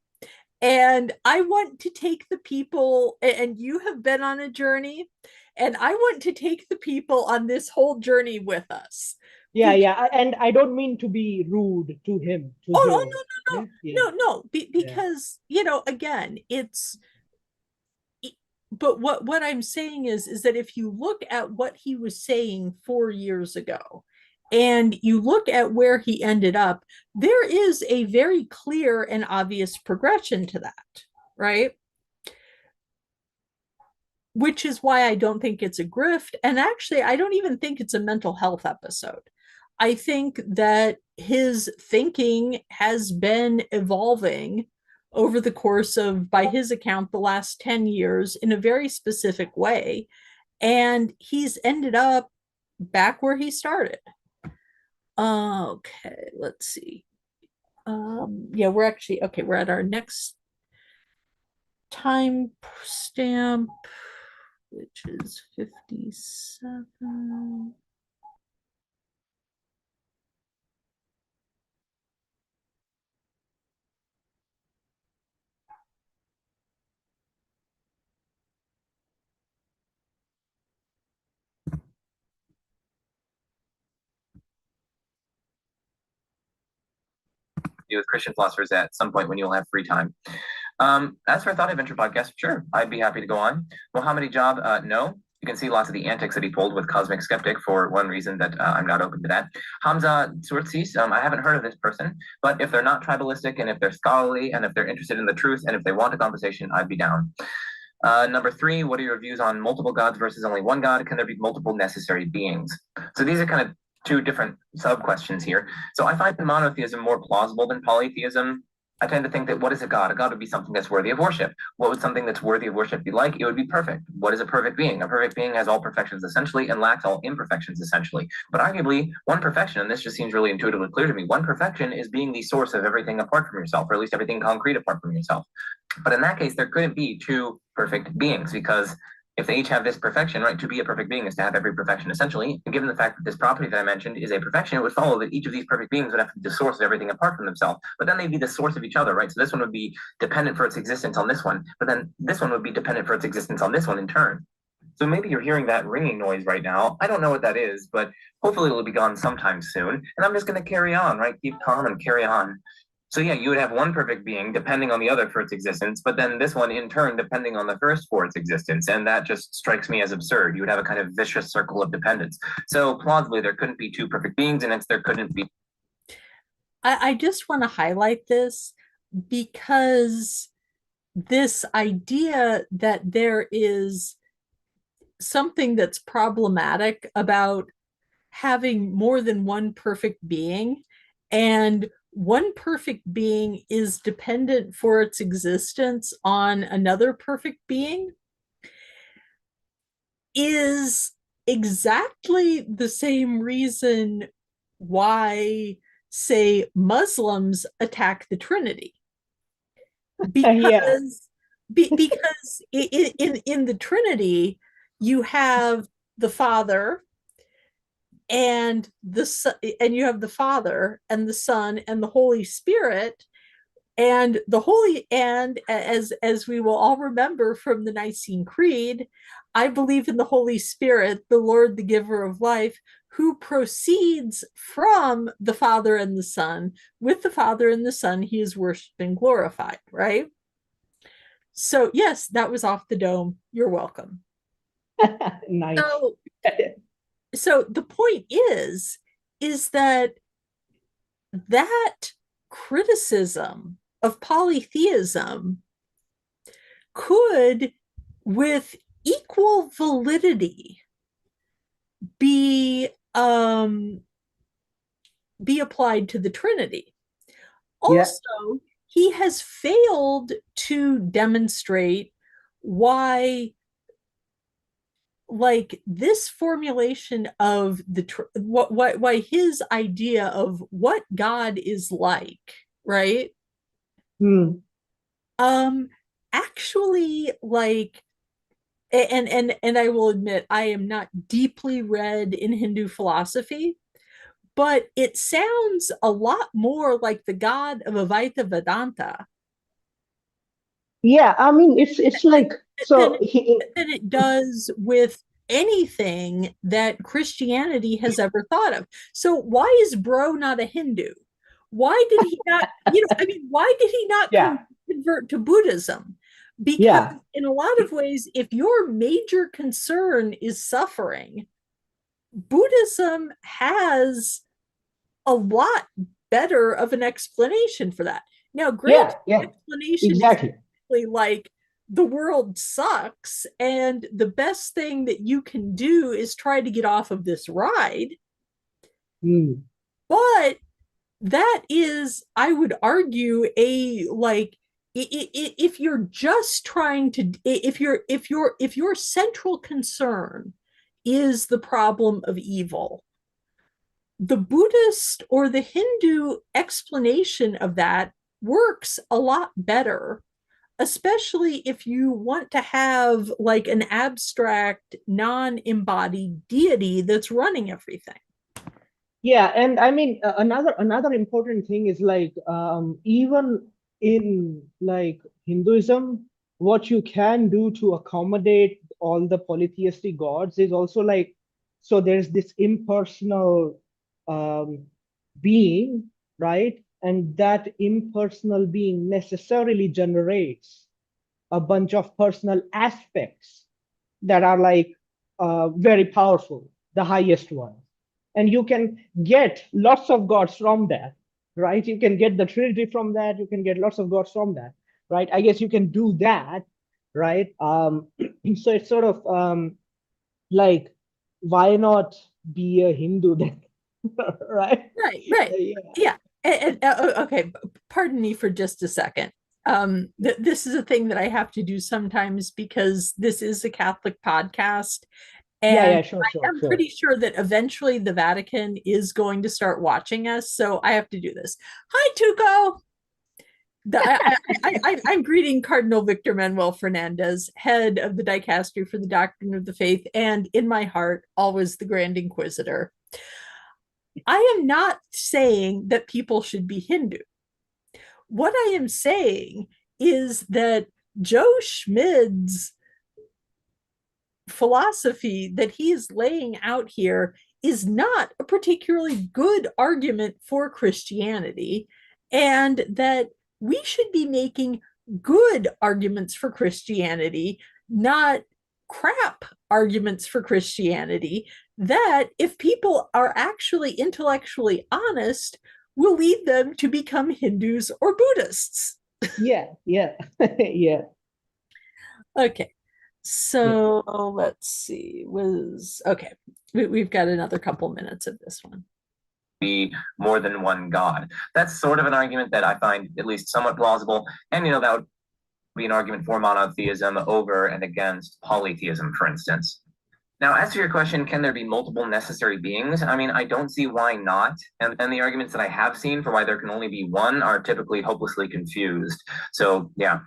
and I want to take the people, and you have been on a journey, and I want to take the people on this whole journey with us. Yeah, Because, yeah, and I don't mean to be rude to him, to oh, Joe. no, Okay? Yeah, no, yeah. because again, it's, but what I'm saying is that if you look at what he was saying 4 years ago and you look at where he ended up, there is a very clear and obvious progression to that, right? Which is why I don't think it's a grift. And actually, I don't even think it's a mental health episode. I think that his thinking has been evolving over the course of, by his account, the last 10 years in a very specific way. And he's ended up back where he started. Okay, let's see. Yeah, we're actually, okay, we're at our next time stamp, which is 57. with Christian philosophers at some point when you'll have free time. As for a thought adventure podcast, sure, I'd be happy to go on. Mohammed Ijab, no. You can see lots of the antics that he pulled with Cosmic Skeptic for one reason that I'm not open to that. Hamza Tsurtsis, I haven't heard of this person, but if they're not tribalistic and if they're scholarly and if they're interested in the truth and if they want a conversation, I'd be down. Number three, what are your views on multiple gods versus only one god? Can there be multiple necessary beings? So these are kind of two different sub questions here. So I find monotheism more plausible than polytheism. I tend to think that what is a god? A god would be something that's worthy of worship. What would something that's worthy of worship be like? It would be perfect. What is a perfect being? A perfect being has all perfections essentially and lacks all imperfections essentially. But arguably, one perfection, and this just seems really intuitively clear to me, one perfection is being the source of everything apart from yourself, or at least everything concrete apart from yourself. But in that case, there couldn't be two perfect beings because if they each have this perfection, right, to be a perfect being is to have every perfection essentially. And given the fact that this property that I mentioned is a perfection, it would follow that each of these perfect beings would have to be the source of everything apart from themselves. But then they'd be the source of each other, right? So this one would be dependent for its existence on this one, but then this one would be dependent for its existence on this one in turn. So maybe you're hearing that ringing noise right now. I don't know what that is, but hopefully it will be gone sometime soon. And I'm just going to carry on, right? Keep calm and carry on. So yeah, you would have one perfect being depending on the other for its existence, but then this one in turn depending on the first for its existence. And that just strikes me as absurd. You would have a kind of vicious circle of dependence. So plausibly, there couldn't be two perfect beings, and hence there couldn't be. I just want to highlight this because this idea that there is something that's problematic about having more than one perfect being, and one perfect being is dependent for its existence on another perfect being, is exactly the same reason why, say, Muslims attack the Trinity. Yeah. Because in the Trinity, you have the Father and you have the Father and the Son and the Holy Spirit, and the holy, and as we will all remember from the Nicene Creed, I believe in the Holy Spirit, the Lord, the giver of life, who proceeds from the Father and the Son. With the Father and the Son, he is worshiped and glorified, right? So yes, that was off the dome. You're welcome. Nice. So, so the point is that criticism of polytheism could, with equal validity, be be applied to the Trinity. Yeah. Also, he has failed to demonstrate why, like, this formulation of the what why his idea of what God is like, right? Hmm. Um, actually, like, and I will admit I am not deeply read in Hindu philosophy, but it sounds a lot more like the god of Advaita Vedanta Yeah, I mean it's like than so he than it does with anything that Christianity has ever thought of. So why is Bro not a Hindu? Why did he not, I mean, why did he not yeah, convert to Buddhism? Because yeah, in a lot of ways, if your major concern is suffering, Buddhism has a lot better of an explanation for that. Now, yeah, granted, the yeah, explanation is exactly. like the world sucks, and the best thing that you can do is try to get off of this ride. Hmm. But that is, I would argue, a like, if you're just trying to, if your central concern is the problem of evil, the Buddhist or the Hindu explanation of that works a lot better, especially if you want to have like an abstract, non-embodied deity that's running everything. Yeah, and I mean another important thing is like even in like Hinduism, what you can do to accommodate all the polytheistic gods is also like so there's this impersonal um, being, right? And that impersonal being necessarily generates a bunch of personal aspects that are like very powerful, the highest ones. And you can get lots of gods from that, right? You can get the Trinity from that. You can get lots of gods from that, right? I guess you can do that, right? So it's sort of like, why not be a Hindu then, right? Right. Yeah, Yeah. Okay, pardon me for just a second. This is a thing that I have to do sometimes because this is a Catholic podcast, yeah, and yeah, sure, sure, I'm sure. pretty sure that eventually the Vatican is going to start watching us, so I have to do this. Hi, Tuco. I'm greeting Cardinal Victor Manuel Fernandez, head of the dicastery for the doctrine of the faith, and in my heart, always the Grand Inquisitor. I am not saying that people should be Hindu. What I am saying is that Joe Schmid's philosophy that he is laying out here is not a particularly good argument for Christianity, and that we should be making good arguments for Christianity, not crap arguments for Christianity, that if people are actually intellectually honest, will lead them to become Hindus or Buddhists. Yeah, yeah, yeah, Okay. yeah. So let's see. Was okay. We've got another couple minutes of this one. Be more than one God. That's sort of an argument that I find at least somewhat plausible. And, that would be an argument for monotheism over and against polytheism, for instance. Now, as to your question, can there be multiple necessary beings? I mean, I don't see why not. And the arguments that I have seen for why there can only be one are typically hopelessly confused. So, yeah.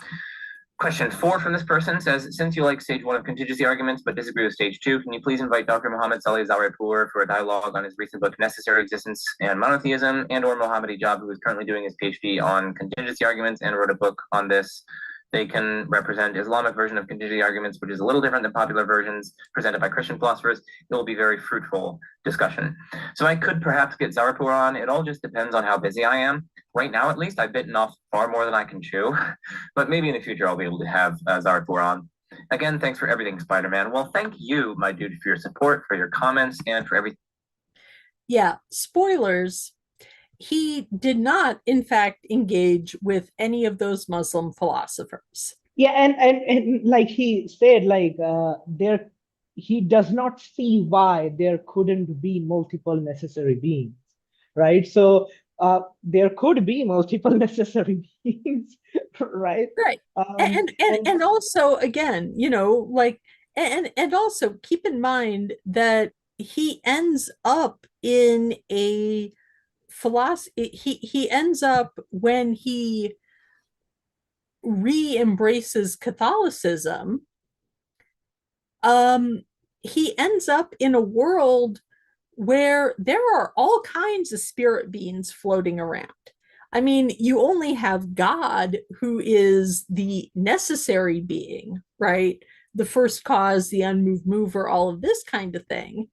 Question 4 from this person says, since you like stage 1 of contingency arguments but disagree with stage 2, can you please invite Dr. Muhammad Saleh Zawahirpour for a dialogue on his recent book, Necessary Existence and Monotheism, and or Mohammad Ijab, who is currently doing his PhD on contingency arguments and wrote a book on this. They can represent Islamic version of contingency arguments, which is a little different than popular versions presented by Christian philosophers. It will be very fruitful discussion. So I could perhaps get Zawahirpour on. It all just depends on how busy I am. Right now, at least, I've bitten off far more than I can chew, but maybe in the future I'll be able to have Zawahirpour on. Again, thanks for everything, Spider-Man. Well, thank you, my dude, for your support, for your comments, and for everything. Yeah, spoilers. He did not, in fact, engage with any of those Muslim philosophers. Yeah, and like he said, like there, he does not see why there couldn't be multiple necessary beings, right? So there could be multiple necessary beings, right? Right. And also, again, like, and also keep in mind that he ends up in a philosophy. He ends up, when he re-embraces Catholicism, um he ends up in a world where there are all kinds of spirit beings floating around. I mean, you only have God, who is the necessary being, right? The first cause, the unmoved mover, all of this kind of thing.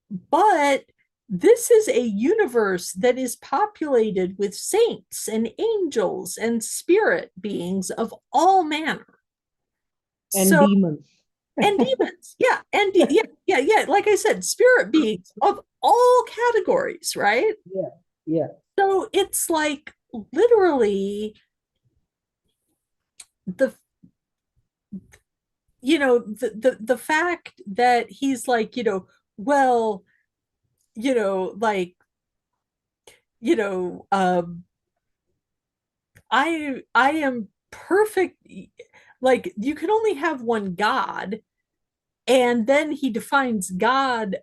But this is a universe that is populated with saints and angels and spirit beings of all manner. and So, demons. and demons, yeah, yeah. Like I said, spirit beings of all categories, right? Yeah, yeah, So it's like literally the the fact that he's like, well, like, you know, um, I am perfect. Like, you can only have one God, and then he defines God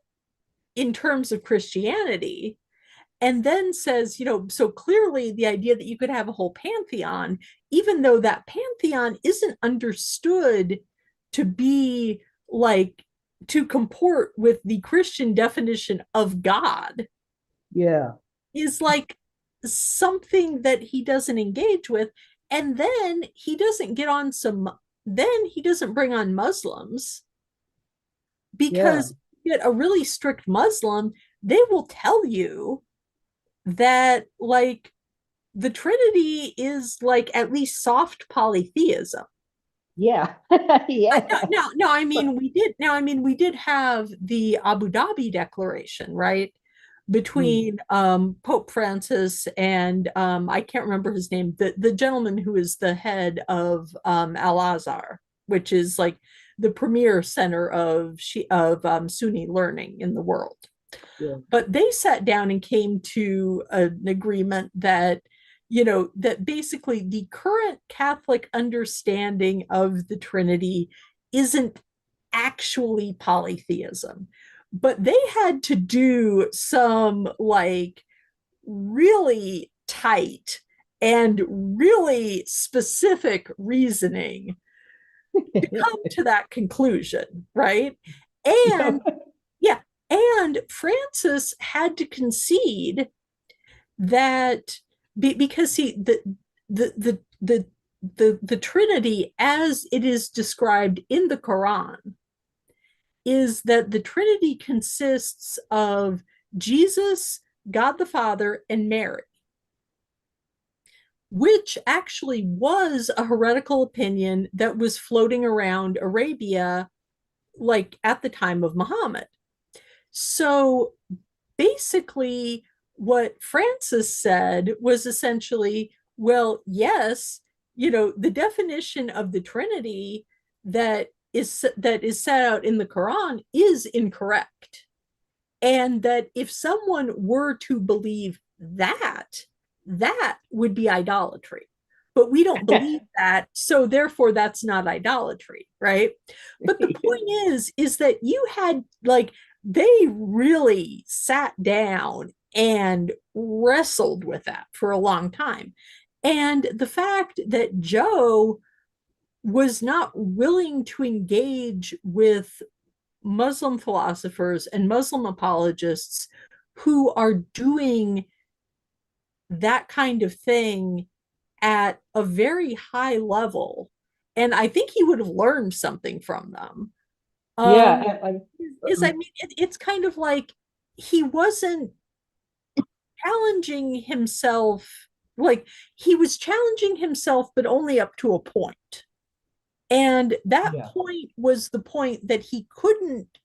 in terms of Christianity, and then says, so clearly the idea that you could have a whole pantheon, even though that pantheon isn't understood to be like to comport with the Christian definition of God, yeah, is like something that he doesn't engage with. And then he doesn't bring on Muslims, yeah, because you get a really strict Muslim, they will tell you that, like, the Trinity is like at least soft polytheism. yeah, yeah. No, I mean, we did have the Abu Dhabi Declaration, right? Hmm. Between Pope Francis and I can't remember his name, the gentleman who is the head of Al Azhar, which is like the premier center of Sunni learning in the world. Yeah, But they sat down and came to an agreement that, that basically the current Catholic understanding of the Trinity isn't actually polytheism. But they had to do some like really tight and really specific reasoning to come to that conclusion, right? Yeah. And yeah, and Francis had to concede that because the the the the Trinity as it is described in the Quran is that the Trinity consists of Jesus, God the Father, and Mary, which actually was a heretical opinion that was floating around Arabia like at the time of Muhammad. So basically, what Francis said was essentially, well, yes, the definition of the Trinity that is set out in the Quran is incorrect. And that if someone were to believe that, that would be idolatry. But we don't believe that, so therefore that's not idolatry, right? But the point is that you had like they really sat down and wrestled with that for a long time. And the fact that Joe was not willing to engage with Muslim philosophers and Muslim apologists who are doing that kind of thing at a very high level. And I think he would have learned something from them. Um, Yeah, I mean, it's kind of like he wasn't challenging himself, like he was challenging himself, but only up to a point. And that yeah. point was the point that he couldn't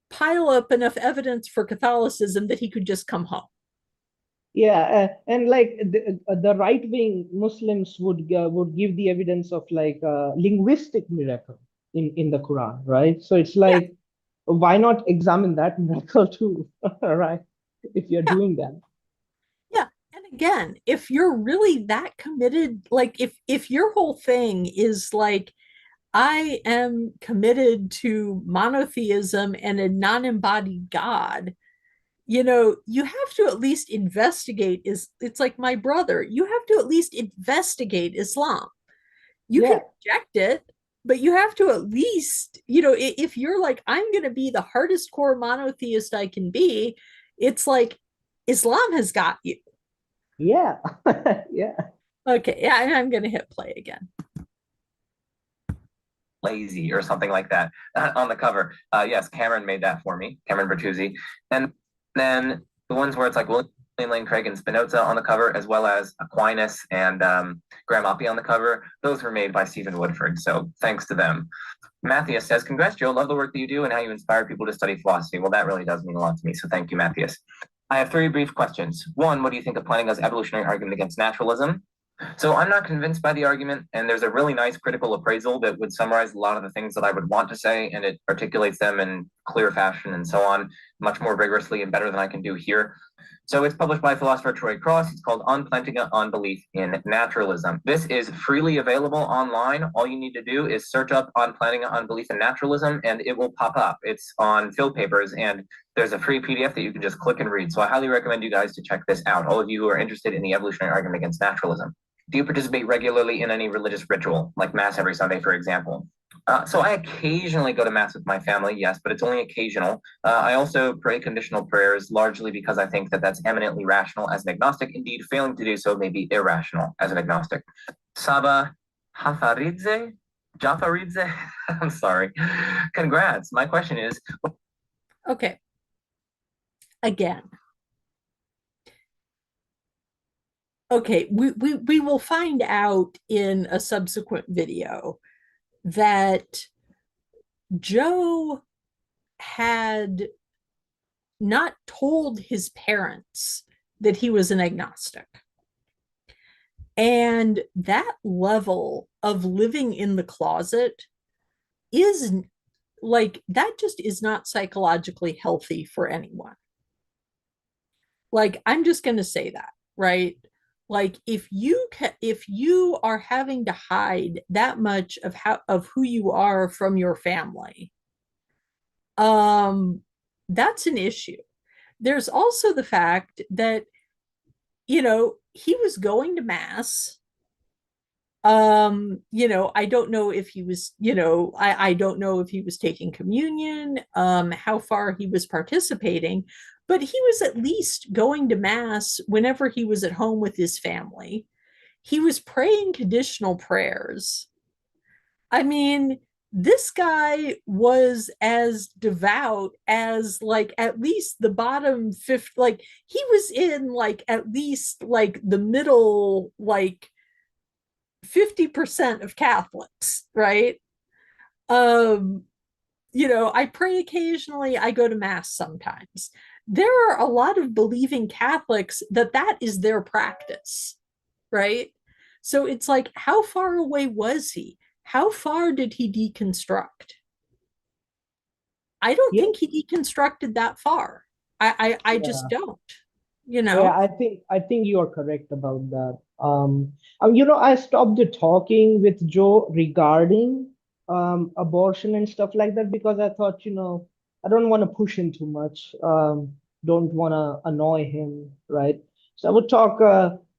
pile up enough evidence for Catholicism that he could just come home. Yeah, and like the right wing Muslims would give the evidence of like linguistic miracle in the Quran, right? So it's Yeah, like, why not examine that miracle too, right? If you're yeah, doing that. yeah. And again, if you're really that committed, like if your whole thing is like, I am committed to monotheism and a non-embodied God, you have to at least investigate is it's like my brother, you have to at least investigate Islam. You can Yeah, reject it, but you have to at least, if you're like, I'm going to be the hardest core monotheist I can be, it's like Islam has got you. yeah, yeah. Okay, yeah, I'm going to hit play again. Lazy or something like that on the cover. Yes, Cameron made that for me, Cameron Bertuzzi. And then the ones where it's like William Lane Craig and Spinoza on the cover, as well as Aquinas and Graham Oppie on the cover, those were made by Stephen Woodford. So thanks to them. Matthias says, congrats, Joe. Love the work that you do and how you inspire people to study philosophy. Well, that really does mean a lot to me. So thank you, Matthias. I have three brief questions. One, what do you think of Plantinga's evolutionary argument against naturalism? So I'm not convinced by the argument, and there's a really nice critical appraisal that would summarize a lot of the things that I would want to say, and it articulates them in clear fashion and so on, much more rigorously and better than I can do here. So it's published by philosopher Troy Cross. It's called On Plantinga on Belief in Naturalism. This is freely available online. All you need to do is search up On Plantinga on Belief in Naturalism, and it will pop up. It's on Phil Papers, and there's a free PDF that you can just click and read. So I highly recommend you guys to check this out, all of you who are interested in the evolutionary argument against naturalism. Do you participate regularly in any religious ritual, like Mass every Sunday, for example? So I occasionally go to Mass with my family, yes, but it's only occasional. I also pray conditional prayers, largely because I think that that's eminently rational as an agnostic. Indeed, failing to do so may be irrational as an agnostic. Saba Hafaridze? Jafaridze? I'm sorry. Congrats. My question is, Okay, again. Okay, we will find out in a subsequent video that Joe had not told his parents that he was an agnostic. And that level of living in the closet is like, that just is not psychologically healthy for anyone. Like, I'm just going to say that, right? Like, if you are having to hide that much of who you are from your family, that's an issue. There's also the fact that he was going to mass. I don't know if he was, I don't know if he was taking communion, how far he was participating, but he was at least going to mass whenever he was at home with his family. He was praying conditional prayers. I mean, this guy was as devout as like at least the bottom fifth, like he was in like at least like the middle, like 50% of Catholics, right? Um, I pray occasionally, I go to mass sometimes. There are a lot of believing Catholics that is their practice, right? So it's like, how far away was he? How far did he deconstruct? I don't Yeah, think he deconstructed that far. I just yeah. don't, Yeah, I think you are correct about that. I stopped talking with Joe regarding abortion and stuff like that because I thought, I don't want to push him too much. Don't want to annoy him, right? So I would talk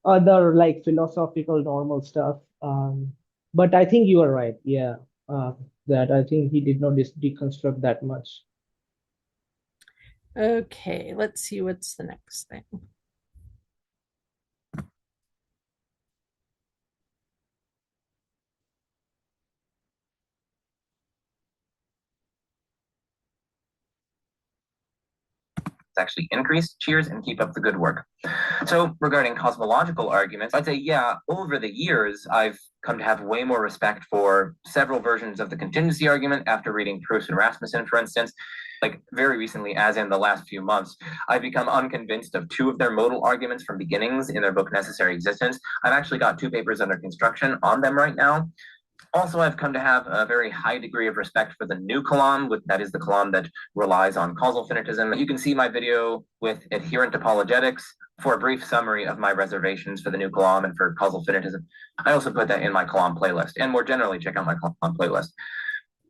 other like philosophical, normal stuff. But I think you are right. Yeah, that I think he did not deconstruct that much. Okay, let's see what's the next thing. Actually increase. Cheers and keep up the good work. So, regarding cosmological arguments, I'd say, yeah, over the years, I've come to have way more respect for several versions of the contingency argument after reading Proust and Rasmussen, for instance. Like very recently, as in the last few months, I've become unconvinced of two of their modal arguments from beginnings in their book Necessary Existence. I've actually got two papers under construction on them right now. Also, I've come to have a very high degree of respect for the new Kalam, that is the Kalam that relies on causal finitism. You can see my video with adherent apologetics for a brief summary of my reservations for the new Kalam and for causal finitism. I also put that in my Kalam playlist, and more generally, check out my Kalam playlist.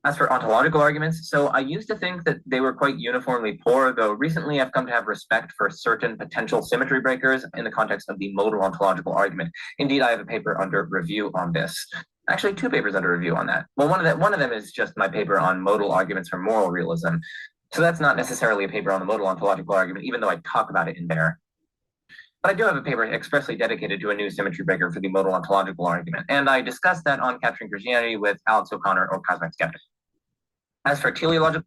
As for ontological arguments, so I used to think that they were quite uniformly poor, though recently I've come to have respect for certain potential symmetry breakers in the context of the modal ontological argument. Indeed, I have a paper under review on this. Actually, two papers under review on that. Well, one of them is just my paper on modal arguments for moral realism. So that's not necessarily a paper on the modal ontological argument, even though I talk about it in there. But I do have a paper expressly dedicated to a new symmetry breaker for the modal ontological argument, and I discussed that on Capturing Christianity with Alex O'Connor or Cosmic Skeptic. As for teleological,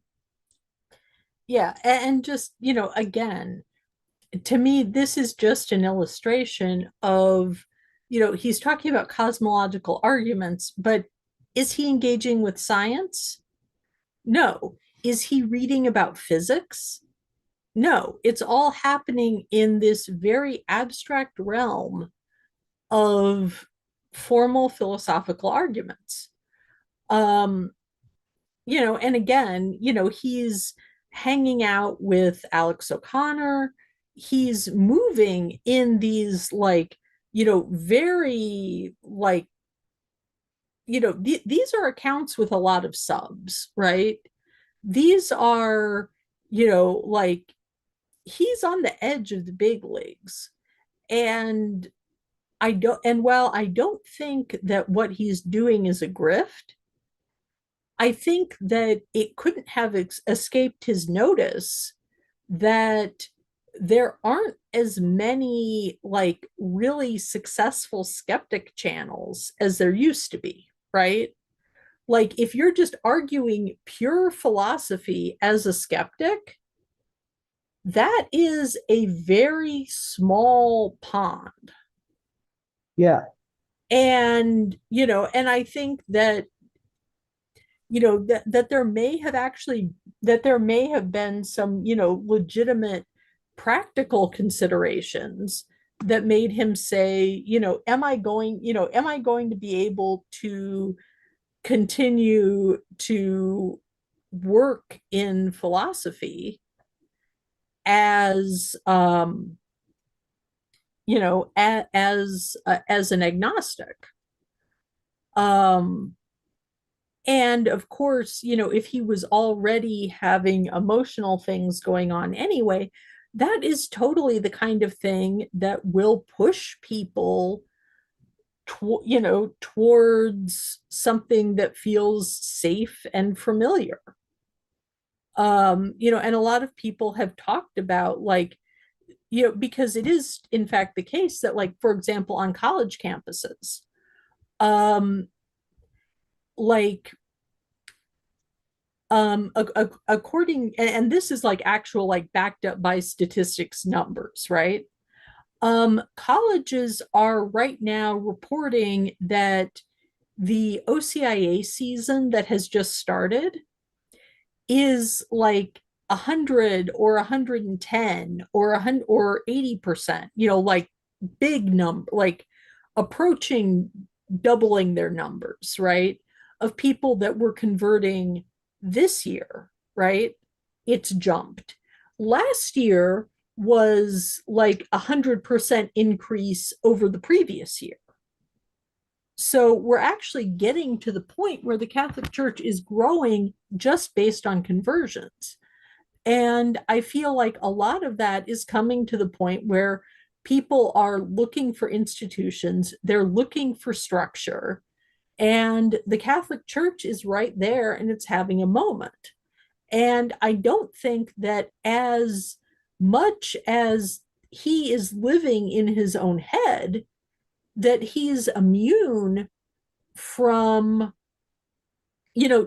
Yeah, and just, again, to me, this is just an illustration of, he's talking about cosmological arguments, but is he engaging with science? No. Is he reading about physics? No. It's all happening in this very abstract realm of formal philosophical arguments. Um, and again, he's hanging out with Alex O'Connor. He's moving in these like, very like, these are accounts with a lot of subs, right? These are, like he's on the edge of the big leagues. And while I don't think that what he's doing is a grift, I think that it couldn't have escaped his notice that there aren't as many like really successful skeptic channels as there used to be, right? Like if you're just arguing pure philosophy as a skeptic, that is a very small pond. Yeah. And I think that that there may have been some legitimate practical considerations that made him say, am I going to be able to continue to work in philosophy as as an agnostic. um And of course, if he was already having emotional things going on anyway, that is totally the kind of thing that will push people towards something that feels safe and familiar. And a lot of people have talked about, like, because it is in fact the case that, like, for example, on college campuses, um like according, and this is like actual, like, backed up by statistics numbers, right? Colleges are right now reporting that the OCIA season that has just started is like 100 or 110 or 100 or 80%, like big number, like approaching doubling their numbers, right? Of people that were converting this year, right? It's jumped. Last year was like 100% increase over the previous year. So we're actually getting to the point where the Catholic Church is growing just based on conversions. And I feel like a lot of that is coming to the point where people are looking for institutions, they're looking for structure, and the Catholic Church is right there and it's having a moment. And I don't think that as much as he is living in his own head, that he's immune from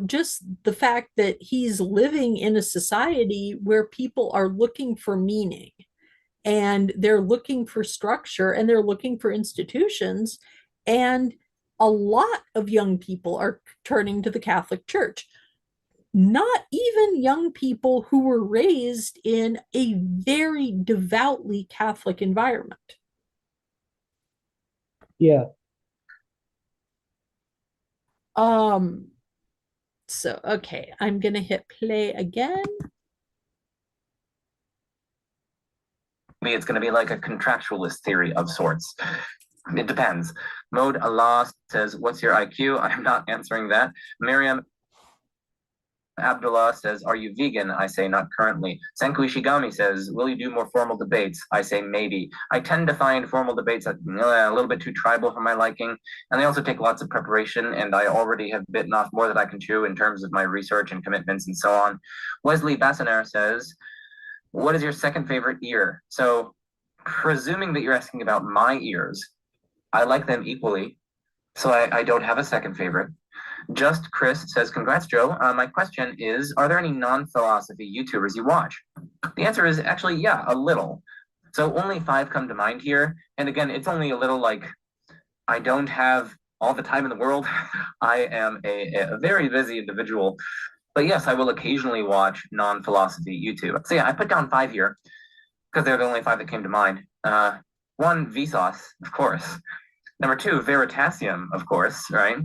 just the fact that he's living in a society where people are looking for meaning and they're looking for structure and they're looking for institutions. And a lot of young people are turning to the Catholic Church, not even young people who were raised in a very devoutly Catholic environment. Yeah. Um, so, okay, I'm going to hit play again. It's going to be like a contractualist theory of sorts. It depends. Mode Allah says, "What's your IQ?" I'm not answering that. Miriam Abdullah says, "Are you vegan?" I say, "Not currently." Senku Ishigami says, "Will you do more formal debates?" I say, "Maybe." I tend to find formal debates a little bit too tribal for my liking, and they also take lots of preparation, and I already have bitten off more than I can chew in terms of my research and commitments and so on. Wesley Bassiner says, "What is your second favorite ear?" So, presuming that you're asking about my ears, I like them equally, so I don't have a second favorite. Just Chris says, "Congrats, Joe. My question is, are there any non-philosophy YouTubers you watch?" The answer is actually, yeah, a little. So only 5 come to mind here. And again, it's only a little, like, I don't have all the time in the world. I am a very busy individual. But yes, I will occasionally watch non-philosophy YouTube. So yeah, I put down 5 here because they're the only 5 that came to mind. One, Vsauce, of course. Number 2, Veritasium, of course, right?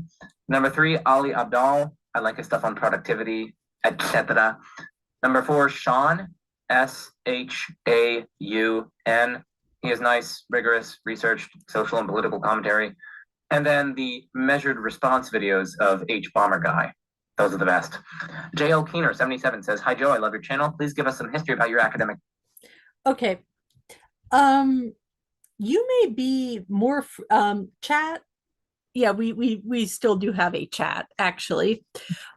Number 3, Ali Abdal. I like his stuff on productivity, etc. Number 4, Sean, Shaun. He has nice, rigorous, researched social and political commentary. And then the measured response videos of H Bomber Guy. Those are the best. JL Keener, 77, says, "Hi, Joe. I love your channel. Please give us some history about your academic." Okay. You may be more chat. Yeah, we still do have a chat, actually.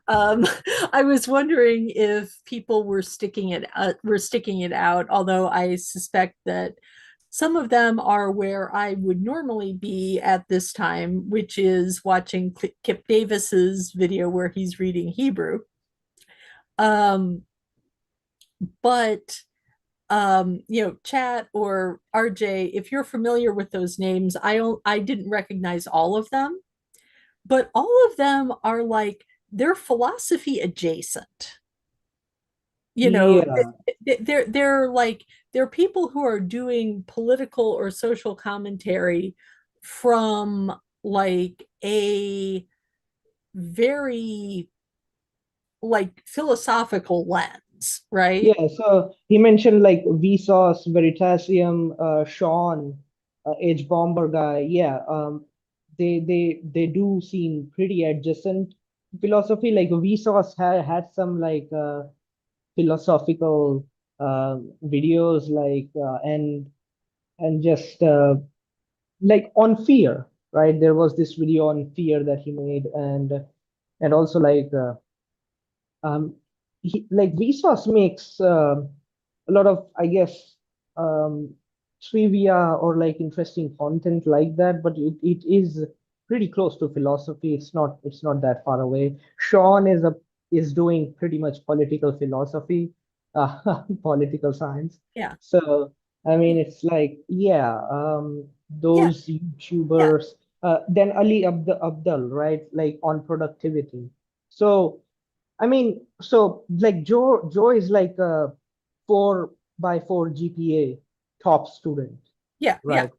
um I was wondering if people were sticking it out, although I suspect that some of them are where I would normally be at this time, which is watching Kip Davis's video where he's reading Hebrew. But Chat or RJ, if you're familiar with those names, I didn't recognize all of them, but all of them are like, they're philosophy adjacent. You know, Yeah. they're like, they're people who are doing political or social commentary from like a very like philosophical lens, right? Yeah, so he mentioned like Vsauce, Veritasium, Sean, H Bomber Guy. Yeah, they do seem pretty adjacent philosophy. Like Vsauce had some like philosophical videos like and just like on fear, right? There was this video on fear that he made, and also like like Vsauce makes a lot of, I guess, um, trivia or like interesting content like that, but it is pretty close to philosophy. It's not that far away. Sean is doing pretty much political philosophy, political science. Yeah. So I mean, it's like, yeah, Yeah. those Yeah. YouTubers, then Ali Abdul, right? Like on productivity. So I mean, so like Joe is like a 4 by 4 GPA top student, Yeah. Yeah. right?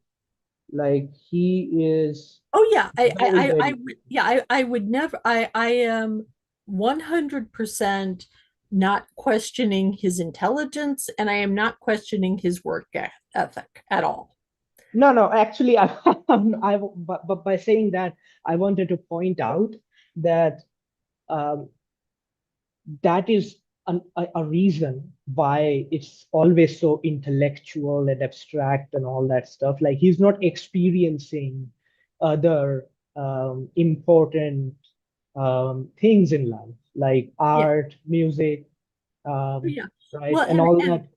Like he is Oh yeah. very, I very would, yeah, I would never, I am 100% not questioning his intelligence, and I am not questioning his work ethic at all. no. Actually, but by saying that, I wanted to point out that um, that is a reason why it's always so intellectual and abstract and all that stuff. Like he's not experiencing other important things in life, like Yeah. art, music, Yeah. right, Well, and all that.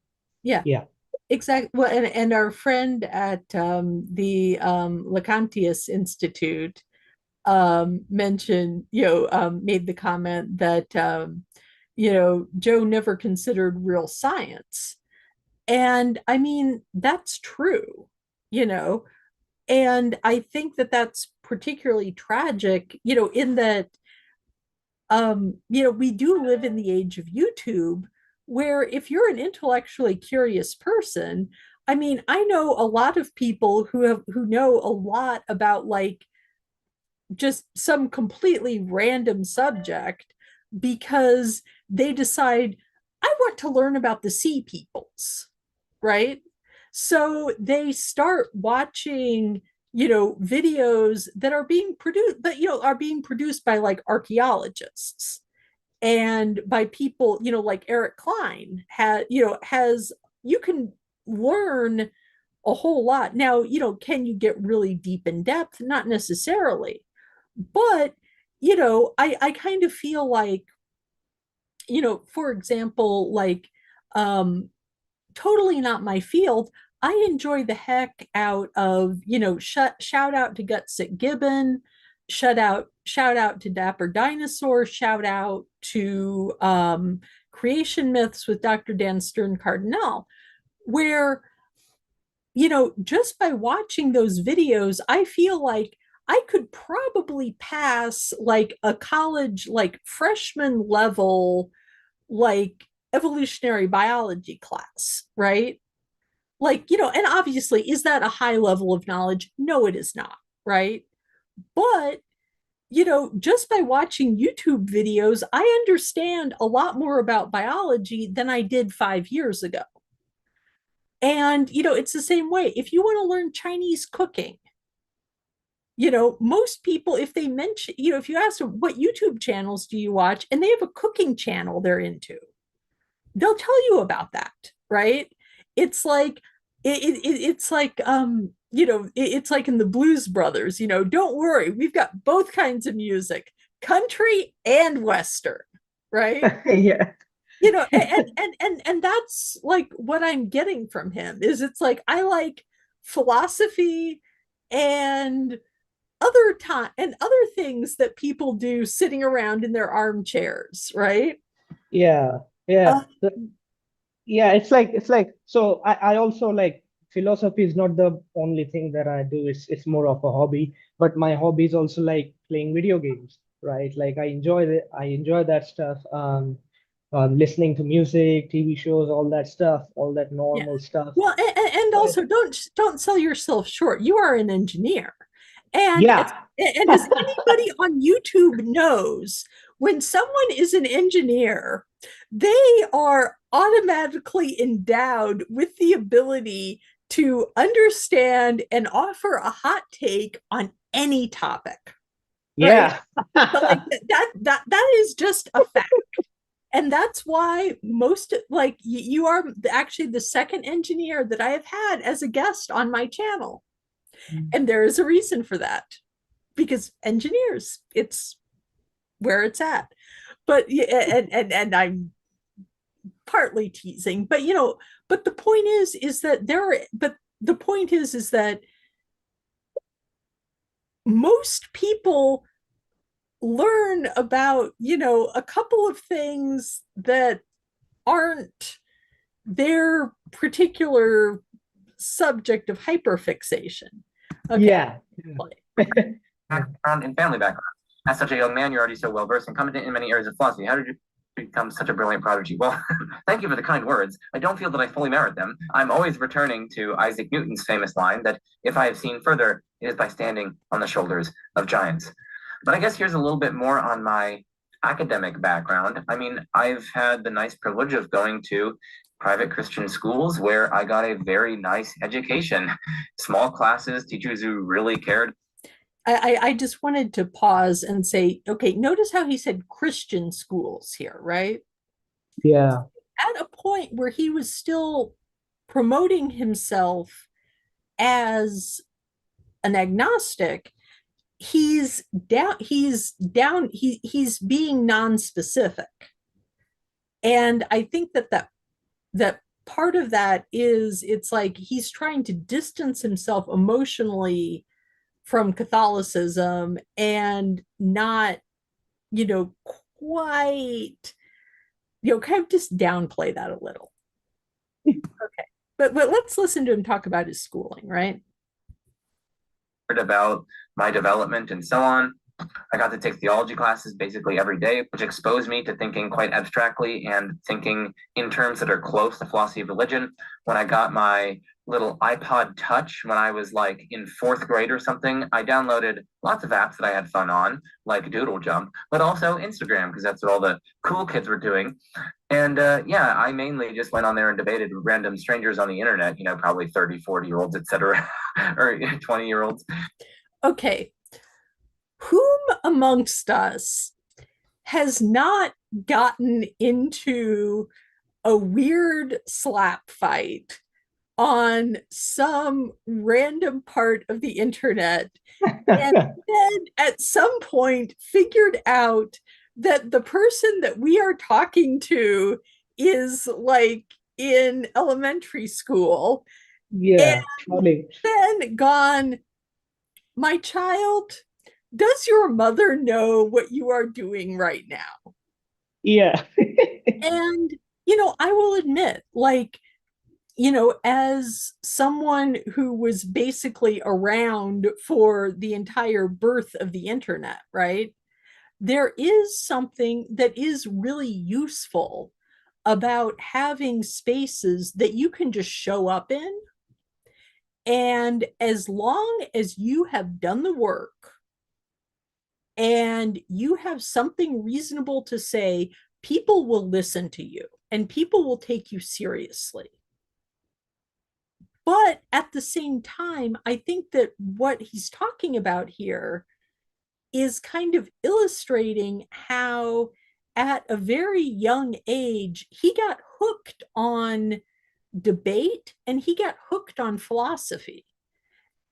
yeah, Yeah, exactly. Well, and our friend at the Lecantius Institute mentioned, made the comment that Joe never considered real science. And I mean, that's true, you know, and I think that that's particularly tragic, in that we do live in the age of YouTube, where if you're an intellectually curious person, I mean, I know a lot of people who know a lot about like just some completely random subject because they decide, I want to learn about the sea peoples, right? So they start watching, videos that are being produced, but are being produced by like archaeologists and by people, like Eric Klein has, you can learn a whole lot. Now, can you get really deep in depth? Not necessarily. But, I kind of feel like, for example, like, um, totally not my field. I enjoy the heck out of, shout out to Gutsick Gibbon, shout out to Dapper Dinosaur, shout out to Creation Myths with Dr. Dan Stern Cardinal, where, just by watching those videos, I feel like I could probably pass like a college, like freshman level, like evolutionary biology class, right? Like, and obviously, is that a high level of knowledge? No, it is not, right? But, just by watching YouTube videos, I understand a lot more about biology than I did 5 years ago. And, it's the same way. If you want to learn Chinese cooking, most people, if they mention, if you ask them what YouTube channels do you watch, and they have a cooking channel they're into, they'll tell you about that, right? It's like it's like it's like in the Blues Brothers, don't worry, we've got both kinds of music, country and western, right? yeah, And that's like what I'm getting from him is it's like I like philosophy and other things that people do sitting around in their armchairs, right? yeah, yeah. uh, Yeah, it's like so I also like philosophy is not the only thing that I do. It's more of a hobby, but my hobby is also like playing video games, right? Like I enjoy that stuff. Listening to music, TV shows, all that stuff, all that yeah. normal stuff. Well, and But also don't sell yourself short. You are an engineer, and yeah, as anybody on YouTube knows, when someone is an engineer, they are automatically endowed with the ability to understand and offer a hot take on any topic, right? yeah, So like that is just a fact. and that's why most, like, you are actually the second engineer that I have had as a guest on my channel. And there is a reason for that, because engineers, it's where it's at. But and I'm partly teasing, but but the point is that the point is that most people learn about, a couple of things that aren't their particular subject of hyperfixation. Okay. Yeah. Background and family background. As such a young man, you're already so well versed and competent in many areas of philosophy. How did you become such a brilliant prodigy? Well, thank you for the kind words. I don't feel that I fully merit them. I'm always returning to Isaac Newton's famous line that if I have seen further, it is by standing on the shoulders of giants. But I guess here's a little bit more on my academic background. I mean, I've had the nice privilege of going to private Christian schools where I got a very nice education, small classes, teachers who really cared. I just wanted to pause and say, okay, notice how he said Christian schools here, right? Yeah. At a point where he was still promoting himself as an agnostic, he's being non-specific. And I think that part of that is, it's like he's trying to distance himself emotionally from Catholicism and not, you know, quite, kind of just downplay that a little. Okay. But let's listen to him talk about his schooling, right? About my development and so on. I got to take theology classes basically every day, which exposed me to thinking quite abstractly and thinking in terms that are close to philosophy of religion. When I got my little iPod Touch when I was like in fourth grade or something, I downloaded lots of apps that I had fun on, like Doodle Jump, but also Instagram, because that's what all the cool kids were doing. And yeah, I mainly just went on there and debated with random strangers on the internet, probably 30, 40-year-olds, etc., or 20-year-olds. Okay. Whom amongst us has not gotten into a weird slap fight on some random part of the internet, and then at some point figured out that the person that we are talking to is like in elementary school, and Yeah, probably. then gone, my child, does your mother know what you are doing right now? Yeah. And, I will admit, like, as someone who was basically around for the entire birth of the internet, right? There is something that is really useful about having spaces that you can just show up in. And as long as you have done the work and you have something reasonable to say, people will listen to you and people will take you seriously. But at the same time, I think that what he's talking about here is kind of illustrating how, at a very young age, he got hooked on debate and he got hooked on philosophy.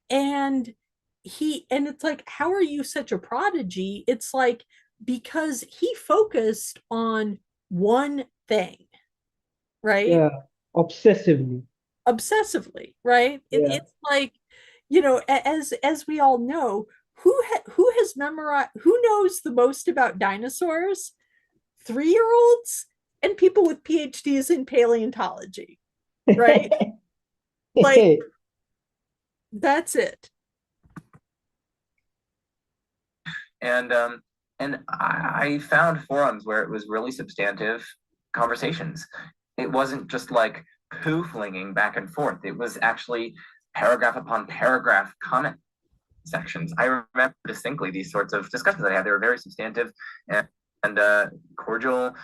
And it's like, how are you such a prodigy? It's like, because he focused on one thing, right? Yeah. Obsessively. Obsessively, right? Yeah. It's like, as we all know, who has memorized, who knows the most about dinosaurs? 3-year-olds and people with PhDs in paleontology, right? Like, that's it. And I found forums where it was really substantive conversations. It wasn't just like poo flinging back and forth. It was actually paragraph upon paragraph comment sections. I remember distinctly these sorts of discussions I had. They were very substantive and cordial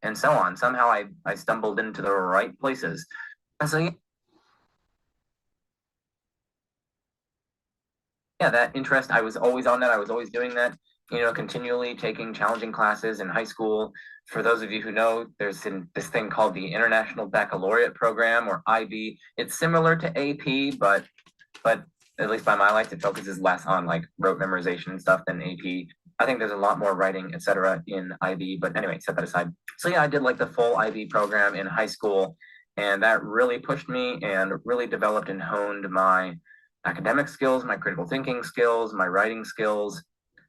and so on. Somehow I stumbled into the right places. And so yeah, that interest, I was always on that. I was always doing that. continually taking challenging classes in high school. For those of you who know, there's this thing called the International Baccalaureate Program, or IB. It's similar to AP, but at least by my lights, it focuses less on like rote memorization and stuff than AP. I think there's a lot more writing, etc., in IB. But anyway, set that aside. So yeah, I did like the full IB program in high school, and that really pushed me and really developed and honed my academic skills, my critical thinking skills, my writing skills,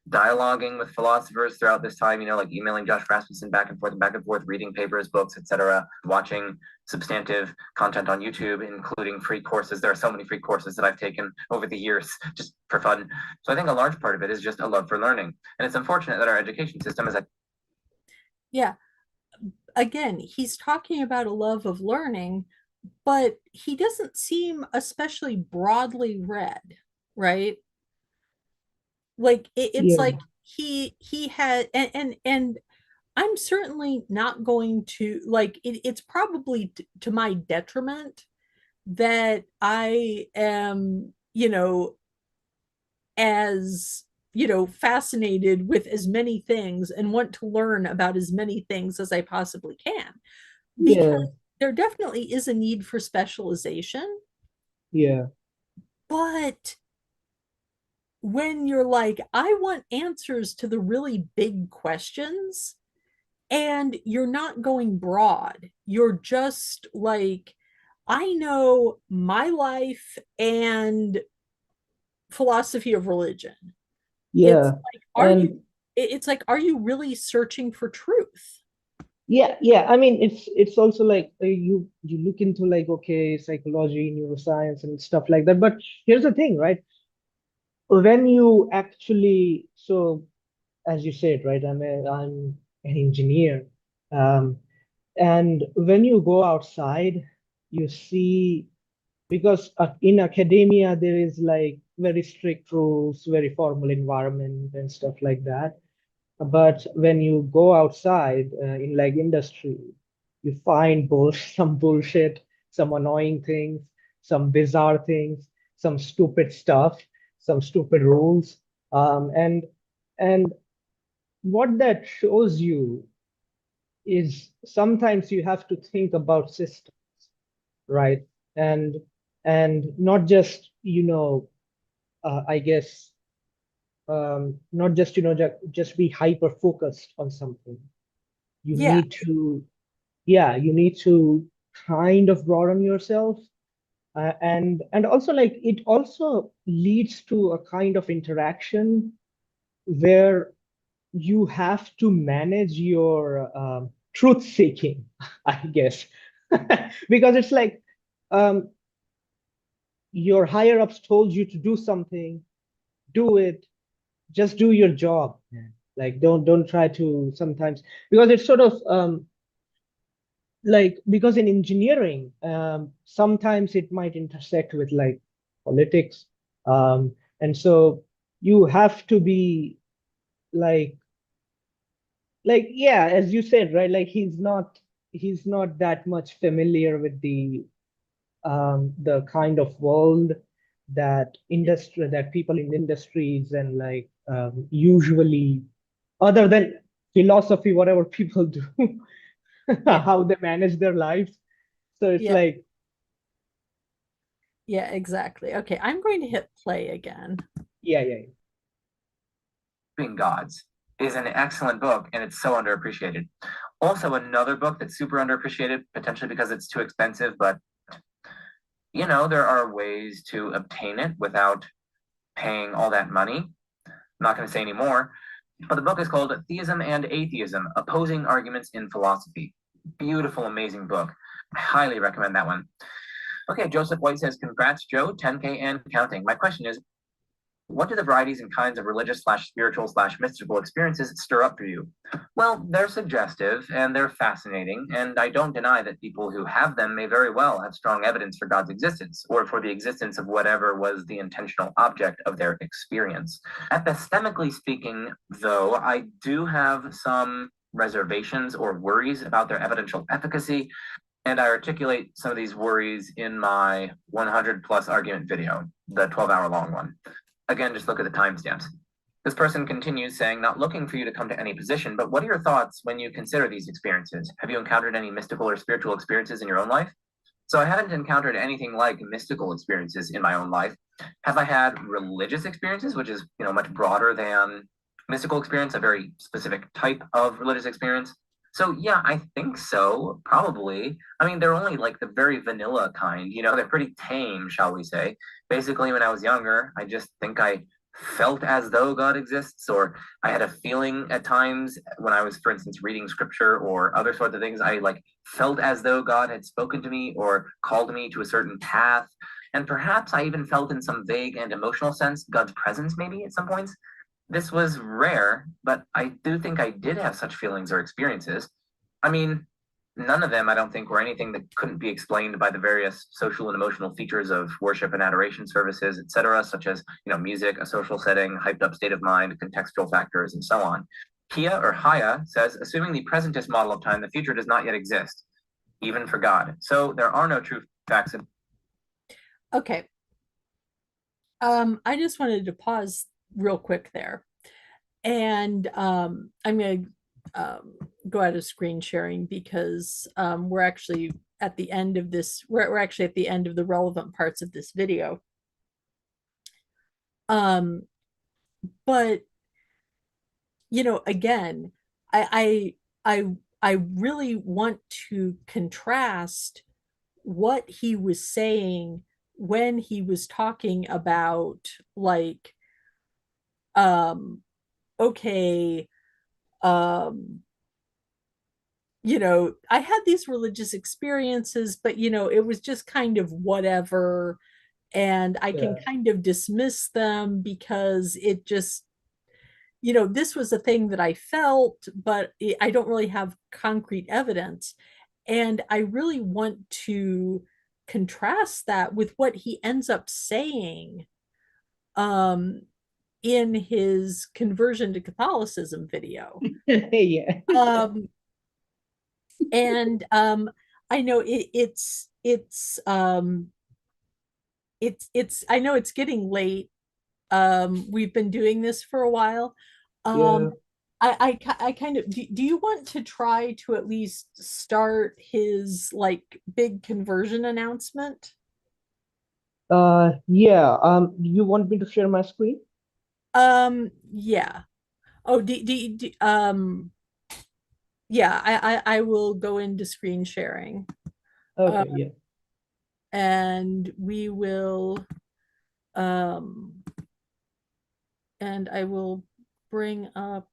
dialoguing with philosophers throughout this time, like emailing Josh Rasmussen back and forth, reading papers, books, etc., watching substantive content on YouTube, including free courses. There are so many free courses that I've taken over the years just for fun. So I think a large part of it is just a love for learning. And it's unfortunate that our education system is like, Yeah. Again, he's talking about a love of learning, but he doesn't seem especially broadly read, right? Like it's Yeah, like he had and I'm certainly not going to like it's probably to my detriment that I am, as fascinated with as many things and want to learn about as many things as I possibly can, because yeah, there definitely is a need for specialization. yeah, But when you're like, I want answers to the really big questions, and you're not going broad, you're just like, I know my life and philosophy of religion. It's yeah. like, are you, And it's like, are you really searching for truth? yeah, yeah. I mean, it's also like you look into like, okay, psychology, neuroscience, and stuff like that. But here's the thing, right? When you actually, so as you said, right? I'm an engineer, um, and when you go outside, you see, because in academia there is like very strict rules, very formal environment and stuff like that. But when you go outside in like industry, you find both some bullshit, some annoying things, some bizarre things, some stupid stuff, some stupid rules. And what that shows you is sometimes you have to think about systems, right? And and not just, I guess, not just, just be hyper focused on something. You Yeah, need to, yeah, you need to kind of broaden yourself. And also like it also leads to a kind of interaction where you have to manage your truth seeking, I guess. Because it's like, um, your higher ups told you to do something, do it, just do your job. Yeah. Like don't try to sometimes, because it's sort of like, because in engineering, sometimes it might intersect with like politics. And so you have to be like, yeah, as you said, right? Like he's not that much familiar with the kind of world that industry, that people in industries and like, usually, other than philosophy, whatever people do, yeah, how they manage their lives. So it's yeah, like, yeah, exactly. Okay, I'm going to hit play again. yeah, yeah, Being Gods is an excellent book, and it's so underappreciated. Also, another book that's super underappreciated, potentially because it's too expensive, but there are ways to obtain it without paying all that money. I'm not going to say any more, but the book is called Theism and Atheism: Opposing Arguments in Philosophy. Beautiful, amazing book. I highly recommend that one. Okay, Joseph White says, congrats, Joe, 10K and counting. My question is, what do the varieties and kinds of religious slash spiritual slash mystical experiences stir up for you? Well, they're suggestive and they're fascinating, and I don't deny that people who have them may very well have strong evidence for God's existence or for the existence of whatever was the intentional object of their experience. Epistemically speaking, though, I do have some reservations or worries about their evidential efficacy, and I articulate some of these worries in my 100 plus argument video, the 12-hour long one. Again, just look at the timestamps. This person continues saying, not looking for you to come to any position, but what are your thoughts when you consider these experiences? Have you encountered any mystical or spiritual experiences in your own life? So I haven't encountered anything like mystical experiences in my own life. Have I had religious experiences, which is, much broader than mystical experience, a very specific type of religious experience? So yeah, I think so, probably. I mean, they're only like the very vanilla kind, they're pretty tame, shall we say. Basically, when I was younger, I just think I felt as though God exists, or I had a feeling at times when I was, for instance, reading scripture or other sorts of things, I like felt as though God had spoken to me or called me to a certain path. And perhaps I even felt in some vague and emotional sense God's presence maybe at some points. This was rare, but I do think I did have such feelings or experiences. I mean, none of them, I don't think, were anything that couldn't be explained by the various social and emotional features of worship and adoration services, etc., such as, music, a social setting, hyped up state of mind, contextual factors, and so on. Kia or Haya says, assuming the presentist model of time, the future does not yet exist, even for God. So there are no true facts. Okay. I just wanted to pause real quick there. And I'm going to go out of screen sharing because we're actually at the end of this, we're actually at the end of the relevant parts of this video. But again, I really want to contrast what he was saying when he was talking about like okay, I had these religious experiences, but it was just kind of whatever, and I can kind of dismiss them because it just, this was a thing that I felt, but I don't really have concrete evidence. And I really want to contrast that with what he ends up saying in his conversion to Catholicism video. Yeah. And I know it's I know it's getting late. We've been doing this for a while. Yeah. I kind of do you want to try to at least start his like big conversion announcement? Yeah. You want me to share my screen? Yeah. Oh, yeah, I will go into screen sharing. Okay, yeah. And we will and I will bring up,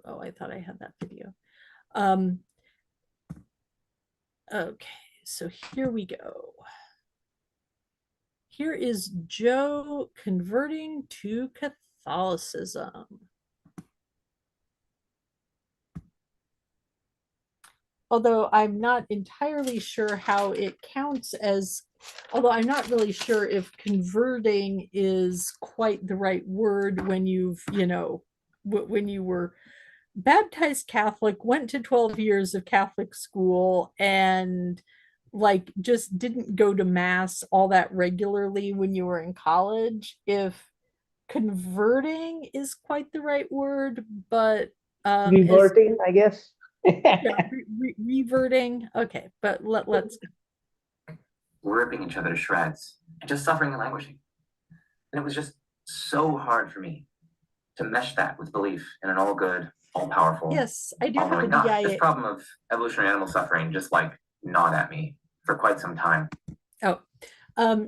oh, I thought I had that video. Okay, so here we go. Here is Joe converting to Catholicism. Although I'm not entirely sure how it counts as, although I'm not really sure if converting is quite the right word when you've, when you were baptized Catholic, went to 12 years of Catholic school, and like just didn't go to mass all that regularly when you were in college, if converting is quite the right word, but as Reverting, I guess. yeah, reverting. Okay, but let's. Ripping each other to shreds and just suffering and languishing. And it was just so hard for me to mesh that with belief in an all good, all powerful, Yes, I do have a all-knowing God. DIA. This problem of evolutionary animal suffering just like gnawed at me for quite some time. Oh,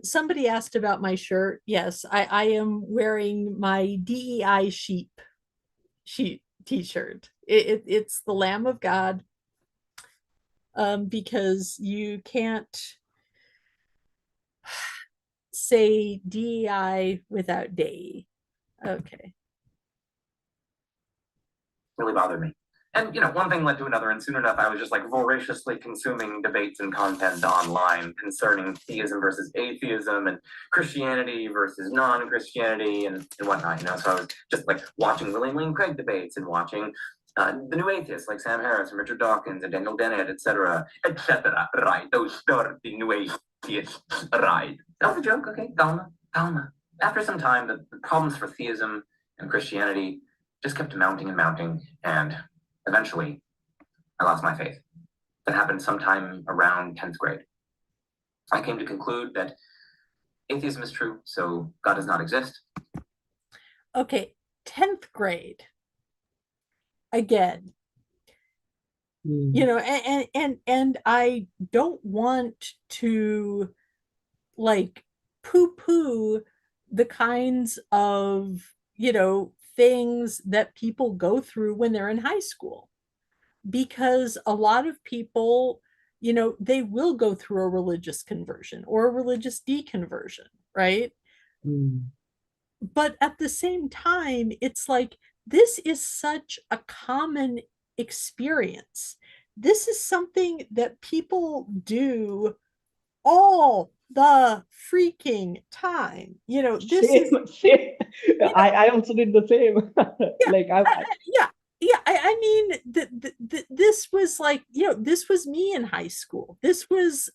somebody asked about my shirt. Yes, I am wearing my DEI sheep t-shirt. It's the Lamb of God, because you can't say DEI without day. Okay. Really bothered me. And one thing led to another, and soon enough, I was just like voraciously consuming debates and content online concerning theism versus atheism and Christianity versus non-Christianity and whatnot. So I was just like watching William Lane Craig debates and watching the new atheists like Sam Harris and Richard Dawkins and Daniel Dennett, etc., etc. Right? Those dirty new atheists, right? That was a joke. Okay, calma, calma. After some time, the problems for theism And Christianity just kept mounting and mounting. And eventually, I lost my faith. That happened sometime around 10th grade. I came to conclude that atheism is true, so God does not exist. Okay, 10th grade. Again, you know, and I don't want to like poo-poo the kinds of, you know, things that people go through when they're in high school, because a lot of people, you know, they will go through a religious conversion or a religious deconversion, right? Mm. But at the same time, it's like this is such a common experience. This is something that people do all the freaking time. You know, this is, Same. you know, I also did the same. yeah, Like yeah, yeah. I mean, this was like, you know, this was me in high school. This was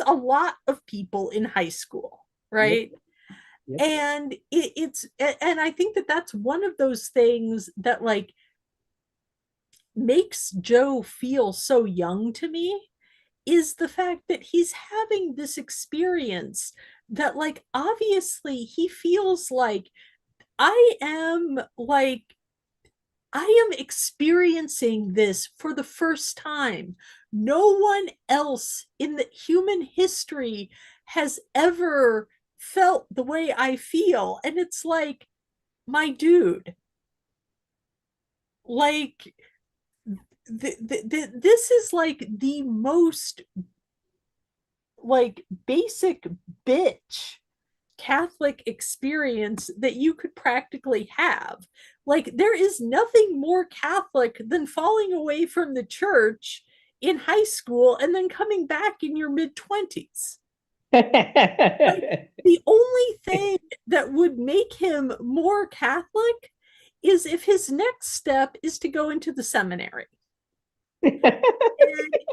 a lot of people in high school, yep, right? yep. And and I think that that's one of those things that like makes Joe feel so young to me, is the fact that he's having this experience that like obviously he feels like I am like I am experiencing this for the first time. No one else in the human history has ever felt the way I feel. And it's like, my dude, like, this is like the most like basic bitch Catholic experience that you could practically have. Like, there is nothing more Catholic than falling away from the church in high school and then coming back in your mid 20s. Like, the only thing that would make him more Catholic is if his next step is to go into the seminary. And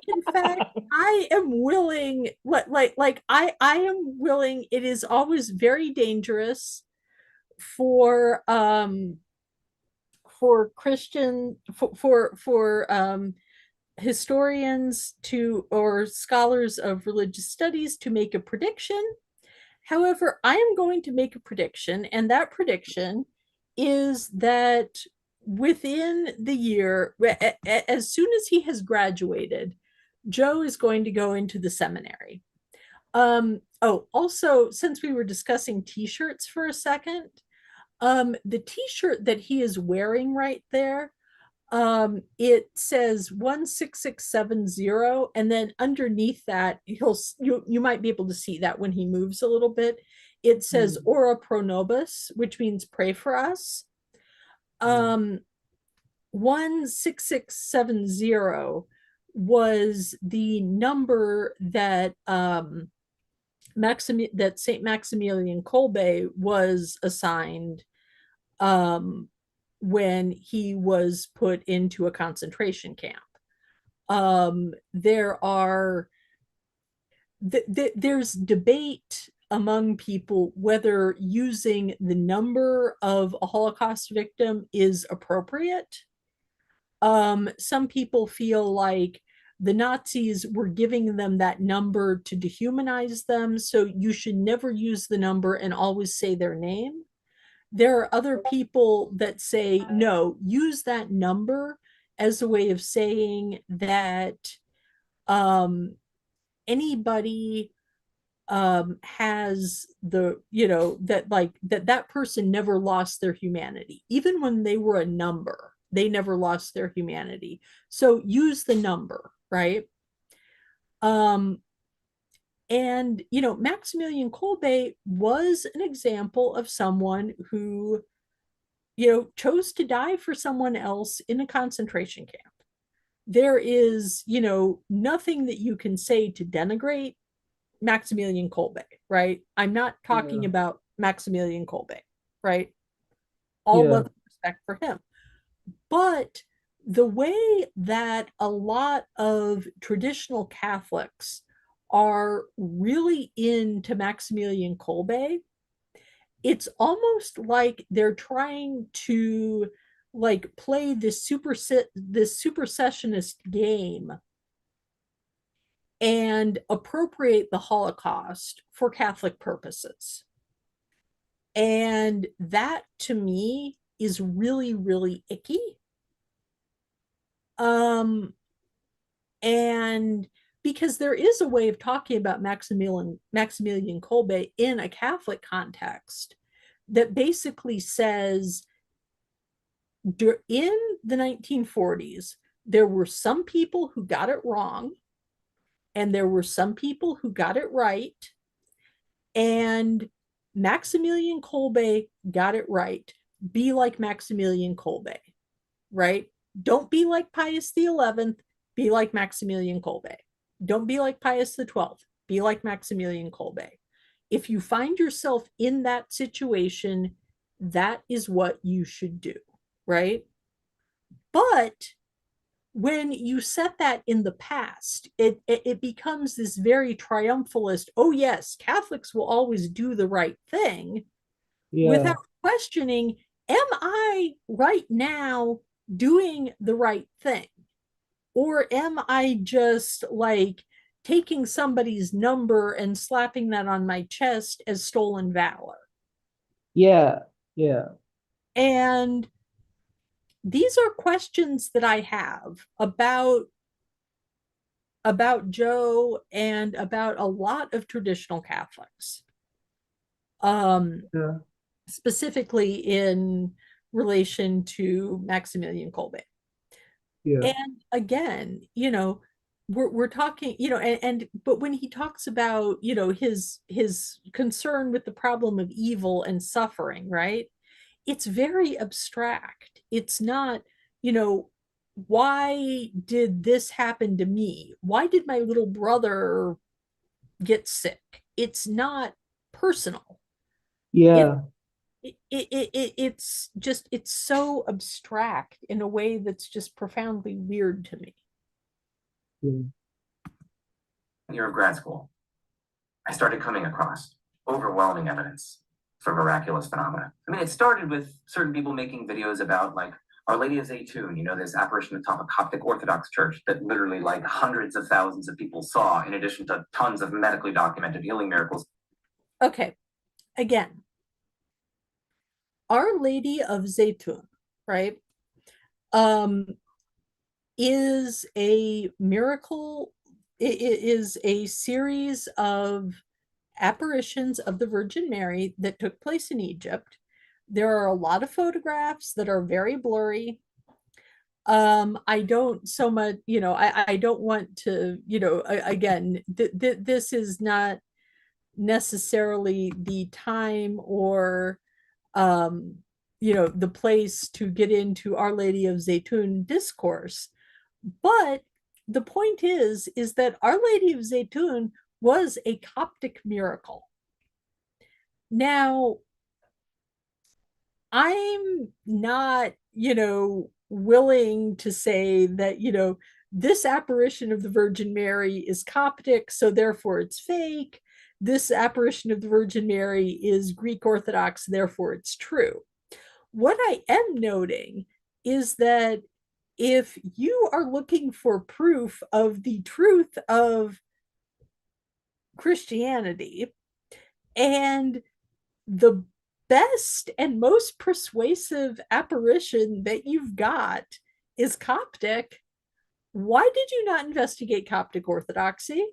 in fact, I am willing, I am willing. It is always very dangerous for Christian for historians to or scholars of religious studies to make a prediction. However, I am going to make a prediction, and that prediction is that within the year, as soon as he has graduated, Joe is going to go into the seminary. Oh, also, since we were discussing t-shirts for a second, the t-shirt that he is wearing right there, it says 16670, and then underneath that, you might be able to see that when he moves a little bit. It says ora pro nobis, which means pray for us. 16670 was the number that that Saint Maximilian Kolbe was assigned when he was put into a concentration camp. There's debate among people whether using the number of a Holocaust victim is appropriate. Some people feel like the Nazis were giving them that number to dehumanize them, so you should never use the number and always say their name. There are other people that say, no, use that number as a way of saying that um, anybody has the, you know, that like that person never lost their humanity. Even when they were a number, they never lost their humanity. So use the number, right? Um, and, you know, Maximilian Kolbe was an example of someone who, you know, chose to die for someone else in a concentration camp. There is, you know, nothing that you can say to denigrate Maximilian Kolbe, right? I'm not talking Yeah, about Maximilian Kolbe, right? All yeah, love and respect for him. But the way that a lot of traditional Catholics are really into Maximilian Kolbe it's almost like they're trying to like play this supersessionist game and appropriate the Holocaust for Catholic purposes. And that to me is really, really icky. And because there is a way of talking about Maximilian Kolbe in a Catholic context that basically says in the 1940s, there were some people who got it wrong, and there were some people who got it right. And Maximilian Kolbe got it right. Be like Maximilian Kolbe, right? Don't be like Pius the 11th, be like Maximilian Kolbe. Don't be like Pius the 12th, be like Maximilian Kolbe. If you find yourself in that situation, that is what you should do, right? But when you set that in the past, it becomes this very triumphalist, oh yes, Catholics will always do the right thing, Yeah. without questioning, am I right now doing the right thing? Or am I just like taking somebody's number and slapping that on my chest as stolen valor? Yeah. Yeah. And these are questions that I have about Joe and about a lot of traditional Catholics, um, Yeah. specifically in relation to Maximilian Kolbe. Yeah. And again, we're talking, and but when he talks about, his concern with the problem of evil and suffering, right? It's very abstract. It's not, you know, why did this happen to me? Why did my little brother get sick? It's not personal. It Yeah. it's so abstract in a way that's just profoundly weird to me. Yeah. Year of grad school, I started coming across overwhelming evidence for miraculous phenomena. I mean, it started with certain people making videos about like Our Lady of Zaytun, this apparition atop a Coptic Orthodox church that literally like hundreds of thousands of people saw, in addition to tons of medically documented healing miracles. Okay, again, Our Lady of Zaytun, right? Um, is a miracle. It is a series of apparitions of the Virgin Mary that took place in Egypt. There are a lot of photographs that are very blurry. I don't so much, I don't want to, again, this is not necessarily the time or the place to get into Our Lady of Zaytun discourse. But the point is that Our Lady of Zaytun was a Coptic miracle. Now, I'm not, willing to say that, this apparition of the Virgin Mary is Coptic, so therefore it's fake. This apparition of the Virgin Mary is Greek Orthodox, therefore it's true. What I am noting is that if you are looking for proof of the truth of Christianity, and the best and most persuasive apparition that you've got is Coptic, why did you not investigate Coptic Orthodoxy?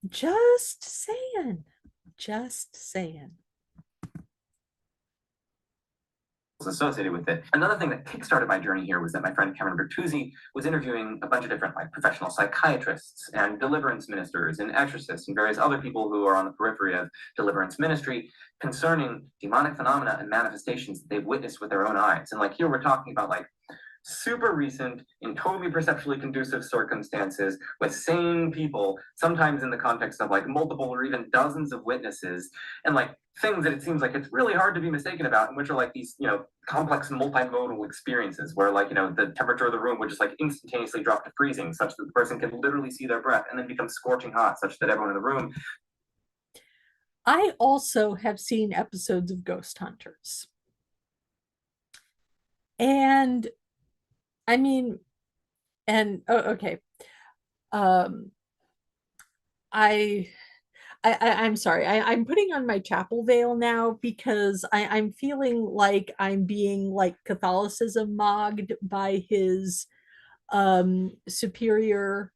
Just saying. Just saying. Associated with it. Another thing that kickstarted my journey here was that my friend Cameron Bertuzzi was interviewing a bunch of different like professional psychiatrists and deliverance ministers and exorcists and various other people who are on the periphery of deliverance ministry concerning demonic phenomena and manifestations that they've witnessed with their own eyes. And like here we're talking about like super recent, in totally perceptually conducive circumstances with sane people, sometimes in the context of like multiple or even dozens of witnesses, and like things that it seems like it's really hard to be mistaken about, and which are like these, complex multimodal experiences where like, the temperature of the room would just like instantaneously drop to freezing, such that the person can literally see their breath and then become scorching hot, such that everyone in the room I also have seen episodes of Ghost Hunters. And I mean, and oh, okay. Um, I I'm sorry. I'm putting on my chapel veil now because I'm feeling like I'm being like Catholicism mogged by his superior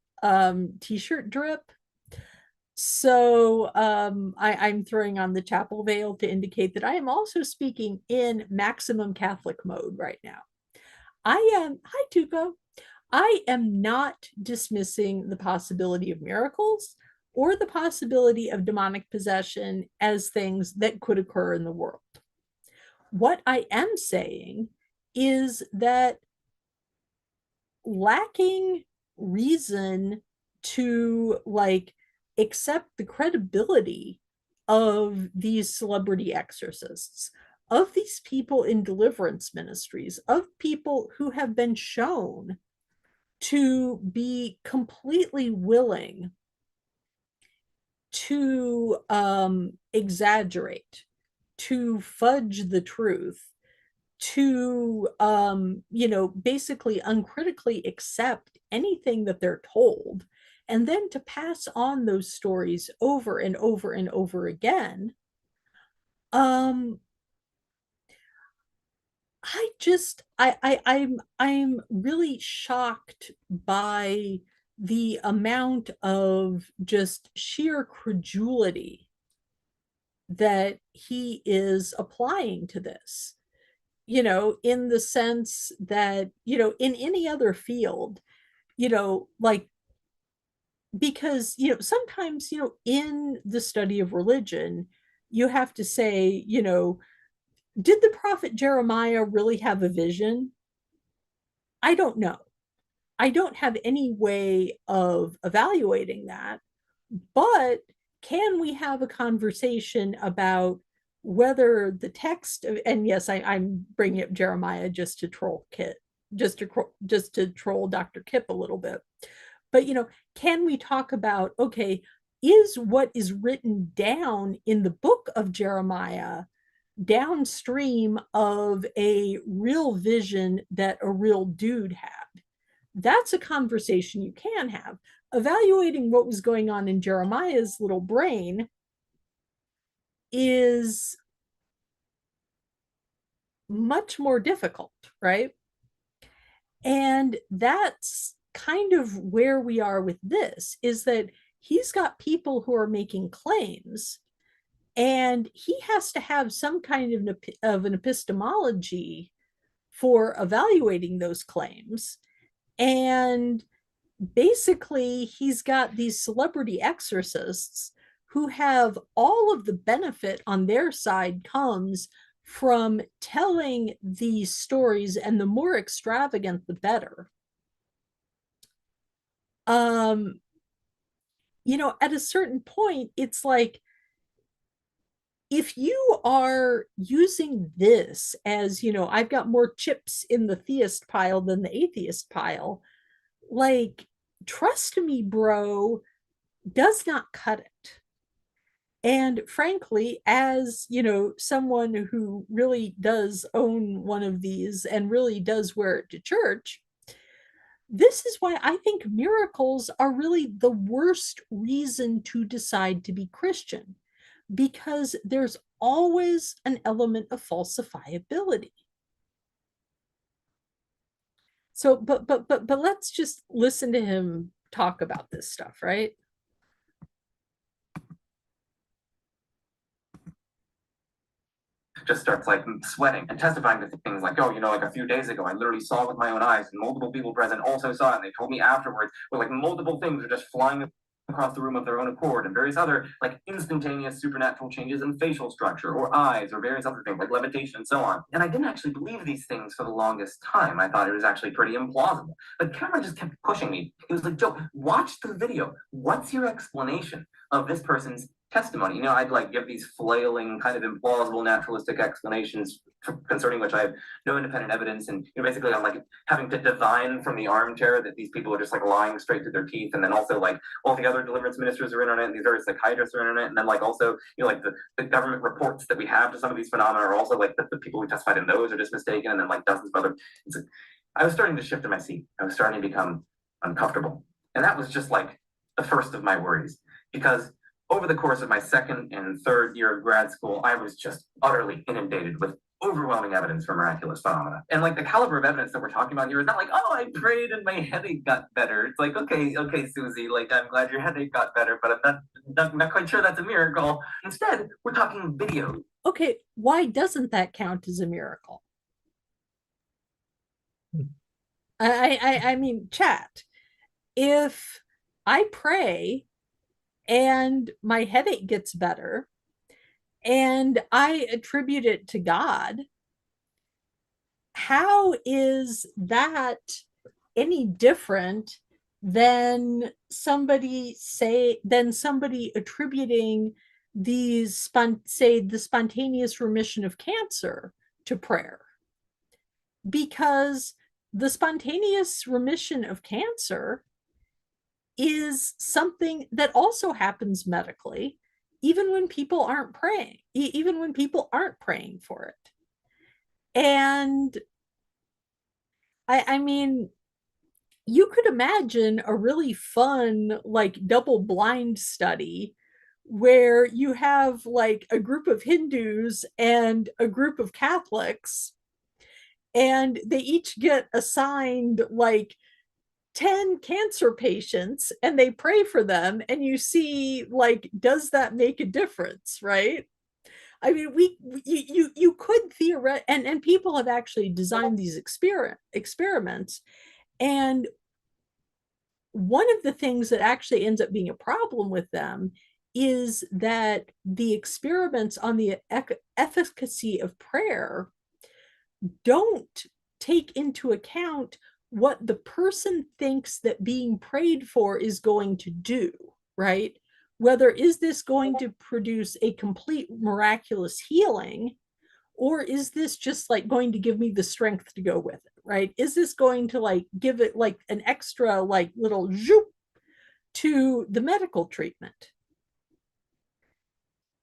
t-shirt drip. So I'm throwing on the chapel veil to indicate that I am also speaking in maximum Catholic mode right now. I am, hi Tuco. I am not dismissing the possibility of miracles or the possibility of demonic possession as things that could occur in the world. What I am saying is that lacking reason to like accept the credibility of these celebrity exorcists, of these people in deliverance ministries, of people who have been shown to be completely willing to exaggerate, to fudge the truth, to basically uncritically accept anything that they're told, and then to pass on those stories over and over and over again. um I'm really shocked by the amount of just sheer credulity that he is applying to this, in the sense that, in any other field, like, because, sometimes, in the study of religion, you have to say, did the prophet Jeremiah really have a vision? I don't know. I don't have any way of evaluating that, but can we have a conversation about whether the text of, and yes, I'm bringing up Jeremiah just to troll Kit, just to troll Dr. Kip a little bit. But can we talk about, okay, is what is written down in the book of Jeremiah downstream of a real vision that a real dude had? That's a conversation you can have. Evaluating what was going on in Jeremiah's little brain is much more difficult, right? And that's kind of where we are with this, is that he's got people who are making claims, and he has to have some kind of an epistemology for evaluating those claims. And basically, he's got these celebrity exorcists who have all of the benefit on their side comes from telling these stories, and the more extravagant, the better. Um, at a certain point, it's like, if you are using this as, I've got more chips in the theist pile than the atheist pile, like, trust me, bro, does not cut it. And frankly, as someone who really does own one of these and really does wear it to church, this is why I think miracles are really the worst reason to decide to be Christian, because there's always an element of falsifiability. So, but let's just listen to him talk about this stuff, right? Just starts like sweating and testifying to things like, oh, like a few days ago, I literally saw it with my own eyes, and multiple people present also saw it, and they told me afterwards, where like multiple things are just flying across the room of their own accord, and various other like instantaneous supernatural changes in facial structure or eyes or various other things like levitation and so on. And I didn't actually believe these things for the longest time. I thought it was actually pretty implausible. But Cameron just kept pushing me. He was like, Joe, watch the video. What's your explanation of this person's testimony. I'd like give these flailing, kind of implausible naturalistic explanations concerning which I have no independent evidence, and basically I'm like having to divine from the armchair that these people are just like lying straight to their teeth, and then also like all the other deliverance ministers are in on it, and these various psychiatrists are in on it, and then like also like the government reports that we have to some of these phenomena are also like the people who testified in those are just mistaken, and then like dozens of other. I was starting to shift in my seat. I was starting to become uncomfortable, and that was just like the first of my worries, because over the course of my second and third year of grad school, I was just utterly inundated with overwhelming evidence for miraculous phenomena. And like the caliber of evidence that we're talking about here is not like, oh, I prayed and my headache got better. It's like, okay, Susie, like I'm glad your headache got better, but I'm not quite sure that's a miracle. Instead, we're talking videos. Okay, why doesn't that count as a miracle? I mean, chat. If I pray and my headache gets better and I attribute it to God, how is that any different than somebody attributing say the spontaneous remission of cancer to prayer? Because the spontaneous remission of cancer is something that also happens medically, even when people aren't praying, even when people aren't praying for it. And I mean, you could imagine a really fun, like, double blind study where you have like a group of Hindus and a group of Catholics, and they each get assigned like 10 cancer patients and they pray for them, and you see, like, does that make a difference, right? I mean, you could theoretically, and people have actually designed these experiments, and one of the things that actually ends up being a problem with them is that the experiments on the efficacy of prayer don't take into account what the person thinks that being prayed for is going to do, right? Whether is this going to produce a complete miraculous healing, or is this just like going to give me the strength to go with it, right? Is this going to like give it like an extra like little zoop to the medical treatment?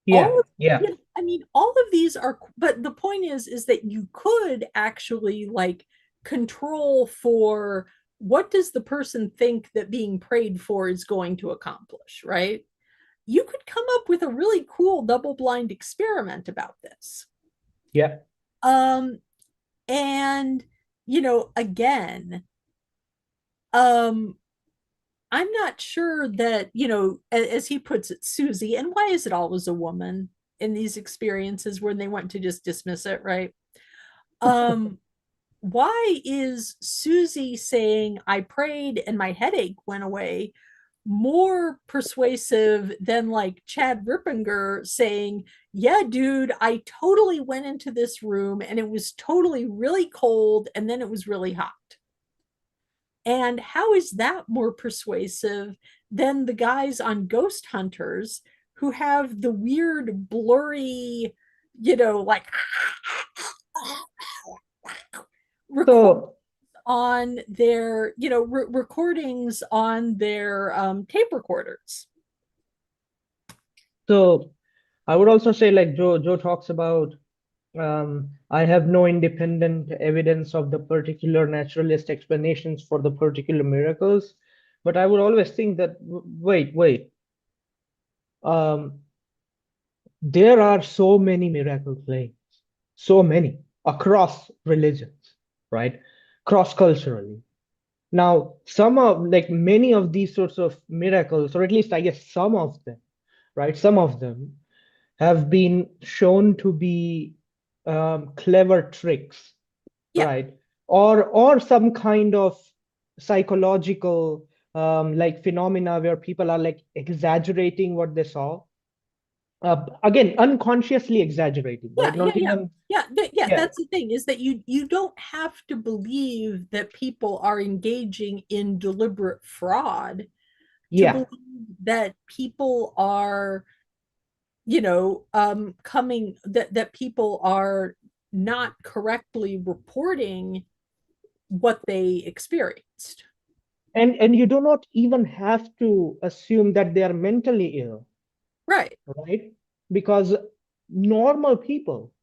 Yeah, yeah, I mean, all of these are, but the point is that you could actually like control for what does the person think that being prayed for is going to accomplish, right? You could come up with a really cool double blind experiment about this. yeah. Um, and again, um, I'm not sure that, as he puts it, Susie, and why is it always a woman in these experiences when they want to just dismiss it, right? Um, why is Susie saying, I prayed and my headache went away, more persuasive than like Chad Rippinger saying, yeah, dude, I totally went into this room and it was totally really cold and then it was really hot? And how is that more persuasive than the guys on Ghost Hunters who have the weird, blurry, like record So, on their, recordings on their tape recorders? so I would also say, like Joe talks about, I have no independent evidence of the particular naturalist explanations for the particular miracles, but I would always think that, wait, um, there are so many miracle claims, so many across religions, right? Cross-culturally. Now, some of like many of these sorts of miracles, or at least I guess some of them, right? Some of them have been shown to be clever tricks, Yeah, right? Or some kind of psychological like phenomena where people are like exaggerating what they saw. Again, unconsciously exaggerating, yeah, right? yeah, Not yeah. even, Yeah, yeah, that's the thing, is that you don't have to believe that people are engaging in deliberate fraud to yeah, believe that people are coming that people are not correctly reporting what they experienced. And you do not even have to assume that they are mentally ill, Right. right? Because normal people,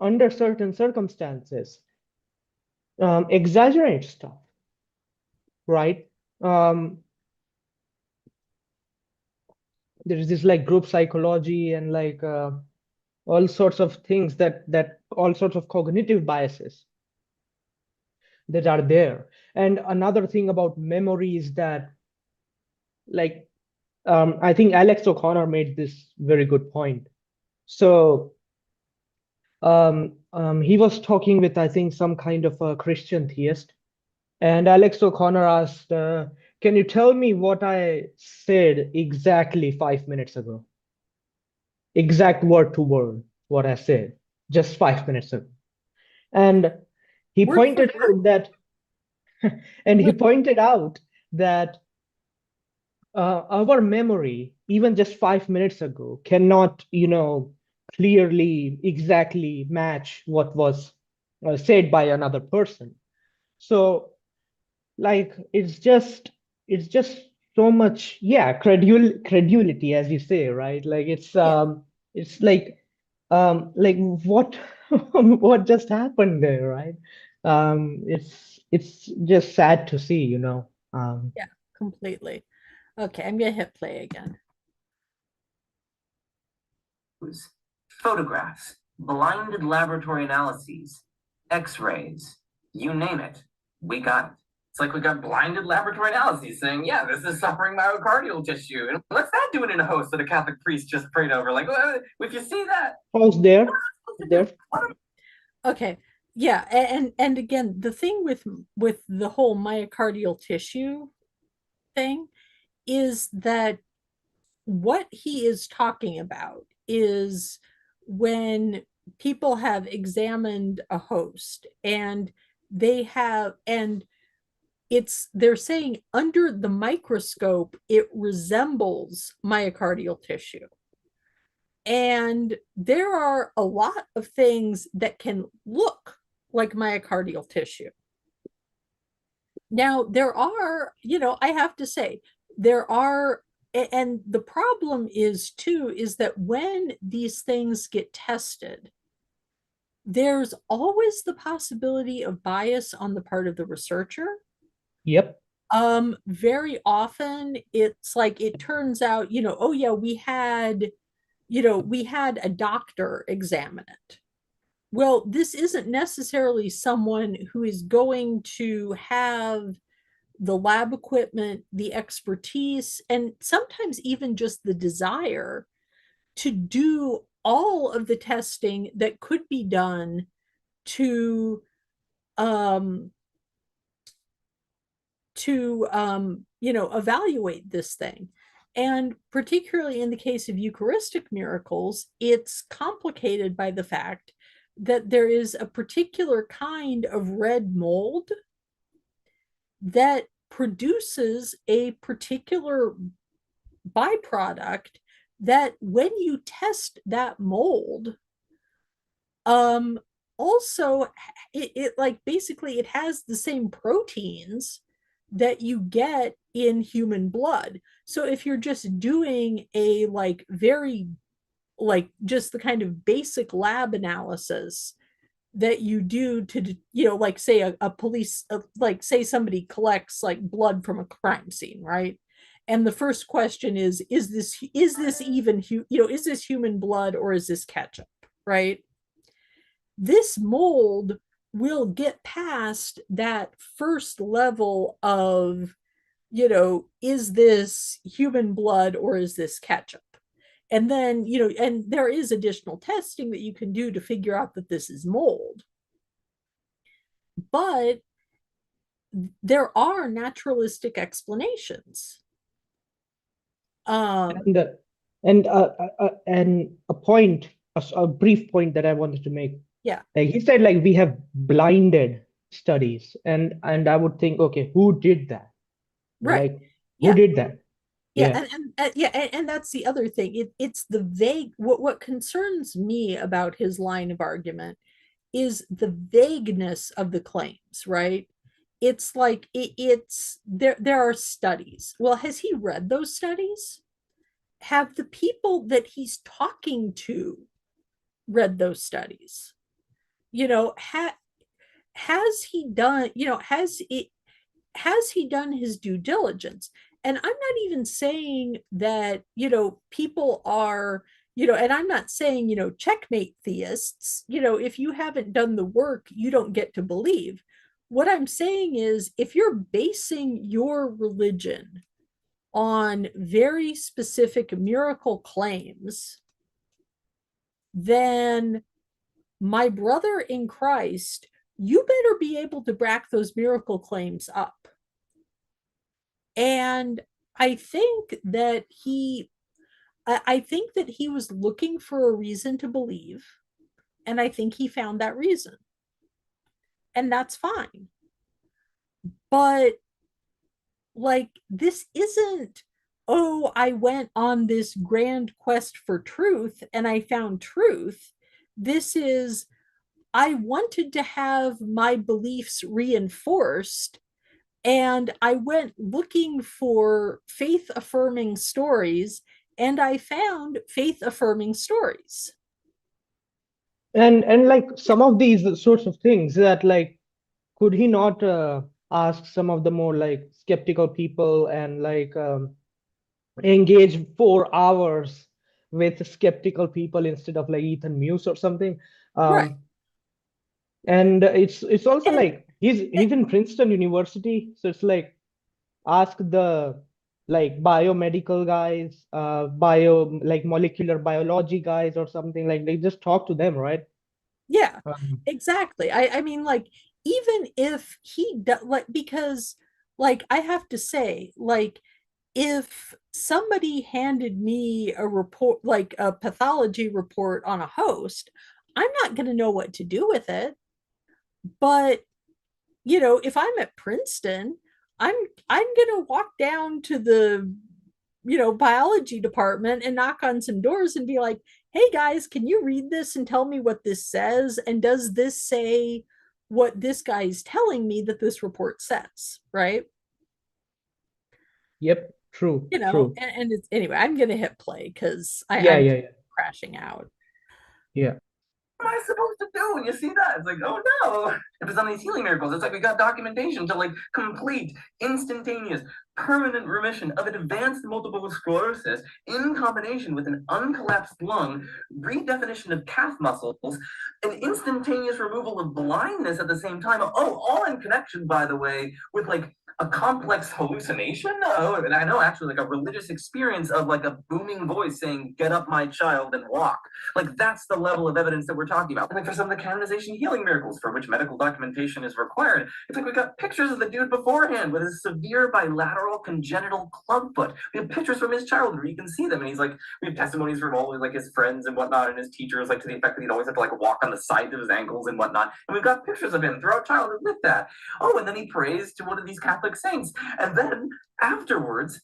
under certain circumstances, exaggerate stuff, right? Um, there's this like group psychology and like all sorts of things that all sorts of cognitive biases that are there. And another thing about memory is that, like, I think Alex O'Connor made this very good point. So he was talking with, I think, some kind of a Christian theist, and Alex O'Connor asked, "Can you tell me what I said exactly 5 minutes ago? Exact word to word, what I said just 5 minutes ago." And he Word for pointed out that, and he word. pointed out that our memory, even just 5 minutes ago, cannot, clearly, exactly match what was said by another person. So, like, it's just so much, yeah, credulity, as you say, right? Like, Yeah. it's like what, what just happened there, right? It's just sad to see, Yeah, completely. Okay, I'm gonna hit play again. Photographs, blinded laboratory analyses, x-rays, you name it, we got it. It's like we got blinded laboratory analyses saying, yeah, this is suffering myocardial tissue. And what's that doing in a host that a Catholic priest just prayed over? Like, if you see that, Pause there. There. Okay. Yeah, and again, the thing with the whole myocardial tissue thing is that what he is talking about is when people have examined a host and they're saying under the microscope it resembles myocardial tissue. And there are a lot of things that can look like myocardial tissue. Now, there are, I have to say, there are, and the problem is too, is that when these things get tested, there's always the possibility of bias on the part of the researcher. Yep. Very often it's like it turns out, oh yeah, we had a doctor examine it. Well, this isn't necessarily someone who is going to have the lab equipment, the expertise, and sometimes even just the desire to do all of the testing that could be done to um evaluate this thing. And particularly in the case of Eucharistic miracles, it's complicated by the fact that there is a particular kind of red mold that produces a particular byproduct that when you test that mold, um also it like basically it has the same proteins that you get in human blood. So if you're just doing a like very like just the kind of basic lab analysis that you do to like say a police like say somebody collects like blood from a crime scene, right? And the first question is this even is this human blood or is this ketchup, right? This mold will get past that first level of is this human blood or is this ketchup? And then and there is additional testing that you can do to figure out that this is mold. But there are naturalistic explanations. And uh, and a brief point that I wanted to make. Yeah. Like he said, like we have blinded studies, and I would think, okay, who did that? Right. Like, who Yeah. did that? Yeah, Yeah. yeah, and that's the other thing. It's the vague. What concerns me about his line of argument is the vagueness of the claims, right? It's like it's there are studies. Well, has he read those studies? Have the people that he's talking to read those studies? You know, has he done, has he done his due diligence? And I'm not even saying that, people are, and I'm not saying, checkmate theists, if you haven't done the work, you don't get to believe. What I'm saying is, if you're basing your religion on very specific miracle claims, then my brother in Christ, you better be able to back those miracle claims up. And I think that I think that he was looking for a reason to believe, and I think he found that reason. And that's fine. But like, this isn't, oh, I went on this grand quest for truth and I found truth. This is, I wanted to have my beliefs reinforced, and I went looking for faith affirming stories, and I found faith affirming stories. And like some of these sorts of things that like, could he not ask some of the more like skeptical people and like engage 4 hours with skeptical people instead of like Ethan Muse or something? Right. um and it's also And, like he's in Princeton University, so it's like ask the like biomedical guys, bio like molecular biology guys or something, like they just talk to them, right? yeah, um, exactly. I mean, like, even if like, because, like, I have to say, like, if somebody handed me a report, like a pathology report on a host, I'm not going to know what to do with it. But, if I'm at Princeton, I'm I'm going to walk down to the, biology department and knock on some doors and be like, "Hey guys, can you read this and tell me what this says? And does this say what this guy is telling me that this report says?" Right? yep, true, true. And it's, anyway, I'm gonna hit play because Yeah, I'm yeah, yeah, crashing out. yeah. What am I supposed to do when you see that? It's like, oh no. If it's on these healing miracles, it's like we got documentation to like complete, instantaneous, permanent remission of advanced multiple sclerosis in combination with an uncollapsed lung, redefinition of calf muscles, an instantaneous removal of blindness at the same time. Oh, all in connection, by the way, with like a complex hallucination. Oh, and I know actually like a religious experience of like a booming voice saying, "Get up, my child, and walk." Like that's the level of evidence that we're talking about. And like for some of the canonization healing miracles for which medical documentation is required, it's like we got pictures of the dude beforehand with his severe bilateral congenital clubfoot. We have pictures from his childhood where you can see them, and he's like, we have testimonies from all like his friends and whatnot, and his teachers, like to the effect that he'd always have to like walk on the sides of his ankles and whatnot. And we've got pictures of him throughout childhood with that. Oh, and then he prays to one of these Catholic saints, and then afterwards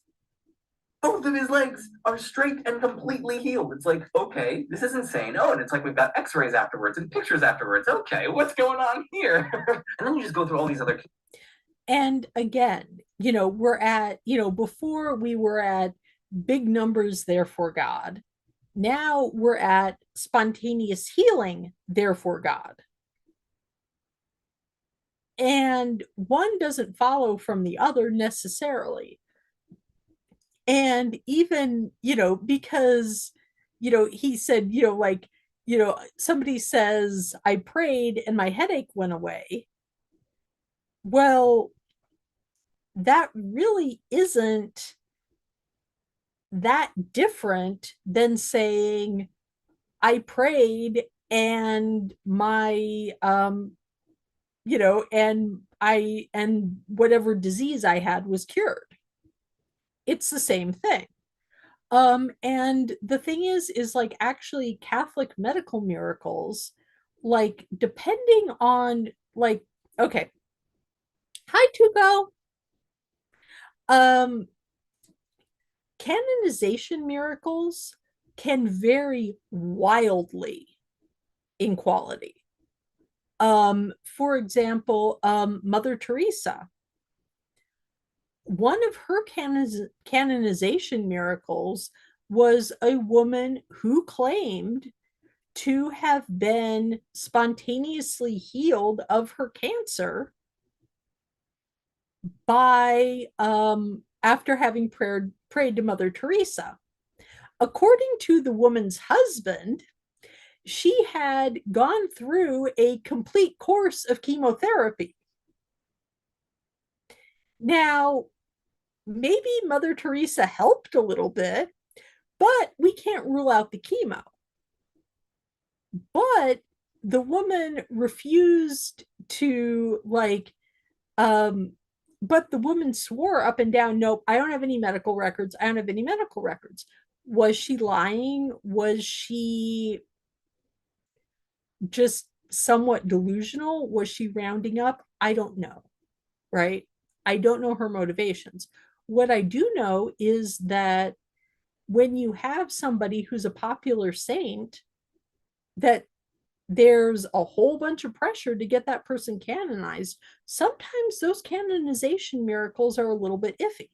both of his legs are straight and completely healed. It's like, okay, this is insane. Oh, and it's like we've got x-rays afterwards and pictures afterwards. Okay, what's going on here? And then you just go through all these other. And again, we're at, before we were at big numbers, therefore God. Now we're at spontaneous healing, therefore God. And one doesn't follow from the other necessarily. And even, because, he said, like, somebody says, "I prayed and my headache went away." Well, that really isn't that different than saying, "I prayed and my, and whatever disease I had was cured." It's the same thing. And the thing is like, actually Catholic medical miracles, like, depending on, like, okay. Hi, Tuco. Um, canonization miracles can vary wildly in quality. For example, Mother Teresa, one of her canonization miracles was a woman who claimed to have been spontaneously healed of her cancer by after having prayed to Mother Teresa. According to the woman's husband, she had gone through a complete course of chemotherapy. Now, maybe Mother Teresa helped a little bit, but we can't rule out the chemo. But the woman refused to but the woman swore up and down, nope, I don't have any medical records. I don't have any medical records. Was she lying? Was she just somewhat delusional? Was she rounding up? I don't know, right? I don't know her motivations. What I do know is that when you have somebody who's a popular saint, that there's a whole bunch of pressure to get that person canonized. Sometimes those canonization miracles are a little bit iffy.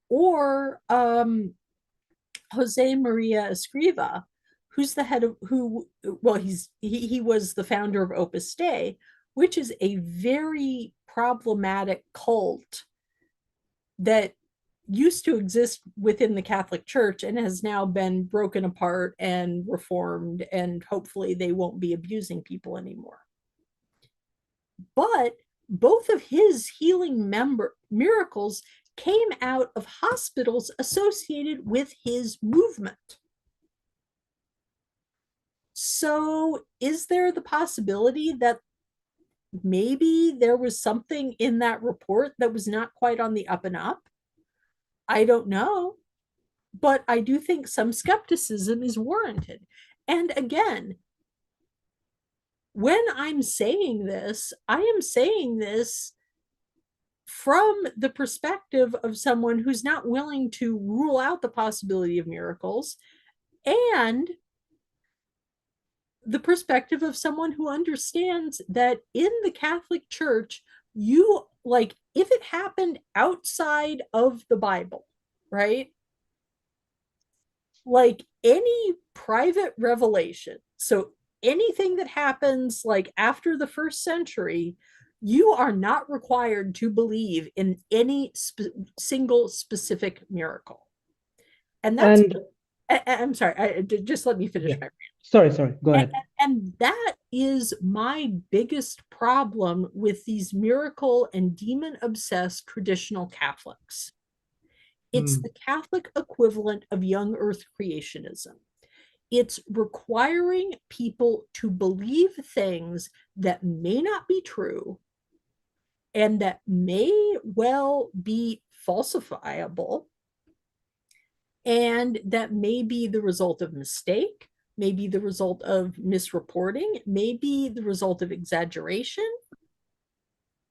Or Jose Maria Escriva, who's the head of he was the founder of Opus Dei, which is a very problematic cult that used to exist within the Catholic Church and has now been broken apart and reformed, and hopefully they won't be abusing people anymore. But both of his healing miracles came out of hospitals associated with his movement. So, is there the possibility that maybe there was something in that report that was not quite on the up and up? I don't know. But I do think some skepticism is warranted. And again, when I'm saying this, I am saying this from the perspective of someone who's not willing to rule out the possibility of miracles, and the perspective of someone who understands that in the Catholic Church, you like, if it happened outside of the Bible, right? Like any private revelation, so anything that happens like after the first century, you are not required to believe in any single specific miracle. And that's, And I'm sorry, just let me finish yeah, my rant. sorry, go ahead. And that is my biggest problem with these miracle and demon obsessed traditional Catholics. It's the Catholic equivalent of young earth creationism. It's requiring people to believe things that may not be true and that may well be falsifiable, and that may be the result of mistake, may be the result of misreporting, may be the result of exaggeration.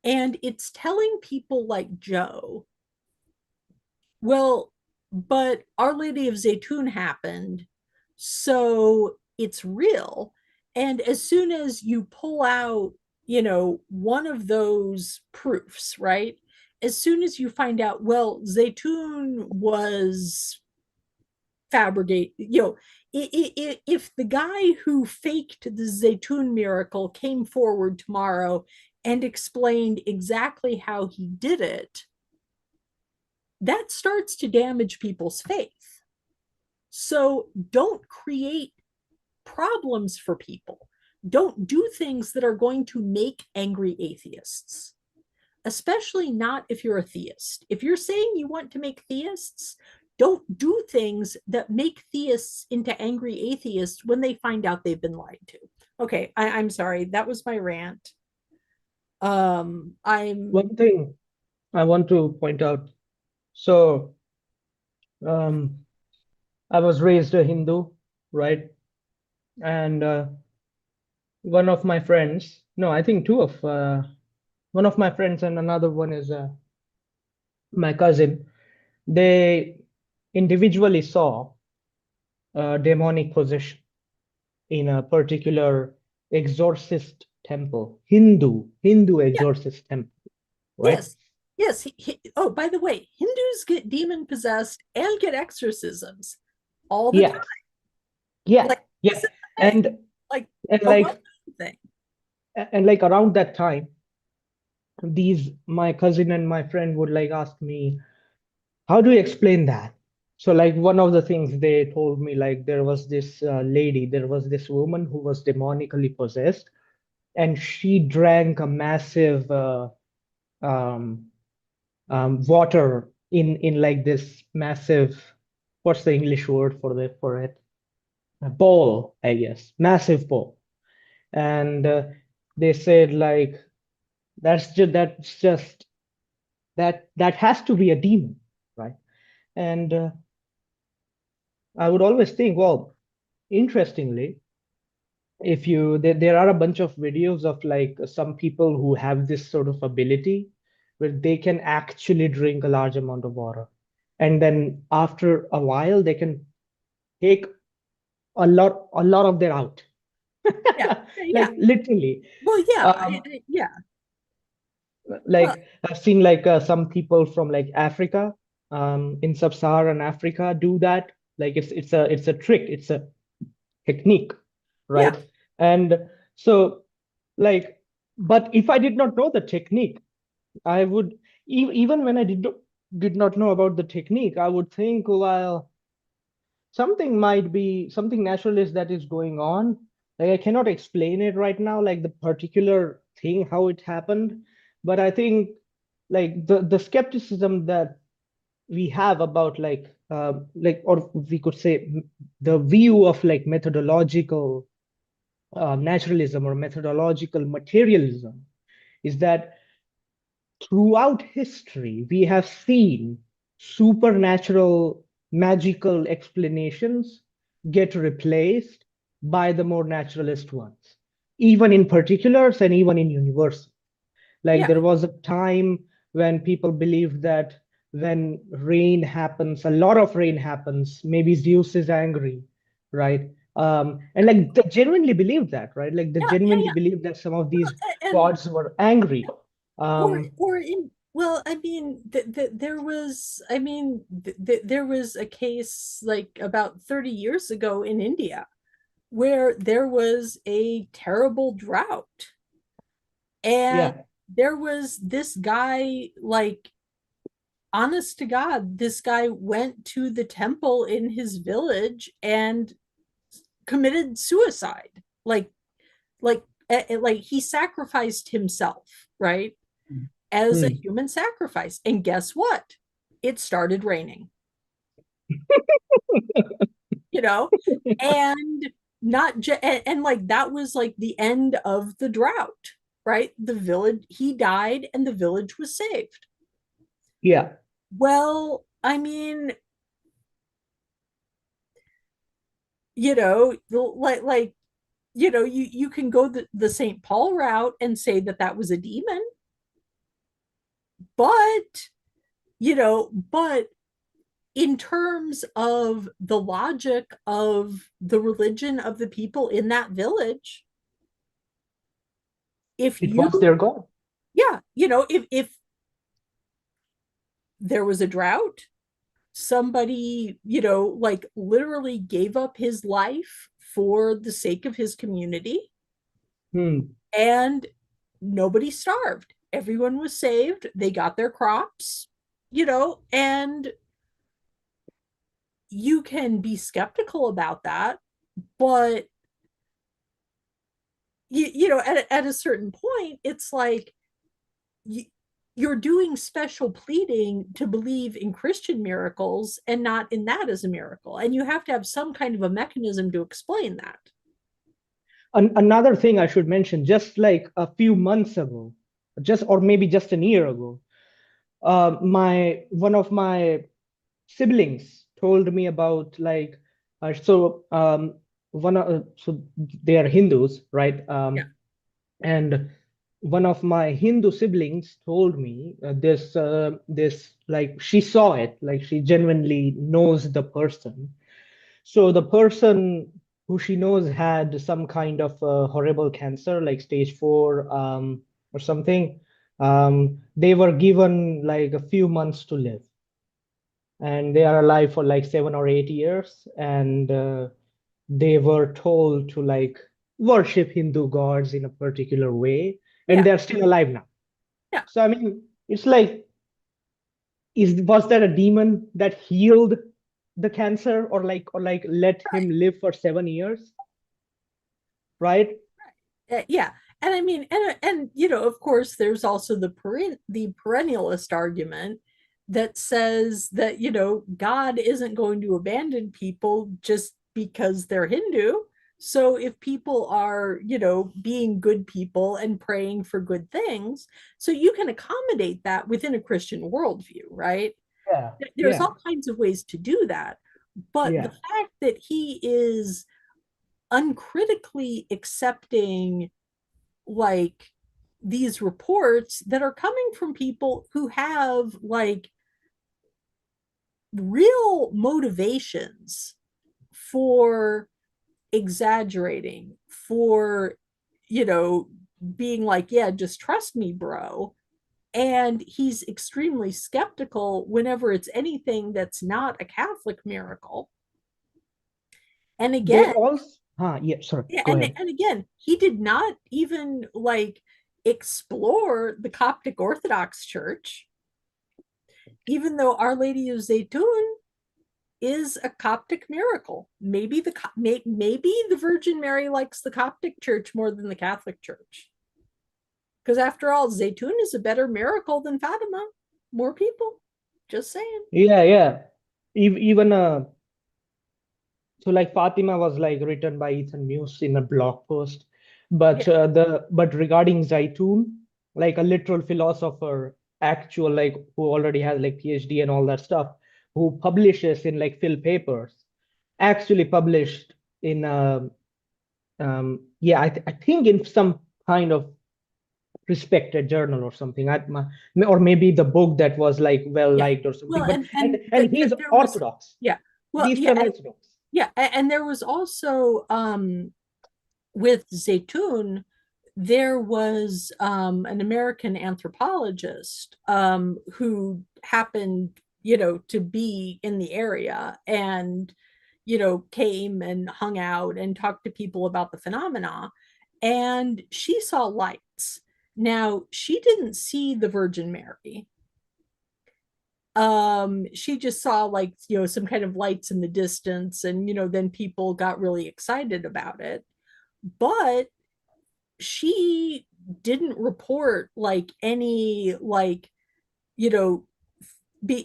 And it's telling people like Joe, well, but Our Lady of Zaytun happened, so it's real. And as soon as you pull out, one of those proofs, right? As soon as you find out, well, Zaytun was fabricate, if the guy who faked the Zaytun miracle came forward tomorrow and explained exactly how he did it, that starts to damage people's faith. So don't create problems for people. Don't do things that are going to make angry atheists, especially not if you're a theist. If you're saying you want to make theists, don't do things that make theists into angry atheists when they find out they've been lied to. Okay, I'm sorry. That was my rant. One thing I want to point out. So, I was raised a Hindu, right? And one of my friends, no, I think one of my friends and another one is my cousin. They individually saw demonic possession in a particular exorcist temple, Hindu Yeah. exorcist temple, right? Yes. Yes. Oh, by the way, Hindus get demon possessed and get exorcisms all the time. Yeah, yeah, Like this yeah. is the thing. And Like and a well like known thing. and like around that time, these my cousin and my friend would like ask me, how do you explain that? So like one of the things they told me, like there was this lady, there was this woman who was demonically possessed, and she drank a massive um, water in like this massive, what's the English word for it? A bowl, I guess, massive bowl. And they said like that's just that has to be a demon, right? And I would always think, well, interestingly, if you there are a bunch of videos of like some people who have this sort of ability where they can actually drink a large amount of water, and then after a while they can take a lot of their out. Yeah. Yeah. Like literally. Well, yeah. um Yeah. Well, like I've seen like some people from like Africa, in sub-Saharan Africa do that. Like it's a trick, it's a technique, yeah. right? And so like, but if I did not know the technique, I would even when I did not know about the technique, I would think, well, something might be something naturalist that is going on. Like I cannot explain it right now, like the particular thing, how it happened. But I think like the skepticism that we have about like or we could say the view of like methodological naturalism or methodological materialism is that throughout history, we have seen supernatural, magical explanations get replaced by the more naturalist ones, even in particulars and even in universals. Like Yeah. there was a time when people believed that when rain happens, a lot of rain happens, maybe Zeus is angry, right? And like they genuinely believed that, right? Like they Yeah. Yeah. genuinely Yeah. believed that some of these And gods were angry. Um, or in well, I mean, there was, I mean, there was a case like about 30 years ago in India where there was a terrible drought, and yeah. there was this guy, like, honest to God, this guy went to the temple in his village and committed suicide. Like, like he sacrificed himself, right? As a Hmm. human sacrifice. And guess what? It started raining, you know? And not just, and like that was like the end of the drought, right? The village, he died and the village was saved. Yeah. Well, I mean, like you can go the St. Paul route and say that that was a demon, but but in terms of the logic of the religion of the people in that village, if It you was their God. yeah, if there was a drought, somebody, like literally gave up his life for the sake of his community, Hmm. and nobody starved. Everyone was saved. They got their crops, and you can be skeptical about that, but at a certain point, it's like you, you're doing special pleading to believe in Christian miracles and not in that as a miracle. And you have to have some kind of a mechanism to explain that. Another thing I should mention, just like a few months ago, just or maybe just a year ago, my one of my siblings told me about like so one so they are Hindus, right? Yeah. And one of my Hindu siblings told me this, like, she saw it, like she genuinely knows the person. So the person who she knows had some kind of horrible cancer, like stage 4, or something. They were given like a few months to live, and they are alive for like 7 or 8 years. And they were told to like worship Hindu gods in a particular way, and Yeah, they're still alive now. yeah. So I mean, it's like, was there a demon that healed the cancer, or like let him live for 7 years, right? Yeah. And I mean, and you know, of course, there's also the perennialist argument that says that, you know, God isn't going to abandon people just because they're Hindu. So if people are, you know, being good people and praying for good things, so you can accommodate that within a Christian worldview, right? Yeah, There's yeah, all kinds of ways to do that. But the yeah. fact that he is uncritically accepting like these reports that are coming from people who have like real motivations for exaggerating, for, you know, being like, yeah, just trust me, bro. And he's extremely skeptical whenever it's anything that's not a Catholic miracle. And They again, also, yeah, sorry, yeah, go ahead. and again, he did not even like explore the Coptic Orthodox Church, even though Our Lady of Zaytun is a Coptic miracle. Maybe the Virgin Mary likes the Coptic Church more than the Catholic Church, because after all, Zaytun is a better miracle than Fatima. More people, just saying. Yeah, yeah. Even so like Fatima was like written by Ethan Muse in a blog post, but Yeah, but regarding Zaitun, like a literal philosopher, actual, like, who already has like PhD and all that stuff, who publishes in like Phil papers, actually published in yeah, I think in some kind of respected journal or something. Or maybe the book that was like well yeah. liked or Well, something. But and and he's there was, Orthodox, yeah. Well, He's yeah, Eastern Orthodox. yeah, and there was also with Zaytun, there was an American anthropologist who happened, you know, to be in the area and, you know, came and hung out and talked to people about the phenomena. And she saw lights. Now, she didn't see the Virgin Mary. She just saw like, you know, some kind of lights in the distance, and, you know, then people got really excited about it. But she didn't report like any like, you know,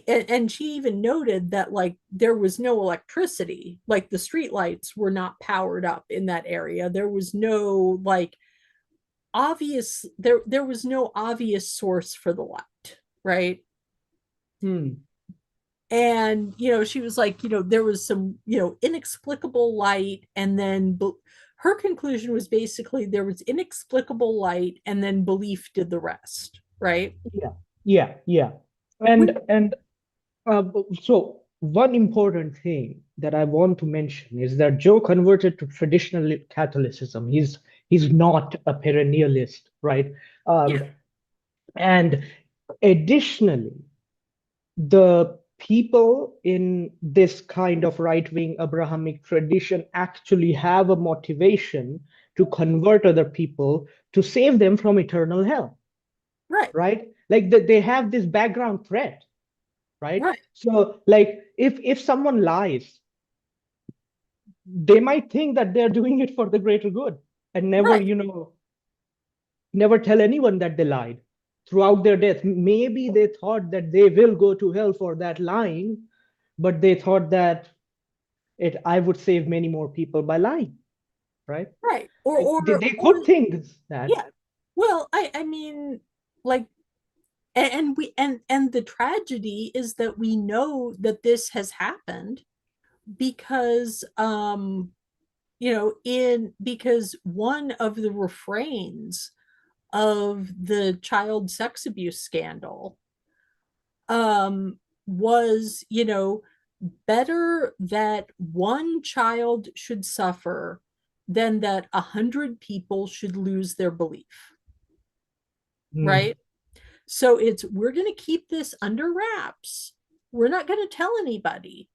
and she even noted that like there was no electricity, like the street lights were not powered up in that area. There was no like obvious, there was no obvious source for the light, right? Hmm. And, you know, she was like, you know, there was some, you know, inexplicable light, and then her conclusion was basically there was inexplicable light and then belief did the rest, right? Yeah, yeah, yeah. Which, And so one important thing that I want to mention is that Joe converted to traditional Catholicism. He's not a perennialist, right? yeah, And additionally, the people in this kind of right-wing Abrahamic tradition actually have a motivation to convert other people to save them from eternal hell, right, right? Like they have this background threat, right? right, So like if someone lies, they might think that they're doing it for the greater good, and right, never tell anyone that they lied throughout their death. Maybe they thought that they will go to hell for that lying, but they thought that I would save many more people by lying, right? right, Like they or could think that. yeah. Well, I mean, like, and we and the tragedy is that we know that this has happened because you know, in because one of the refrains of the child sex abuse scandal was, better that one child should suffer than that 100 people should lose their belief, Hmm. right? So we're going to keep this under wraps. We're not going to tell anybody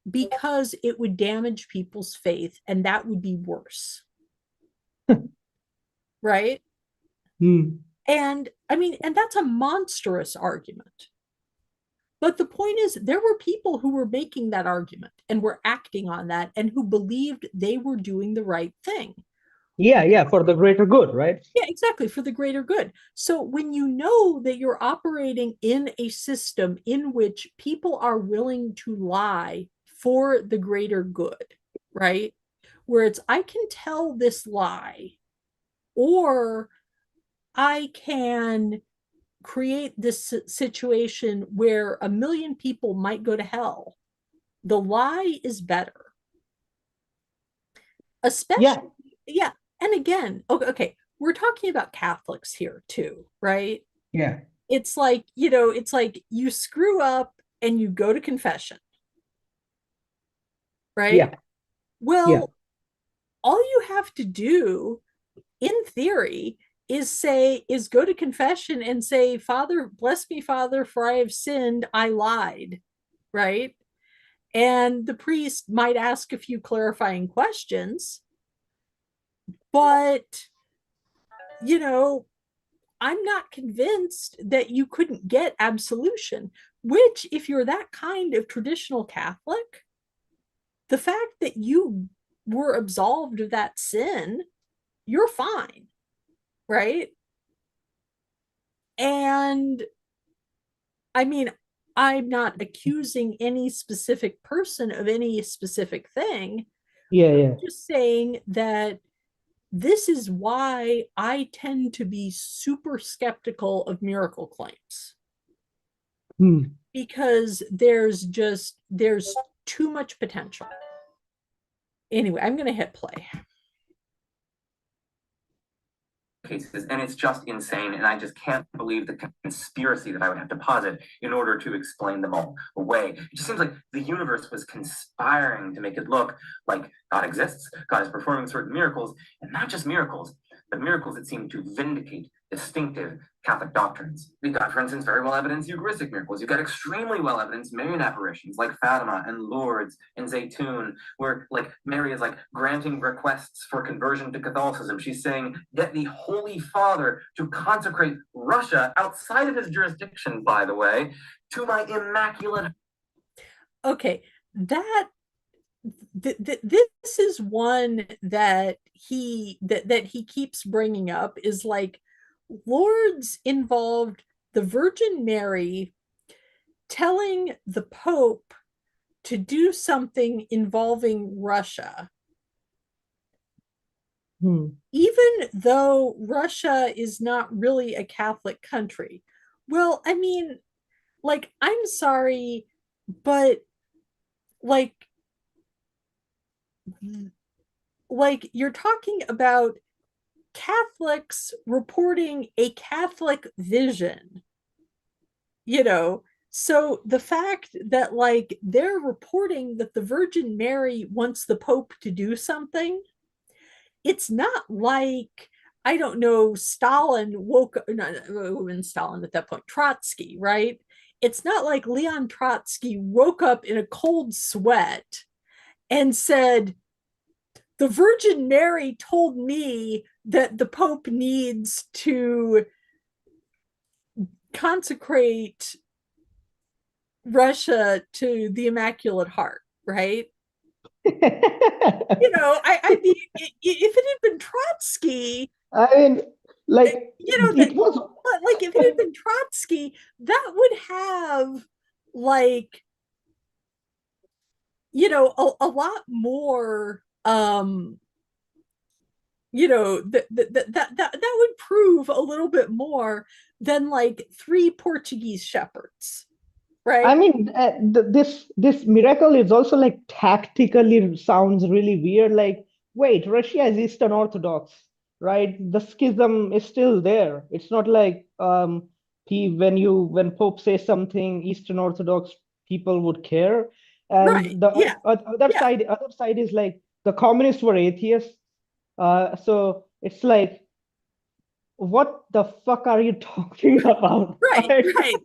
because it would damage people's faith and that would be worse, right? Hmm. And I mean, and that's a monstrous argument. But the point is, there were people who were making that argument and were acting on that and who believed they were doing the right thing. Yeah, yeah, for the greater good, right? Yeah, exactly, for the greater good. So when you know that you're operating in a system in which people are willing to lie for the greater good, right? Where it's, I can tell this lie, or I can create this situation where 1 million people might go to hell. The lie is better, Yeah, especially, yeah. And again, okay, we're talking about Catholics here too, right? yeah, It's like you screw up and you go to confession, right? yeah, yeah. Well, all you have to do in theory is go to confession and say, Father, bless me, Father, for I have sinned, I lied, right? And the priest might ask a few clarifying questions, but you know I'm not convinced that you couldn't get absolution, which, if you're that kind of traditional Catholic, the fact that you were absolved of that sin, you're fine, right? And I mean, I'm not accusing any specific person of any specific thing. Yeah, I'm yeah. just saying that this is why I tend to be super skeptical of miracle claims, Hmm. because there's too much potential. Anyway, I'm going to hit play. Cases, and it's just insane, and I just can't believe the conspiracy that I would have to posit in order to explain them all away. It just seems like the universe was conspiring to make it look like God exists, God is performing certain miracles, and not just miracles, but miracles that seem to vindicate distinctive Catholic doctrines. We've got, for instance, very well evidenced Eucharistic miracles. You've got extremely well evidenced Marian apparitions like Fatima and Lourdes and Zaytun, where like Mary is like granting requests for conversion to Catholicism. She's saying, get the Holy Father to consecrate Russia outside of his jurisdiction, by the way, to my immaculate. Okay, this is one that he keeps bringing up, is like Lourdes involved the Virgin Mary telling the Pope to do something involving Russia, Hmm. even though Russia is not really a Catholic country. Well, I mean, like, I'm sorry, but like you're talking about Catholics reporting a Catholic vision, you know. So the fact that like they're reporting that the Virgin Mary wants the Pope to do something, it's not like, I don't know, Stalin woke up, not when Stalin at that point, Trotsky, right? It's not like Leon Trotsky woke up in a cold sweat and said, the Virgin Mary told me that the Pope needs to consecrate Russia to the Immaculate Heart, right? I mean, if it had been Trotsky, I mean, like that, it was. like, if it had been Trotsky, that would have, like, a lot more, that would prove a little bit more than like 3 Portuguese shepherds, I right? mean, this miracle is also like tactically sounds really weird. Like, wait, Russia is Eastern Orthodox. right? The schism is still there. It's not like when Pope says something, Eastern Orthodox people would care. Right. And the Yeah. Yeah. other side is like the communists were atheists. So it's like, what the fuck are you talking about? Right, Right? right.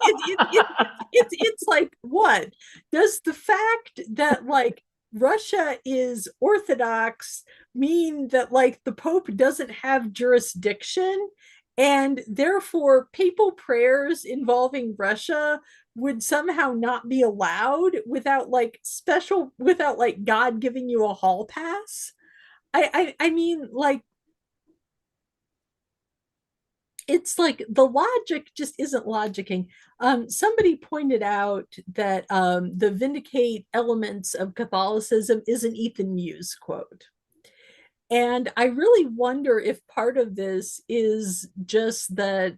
It's like what? Does the fact that like Russia is Orthodox mean that like the Pope doesn't have jurisdiction and therefore papal prayers involving Russia would somehow not be allowed without like God giving you a hall pass? I mean like it's like the logic just isn't logicking. Somebody pointed out that the vindicate elements of Catholicism is an Ethan Muse quote. And I really wonder if part of this is just that,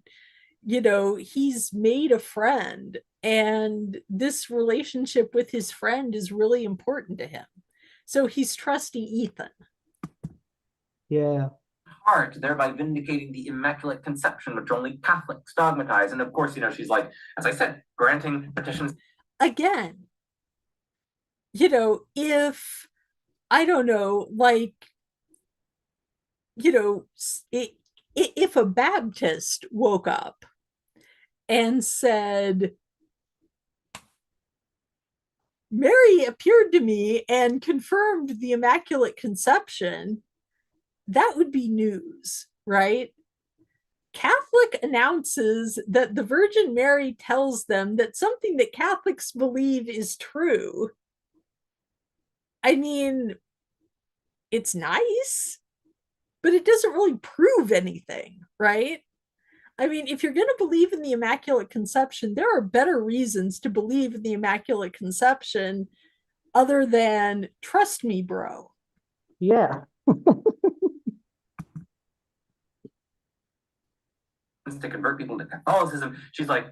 he's made a friend and this relationship with his friend is really important to him. So he's trusting Ethan. Yeah. Heart, thereby vindicating the Immaculate Conception, which only Catholics dogmatize. And of course, she's like, as I said, granting petitions. Again, if I don't know, like, you know, if a Baptist woke up and said, Mary appeared to me and confirmed the Immaculate Conception, that would be news, right? Catholic announces that the Virgin Mary tells them that something that Catholics believe is true. I mean, it's nice, but it doesn't really prove anything, right? I mean, if you're going to believe in the Immaculate Conception, there are better reasons to believe in the Immaculate Conception other than trust me, bro. Yeah. To convert people to Catholicism. She's like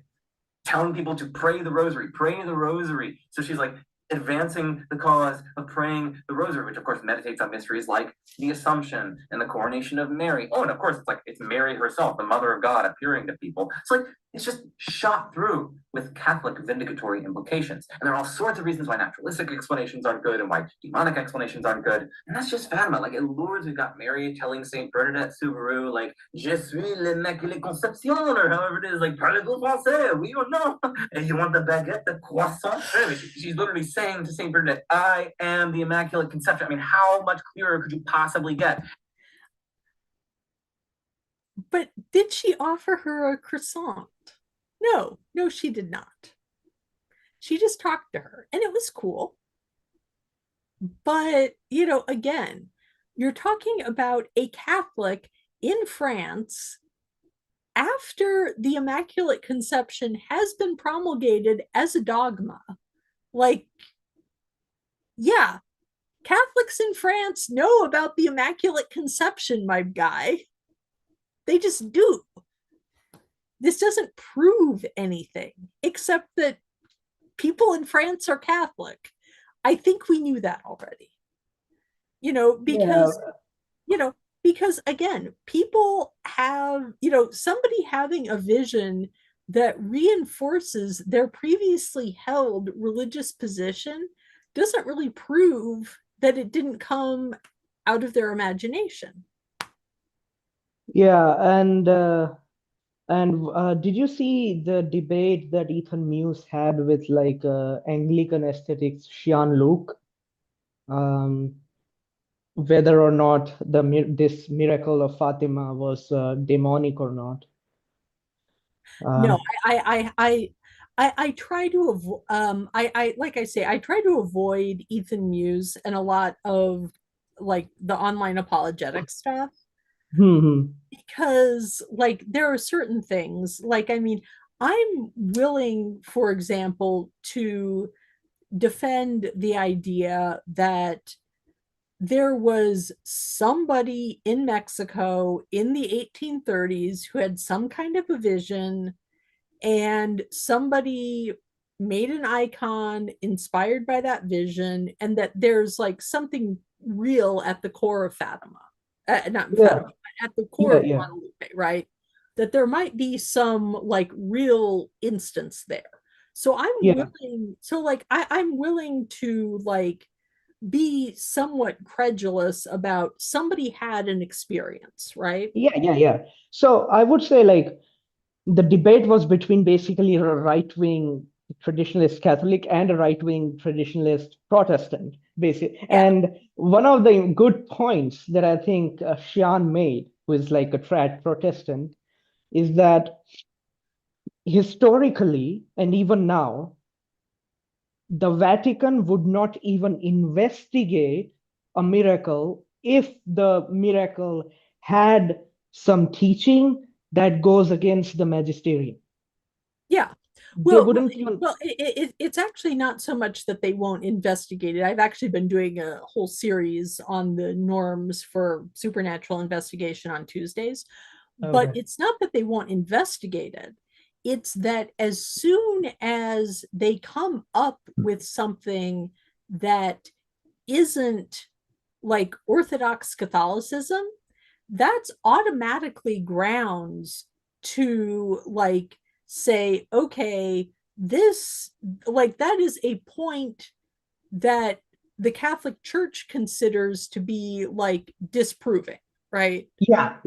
telling people to pray the rosary, pray the rosary. So she's like advancing the cause of praying the rosary, which of course meditates on mysteries like the Assumption and the coronation of Mary. Oh, and of course it's Mary herself, the Mother of God, appearing to people. So like it's just shot through with Catholic vindicatory implications. And there are all sorts of reasons why naturalistic explanations aren't good and why demonic explanations aren't good. And that's just Fatima. Like in Lourdes, we've got Mary telling Saint Bernadette Soubirous, like, Je suis l'Immaculée Conception, or however it is, like, parlez-vous français, oui or no? And you want the baguette, the croissant? Anyway, she's literally saying to Saint Bernadette, I am the Immaculate Conception. I mean, how much clearer could you possibly get? But did she offer her a croissant? No, no, she did not. She just talked to her, and it was cool. But, again, you're talking about a Catholic in France after the Immaculate Conception has been promulgated as a dogma. Like, yeah, Catholics in France know about the Immaculate Conception, my guy. They just do. This doesn't prove anything except that people in France are Catholic. I think we knew that already. You know, Yeah. because you know, because again, people have, somebody having a vision that reinforces their previously held religious position doesn't really prove that it didn't come out of their imagination. Yeah, and did you see the debate that Ethan Muse had with like Anglican aesthetics Sean Luke, um, whether or not this miracle of Fatima was demonic or not? No, Um, I try to avoid I like I say, I try to avoid Ethan Muse and a lot of like the online apologetic stuff hmm, because like there are certain things like I mean I'm willing, for example, to defend the idea that there was somebody in Mexico in the 1830s who had some kind of a vision and somebody made an icon inspired by that vision and that there's like something real at the core of Fatima. not in Yeah, Fatima, but at the core yeah, of yeah, Guadalupe, right? That there might be some like real instance there. So I'm yeah, willing, so like I'm willing to like be somewhat credulous about somebody had an experience, right? yeah. So I would say like the debate was between basically a right-wing traditionalist Catholic and a right-wing traditionalist Protestant, basically. Yeah, And one of the good points that I think Shian made, who is like a trad Protestant, is that historically and even now, the Vatican would not even investigate a miracle if the miracle had some teaching that goes against the magisterium. yeah. They Well, well, wouldn't even. it's actually not so much that they won't investigate it. I've actually been doing a whole series on the norms for supernatural investigation on Tuesdays, but Okay. it's not that they won't investigate it. It's that as soon as they come up with something that isn't like Orthodox Catholicism, that's automatically grounds to like say, okay, this like that is a point that the Catholic Church considers to be like disproving, right? Yeah.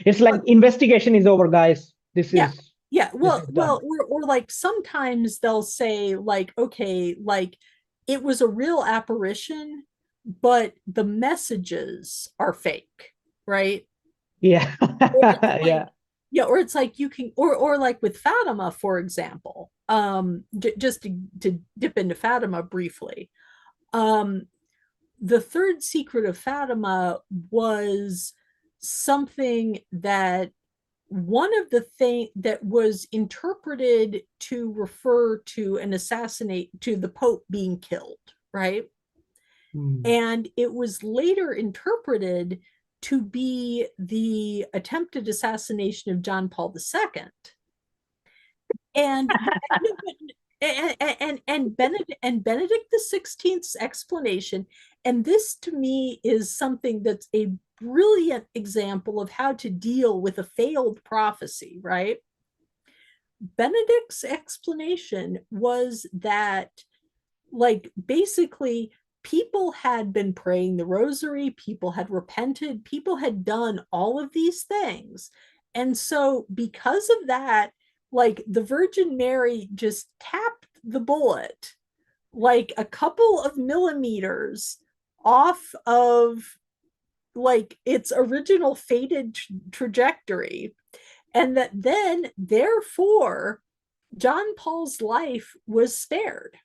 It's like investigation is over, guys. This Yeah. is Yeah. this is done. Or like sometimes they'll say, like, okay, like it was a real apparition, but the messages are fake, right? Yeah. Or it's like, Yeah. yeah, or it's like you can, or like with Fatima, for example, just to dip into Fatima briefly. Um, the third secret of Fatima was something that one of the thing that was interpreted to refer to an assassinate to the Pope being killed, right? Hmm. And it was later interpreted to be the attempted assassination of John Paul II. And Benedict the 16th's explanation, and this to me is something that's a brilliant example of how to deal with a failed prophecy, right? Benedict's explanation was that, like, basically, people had been praying the rosary, people had repented, people had done all of these things. And so, because of that, like, the Virgin Mary just tapped the bullet like a couple of millimeters off of like its original fated trajectory, and that then therefore John Paul's life was spared.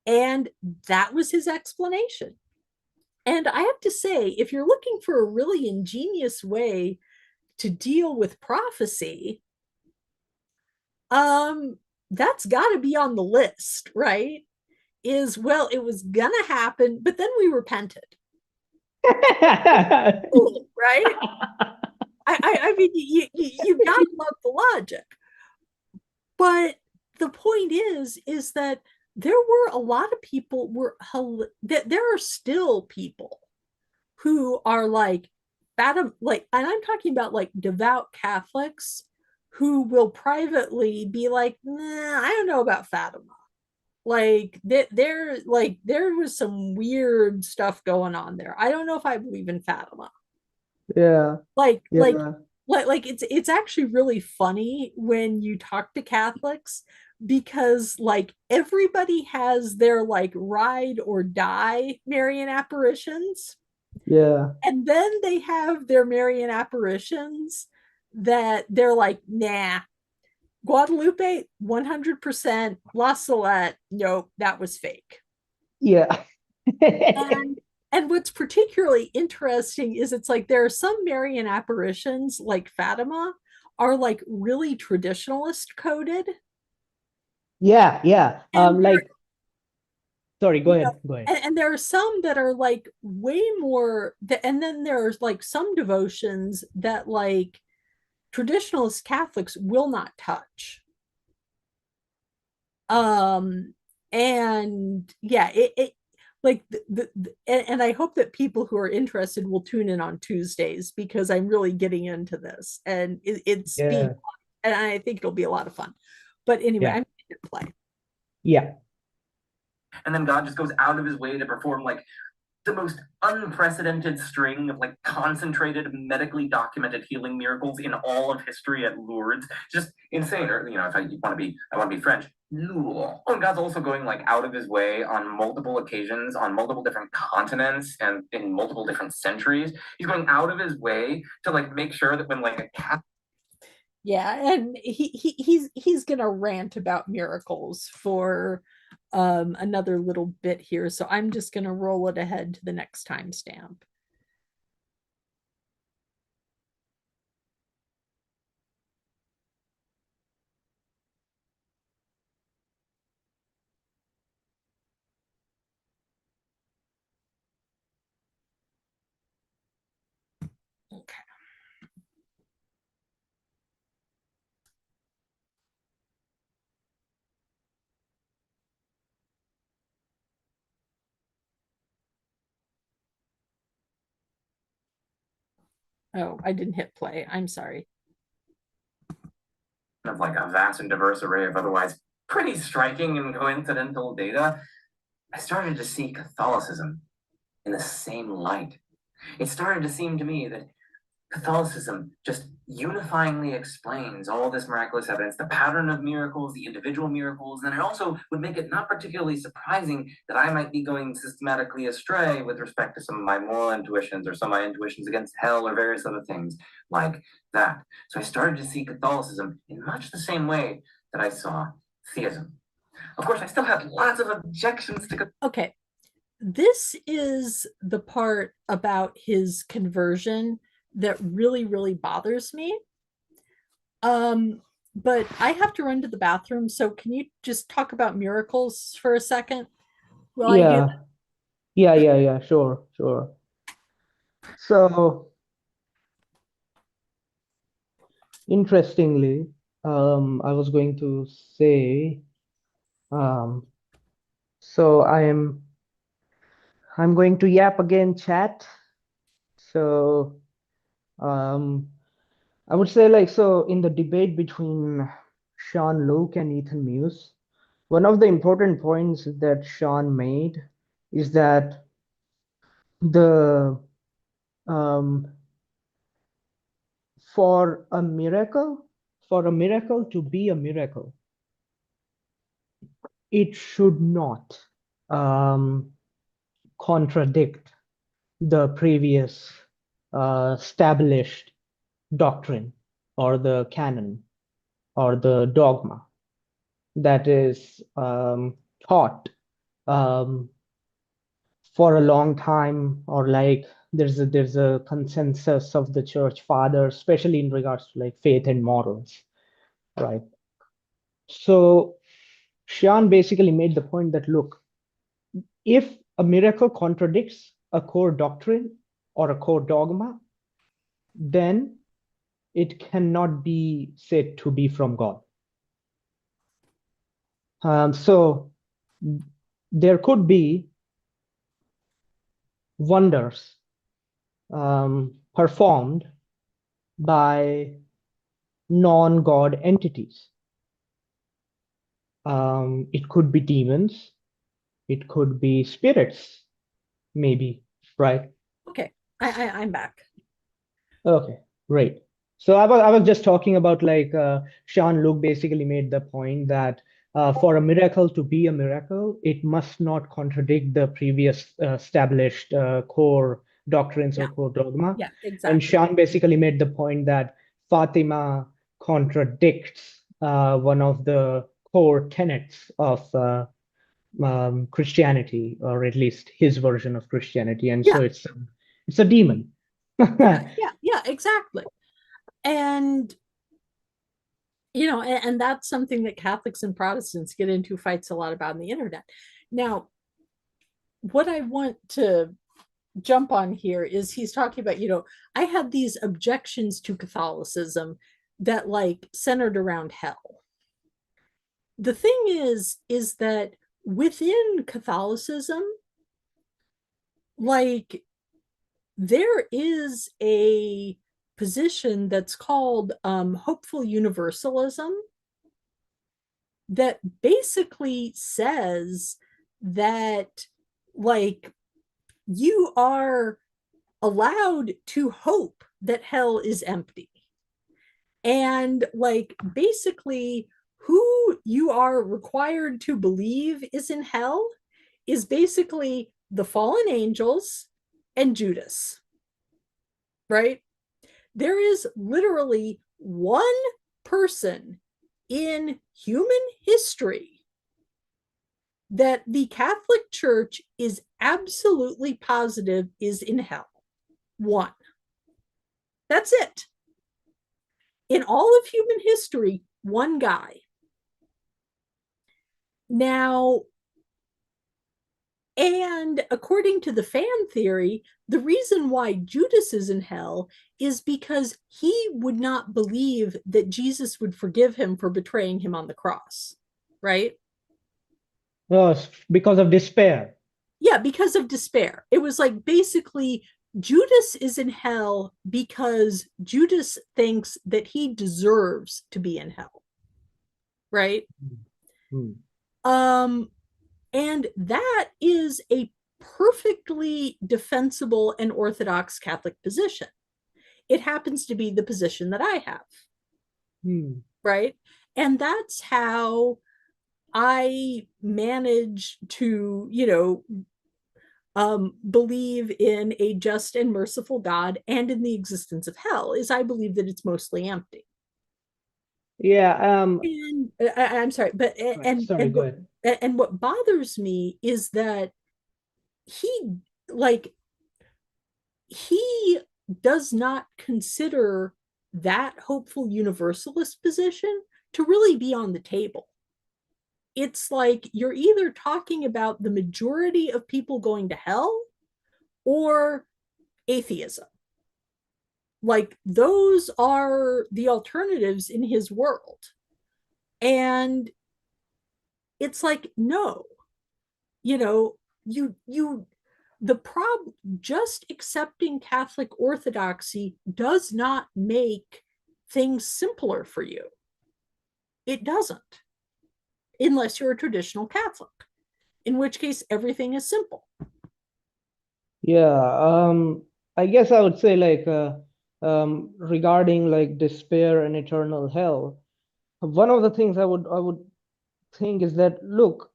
And that was his explanation. And I have to say, if you're looking for a really ingenious way to deal with prophecy, that's got to be on the list, right? Is, well, it was gonna happen, but then we repented. Right? I mean, you gotta love the logic. But the point is that there were a lot of people that there are still people who are like Fatima, like, and I'm talking about like devout Catholics who will privately be like, nah, I don't know about Fatima. Like there, like there was some weird stuff going on there. I don't know if I believe in Fatima. Yeah. like like Yeah. like it's actually really funny when you talk to Catholics, because like everybody has their like ride or die Marian apparitions, Yeah. and then they have their Marian apparitions that they're like, nah, Guadalupe 100%, La Salette, nope, that was fake. Yeah. And what's particularly interesting is it's like there are some Marian apparitions, like Fatima, are like really traditionalist coded, Yeah. and there, Like, sorry, go you know, ahead. Go ahead. and there are some that are like way more. And then there's like some devotions that like traditionalist Catholics will not touch. Um, and yeah, it like and I hope that people who are interested will tune in on Tuesdays because I'm really getting into this and it's being Yeah, and I think it'll be a lot of fun. But anyway, yeah, I'm going to play. yeah, And then God just goes out of his way to perform like the most unprecedented string of like concentrated medically documented healing miracles in all of history at Lourdes. Just insane. Or if I want to be French. Oh, and God's also going like out of his way on multiple occasions, on multiple different continents, and in multiple different centuries. He's going out of his way to like make sure that when like a cat. Yeah, and he's gonna rant about miracles for another little bit here. So I'm just gonna roll it ahead to the next timestamp. Okay. Oh, I didn't hit play. I'm sorry. Of like a vast and diverse array of otherwise pretty striking and coincidental data, I started to see Catholicism in the same light. It started to seem to me that Catholicism just unifyingly explains all this miraculous evidence, the pattern of miracles, the individual miracles, and it also would make it not particularly surprising that I might be going systematically astray with respect to some of my moral intuitions or some of my intuitions against hell or various other things like that. So I started to see Catholicism in much the same way that I saw theism. Of course, I still had lots of objections to. Okay. This is the part about his conversion that really, really bothers me. But I have to run to the bathroom, so can you just talk about miracles for a second while I do yeah, yeah. Sure, sure. So interestingly, I was going to say, um, so I'm going to yap again, chat. So, um, I would say like so in the debate between Sean Luke and Ethan Muse, one of the important points that Sean made is that the um, for a miracle, for a miracle to be a miracle, it should not um, contradict the previous established doctrine or the canon or the dogma that is taught um, for a long time, or like there's a consensus of the church fathers, especially in regards to like faith and morals, right? So Sean basically made the point that look, if a miracle contradicts a core doctrine or a core dogma, then it cannot be said to be from God. So there could be wonders performed by non-God entities. It could be demons, it could be spirits, maybe, right? Okay, I'm back. Okay, great. So I was just talking about like Sean Luke basically made the point that for a miracle to be a miracle, it must not contradict the previous established core doctrines or Yeah, core dogma. yeah, And exactly. Sean basically made the point that Fatima contradicts one of the core tenets of Christianity, or at least his version of Christianity, and so Yeah, it's a demon. yeah, exactly. And and that's something that Catholics and Protestants get into fights a lot about on the internet. Now, what I want to jump on here is he's talking about, I had these objections to Catholicism that like centered around hell. The thing is that within Catholicism, like there is a position that's called hopeful universalism that basically says that like you are allowed to hope that hell is empty. And like basically who you are required to believe is in hell is basically the fallen angels and Judas, right? There is literally one person in human history that the Catholic Church is absolutely positive is in hell. One. That's it. In all of human history, one guy. Now, and according to the fan theory, the reason why Judas is in hell is because he would not believe that Jesus would forgive him for betraying him on the cross, right? Because of despair. Yeah, because of despair. It was like basically Judas is in hell because Judas thinks that he deserves to be in hell, right? Hmm. Um, and that is a perfectly defensible and orthodox Catholic position. It happens to be the position that I have, Hmm. right? And that's how I manage to, believe in a just and merciful God and in the existence of hell, is I believe that it's mostly empty. Yeah. And I'm sorry, but Right. Sorry, go ahead. and what bothers me is that he like he does not consider that hopeful universalist position to really be on the table. It's like you're either talking about the majority of people going to hell or atheism. Like those are the alternatives in his world. And it's like, no, you know, you the problem, just accepting Catholic orthodoxy does not make things simpler for you. It doesn't, unless you're a traditional Catholic, in which case everything is simple. Yeah. I guess I would say like regarding like despair and eternal hell, one of the things I would think is that look,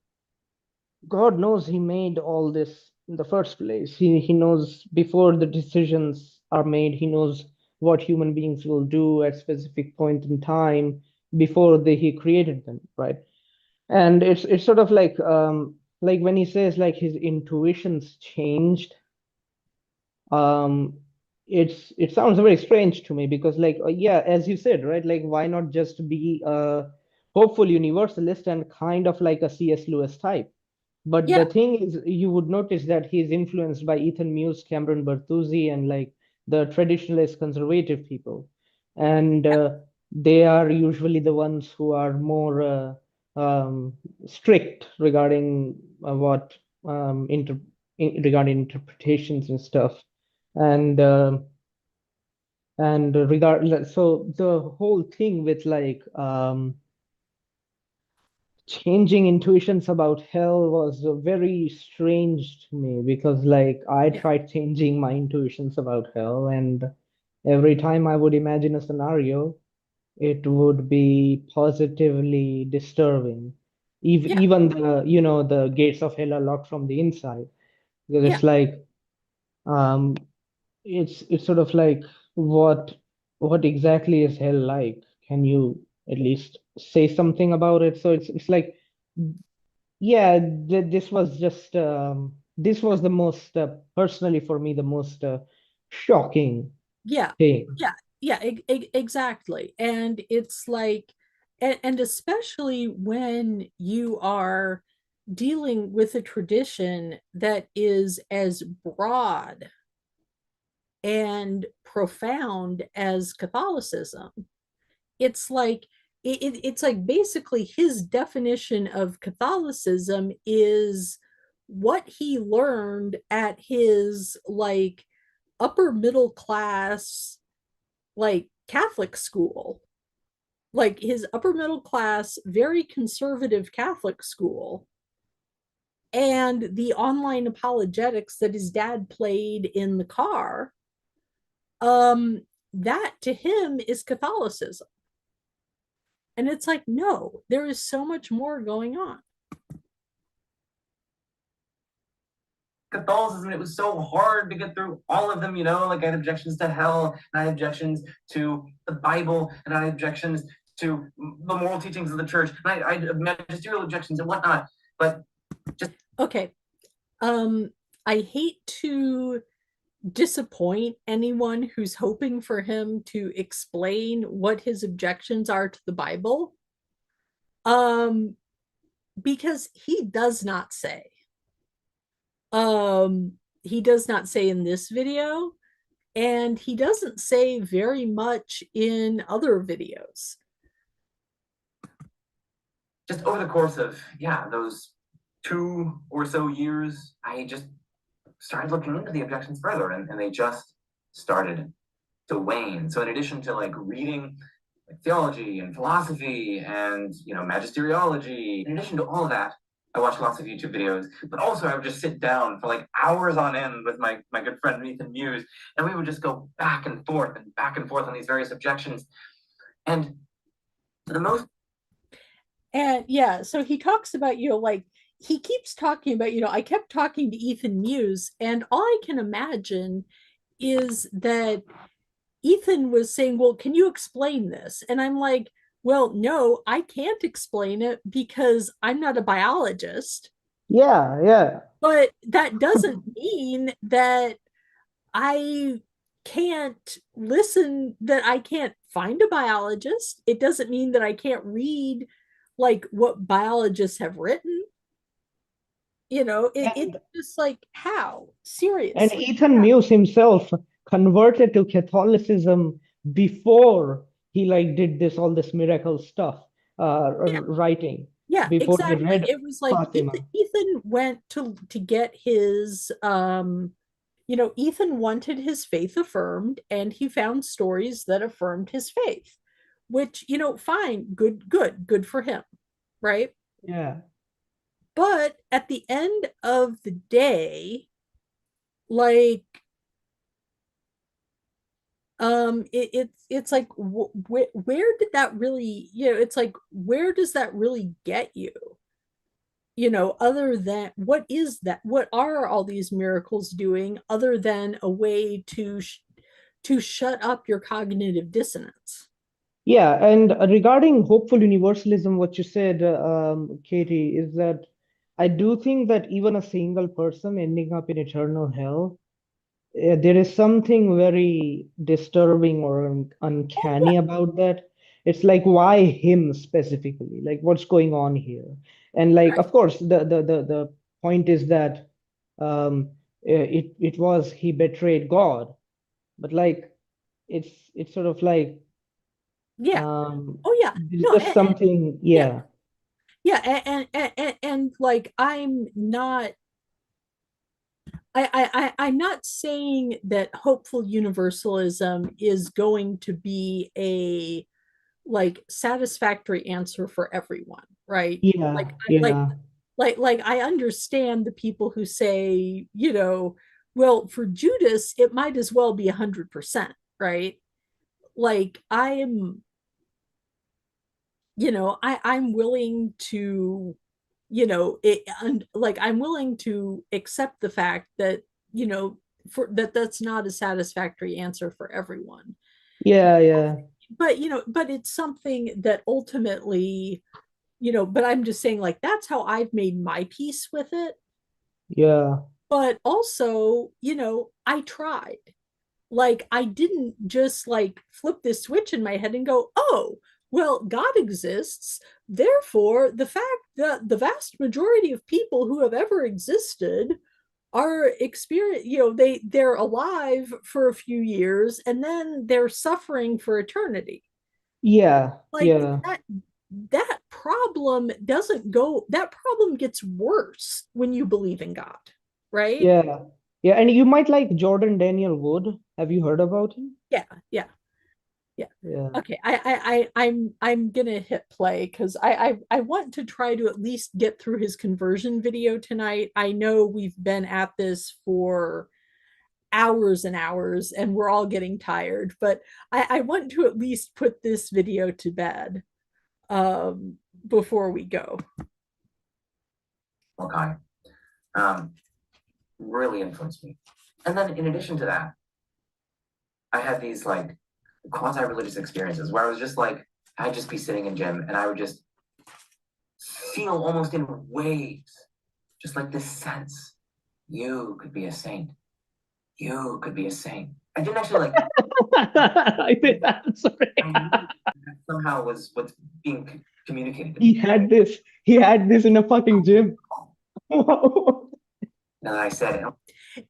God knows he made all this in the first place. He knows before the decisions are made, he knows what human beings will do at specific point in time before he created them, right? And it's sort of like when he says like his intuitions changed, um it sounds very strange to me because like yeah, as you said, right, like why not just be a hopeful universalist and kind of like a C.S. Lewis type. But the Yeah, thing is, you would notice that he's influenced by Ethan Muse, Cameron Bertuzzi, and like the traditionalist conservative people. And yeah, they are usually the ones who are more strict regarding what regarding interpretations and stuff. And regard so the whole thing with like changing intuitions about hell was very strange to me because like I yeah, tried changing my intuitions about hell, and every time I would imagine a scenario, it would be positively disturbing. yeah, Even the gates of hell are locked from the inside, because yeah, it's like um it's sort of like what what exactly is hell like? Can you at least say something about it? So it's like yeah, this was just this was the most personally for me the most shocking yeah, thing. yeah, yeah, exactly. And it's like, and especially when you are dealing with a tradition that is as broad and profound as Catholicism, it's like it's like basically his definition of Catholicism is what he learned at his like upper middle class like Catholic school, like his upper middle class, very conservative Catholic school, and the online apologetics that his dad played in the car, that to him is Catholicism. And it's like, no, there is so much more going on. Catholicism, it was so hard to get through all of them, like I had objections to hell, and I had objections to the Bible, and I had objections to the moral teachings of the church, and I had magisterial objections and whatnot. But just okay. I hate to disappoint anyone who's hoping for him to explain what his objections are to the Bible. Because he does not say. He does not say in this video, and he doesn't say very much in other videos. Just over the course of, those 2 or so years, I just started looking into the objections further, and they just started to wane. So in addition to like reading like theology and philosophy and magisteriology, in addition to all of that, I watched lots of YouTube videos, but also I would just sit down for like hours on end with my good friend Ethan Muse, and we would just go back and forth on these various objections. And the most And yeah, so he talks about, like he keeps talking about, I kept talking to Ethan Muse, and all I can imagine is that Ethan was saying, well, can you explain this? And I'm like, well, no, I can't explain it because I'm not a biologist. Yeah. But that doesn't mean that I can't listen, that I can't find a biologist. It doesn't mean that I can't read like what biologists have written. It's And just like, how? and Seriously. Ethan Muse himself converted to Catholicism before he like did all this miracle stuff, Yeah, writing yeah, before he exactly. read It was like Fatima. Ethan went to get his Ethan wanted his faith affirmed, and he found stories that affirmed his faith, which, fine, good for him, right? Yeah, But at the end of the day, like, it's like, where did that really, it's like, where does that really get you? Other than, what is that? What are all these miracles doing other than a way to shut up your cognitive dissonance? yeah. And regarding hopeful universalism, what you said, Katie, is that I do think that even a single person ending up in eternal hell, there is something very disturbing or Oh yeah, uncanny about that. It's like, why him specifically? Like, what's going on here? And like, right. of course, the point is that it was he betrayed God, but like, it's sort of like Yeah. Oh yeah. there's No, just something, yeah. yeah, Yeah, and like, I'm not saying that hopeful universalism is going to be a like satisfactory answer for everyone, right? yeah, Like yeah, I understand the people who say, well, for Judas, it might as well be 100%, right? Like, I'm willing to, and like, I'm willing to accept the fact that, for that's not a satisfactory answer for everyone. yeah, But it's something that ultimately, but I'm just saying, like, that's how I've made my peace with it. yeah, But also, I tried. Like, I didn't just like flip this switch in my head and go, oh, well, God exists, therefore the fact that the vast majority of people who have ever existed are experience, they're alive for a few years and then they're suffering for eternity. yeah, Like, yeah, that problem doesn't go, that problem gets worse when you believe in God, right? Yeah. Yeah, and you might like Jordan Daniel Wood. Have you heard about him? Yeah, yeah, yeah. Yeah. Okay, I'm gonna hit play because I want to try to at least get through his conversion video tonight. I know we've been at this for hours and hours and we're all getting tired, but I want to at least put this video to bed before we go. Okay. Um, really influenced me. And then in addition to that, I had these like quasi-religious experiences where I was just like, I'd just be sitting in gym and I would just feel almost in waves, just like this sense, you could be a saint. You could be a saint. I didn't actually like, I think I'm sorry. I knew that somehow was what's being communicated to He me. had this. He had this in a fucking gym. Wow. Now that I said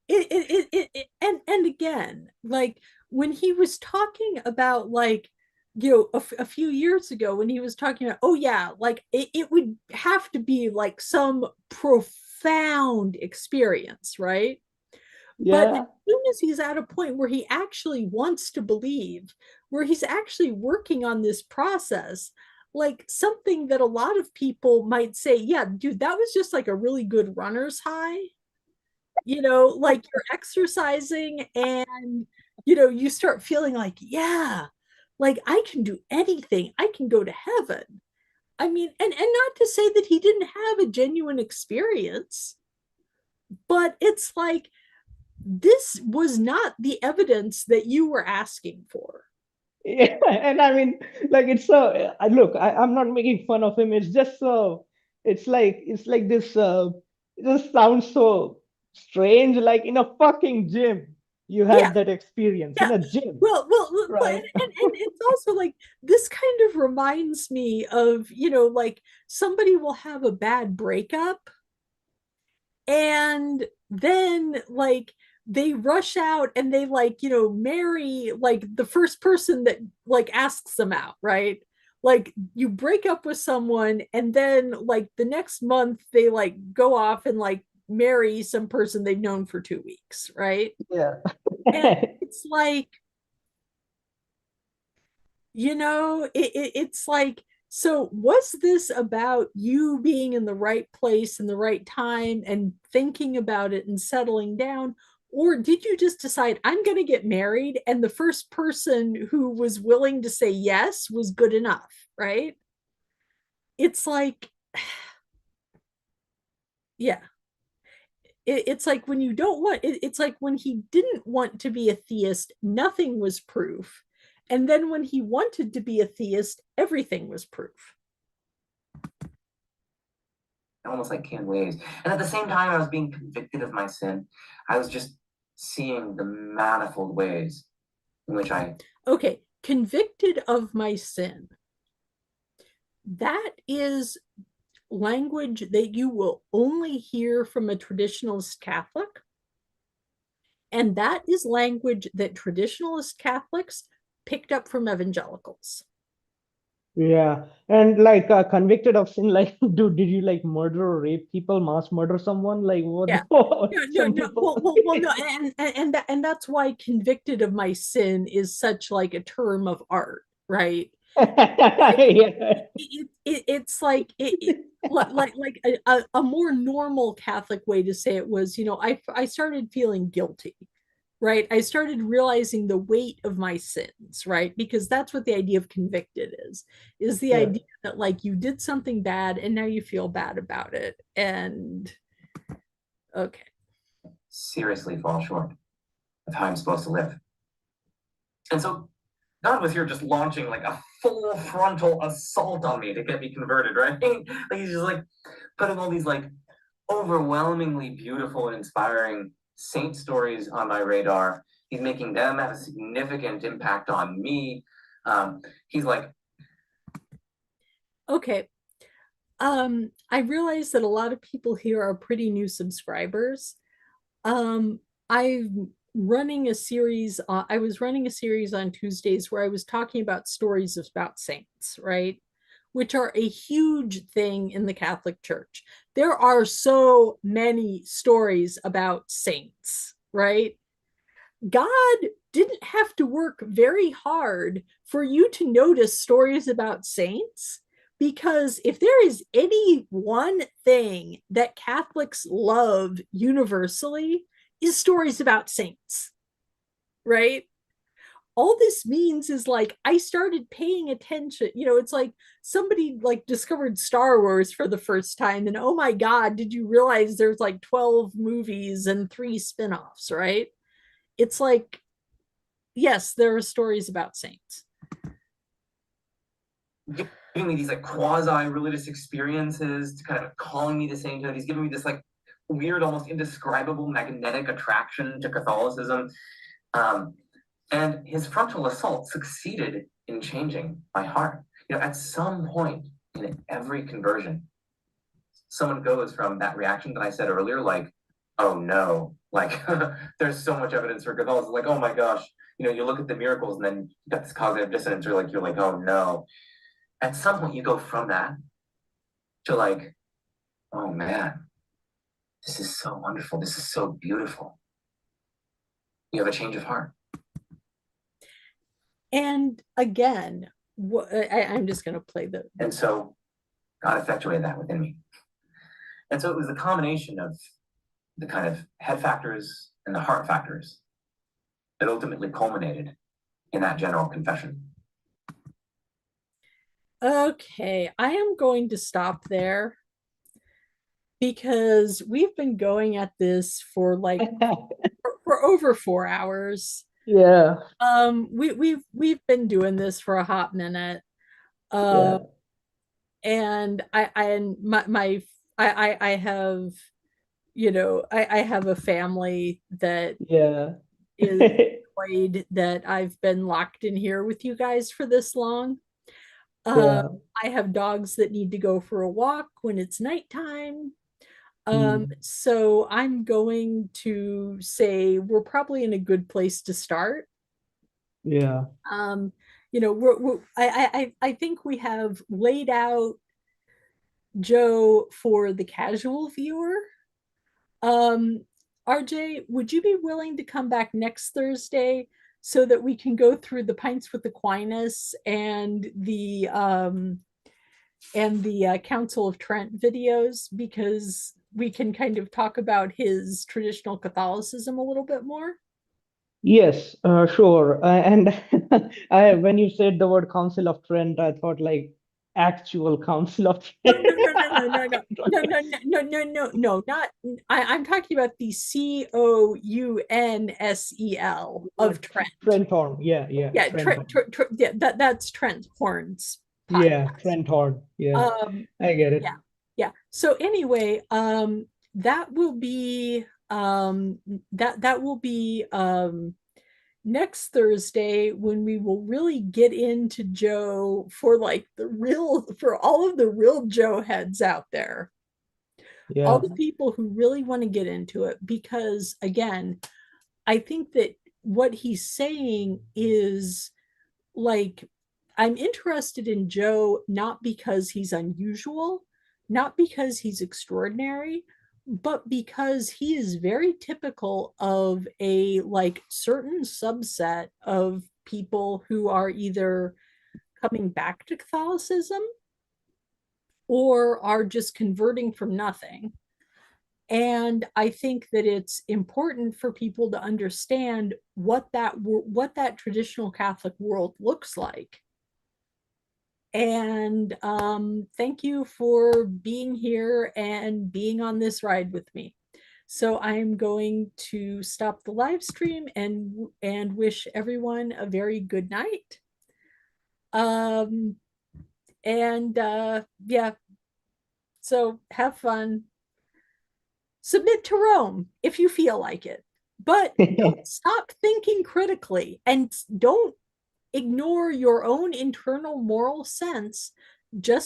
it, And again, like when he was talking about like, you know, a few years ago when he was talking about, oh yeah, like it would have to be like some profound experience, right? But as Yeah. soon as he's at a point where he actually wants to believe, where he's actually working on this process, like something that a lot of people might say, yeah, dude, that was just like a really good runner's high, you know, like you're exercising and, you know, you start feeling like, yeah, like I can do anything, I can go to heaven. I mean, and not to say that he didn't have a genuine experience, but it's like this was not the evidence that you were asking for. Yeah. And I mean, like it's so. Look, I'm not making fun of him. It's just so. It's like this. It just sounds so strange. Like in a fucking gym, you Yeah, had that experience in yeah. a gym, Well, right? and it's also like this kind of reminds me of, you know, like somebody will have a bad breakup and then like they rush out and they like, you know, marry like the first person that like asks them out, right? Like you break up with someone and then like the next month they like go off and like marry some person they've known for 2 weeks, right? Yeah. And it's like, you know, it's like, so was this about you being in the right place in the right time and thinking about it and settling down? Or did you just decide, I'm going to get married, and the first person who was willing to say yes was good enough, right? It's like, yeah, it's like when you don't want, it's like when he didn't want to be a theist, nothing was proof. And then when he wanted to be a theist, everything was proof. almost like canned waves. And at the same time, I was being convicted of my sin. I was just seeing the manifold ways in which I Okay, convicted of my sin. That is language that you will only hear from a traditionalist Catholic. And that is language that traditionalist Catholics picked up from evangelicals. Yeah. And like convicted of sin, like, dude, did you like murder or rape people, mass murder someone? Like, what Yeah. the some No. people. No, and that's why convicted of my sin is such like a term of art, right? Like Yeah. it's like like a more normal Catholic way to say it was, you know, I started feeling guilty, right? I started realizing the weight of my sins, right? Because that's what the idea of convicted is the Yeah. idea that like you did something bad and now you feel bad about it. And okay. seriously fall short of how I'm supposed to live. And so God was here just launching like a full frontal assault on me to get me converted, right? Like he's just like putting all these like overwhelmingly beautiful and inspiring saint stories on my radar. He's making them have a significant impact on me. He's like, Okay. I realize that a lot of people here are pretty new subscribers. Um, I'm running a series. I was running a series on Tuesdays where I was talking about stories about saints, right? which are a huge thing in the Catholic Church. There are so many stories about saints, right? God didn't have to work very hard for you to notice stories about saints, because if there is any one thing that Catholics love universally, is stories about saints, right? All this means is like I started paying attention. It's like somebody like discovered Star Wars for the first time, and oh my God, did you realize there's like 12 movies and 3 spin-offs, right? It's like, yes, there are stories about saints. Giving me these like quasi-religious experiences, to kind of calling me to sainthood. He's giving me this like weird, almost indescribable magnetic attraction to Catholicism. And his frontal assault succeeded in changing my heart. At some point in every conversion, someone goes from that reaction that I said earlier, like, oh no, like there's so much evidence for Catholicism, like, oh my gosh, you look at the miracles and then you got this cognitive dissonance, or like you're like, oh no. At some point you go from that to like, oh man, this is so wonderful, this is so beautiful. You have a change of heart. And again, I'm just going to play the. And so God effectuated that within me. And so it was the combination of the kind of head factors and the heart factors that ultimately culminated in that general confession. Okay, I am going to stop there because we've been going at this for like for over 4 hours. Yeah. We've been doing this for a hot minute. Yeah. And I have, I have a family that Yeah. is annoyed that I've been locked in here with you guys for this long. Yeah. I have dogs that need to go for a walk when it's nighttime. Mm. So I'm going to say we're probably in a good place to start. Yeah. I think we have laid out Joe for the casual viewer. Um, RJ, would you be willing to come back next Thursday so that we can go through the Pints with Aquinas and the Council of Trent videos, because we can kind of talk about his traditional Catholicism a little bit more? Yes, sure. And when you said the word Council of Trent, I thought like actual Council of No, Trent. no, no, no, no, no, no, no, no, no, no, no, no, not. I'm talking about the COUNSEL of Trent. Trent Horn. Yeah, yeah. Yeah, Trent Horn. yeah, that's Trent Horn's Yeah, podcast. Trent Horn. Yeah, Um, I get it. yeah, yeah. So anyway, that will be that will be next Thursday, when we will really get into Joe for like for all of the real Joe heads out there, all Yeah. the people who really want to get into it, because again, I think that what he's saying is like, I'm interested in Joe not because he's unusual, not because he's extraordinary, but because he is very typical of a like certain subset of people who are either coming back to Catholicism or are just converting from nothing. And I think that it's important for people to understand what that traditional Catholic world looks like. And thank you for being here and being on this ride with me. So I'm going to stop the live stream and wish everyone a very good night. Um, and yeah, so have fun. Submit to Rome if you feel like it, but don't stop thinking critically, and don't ignore your own internal moral sense just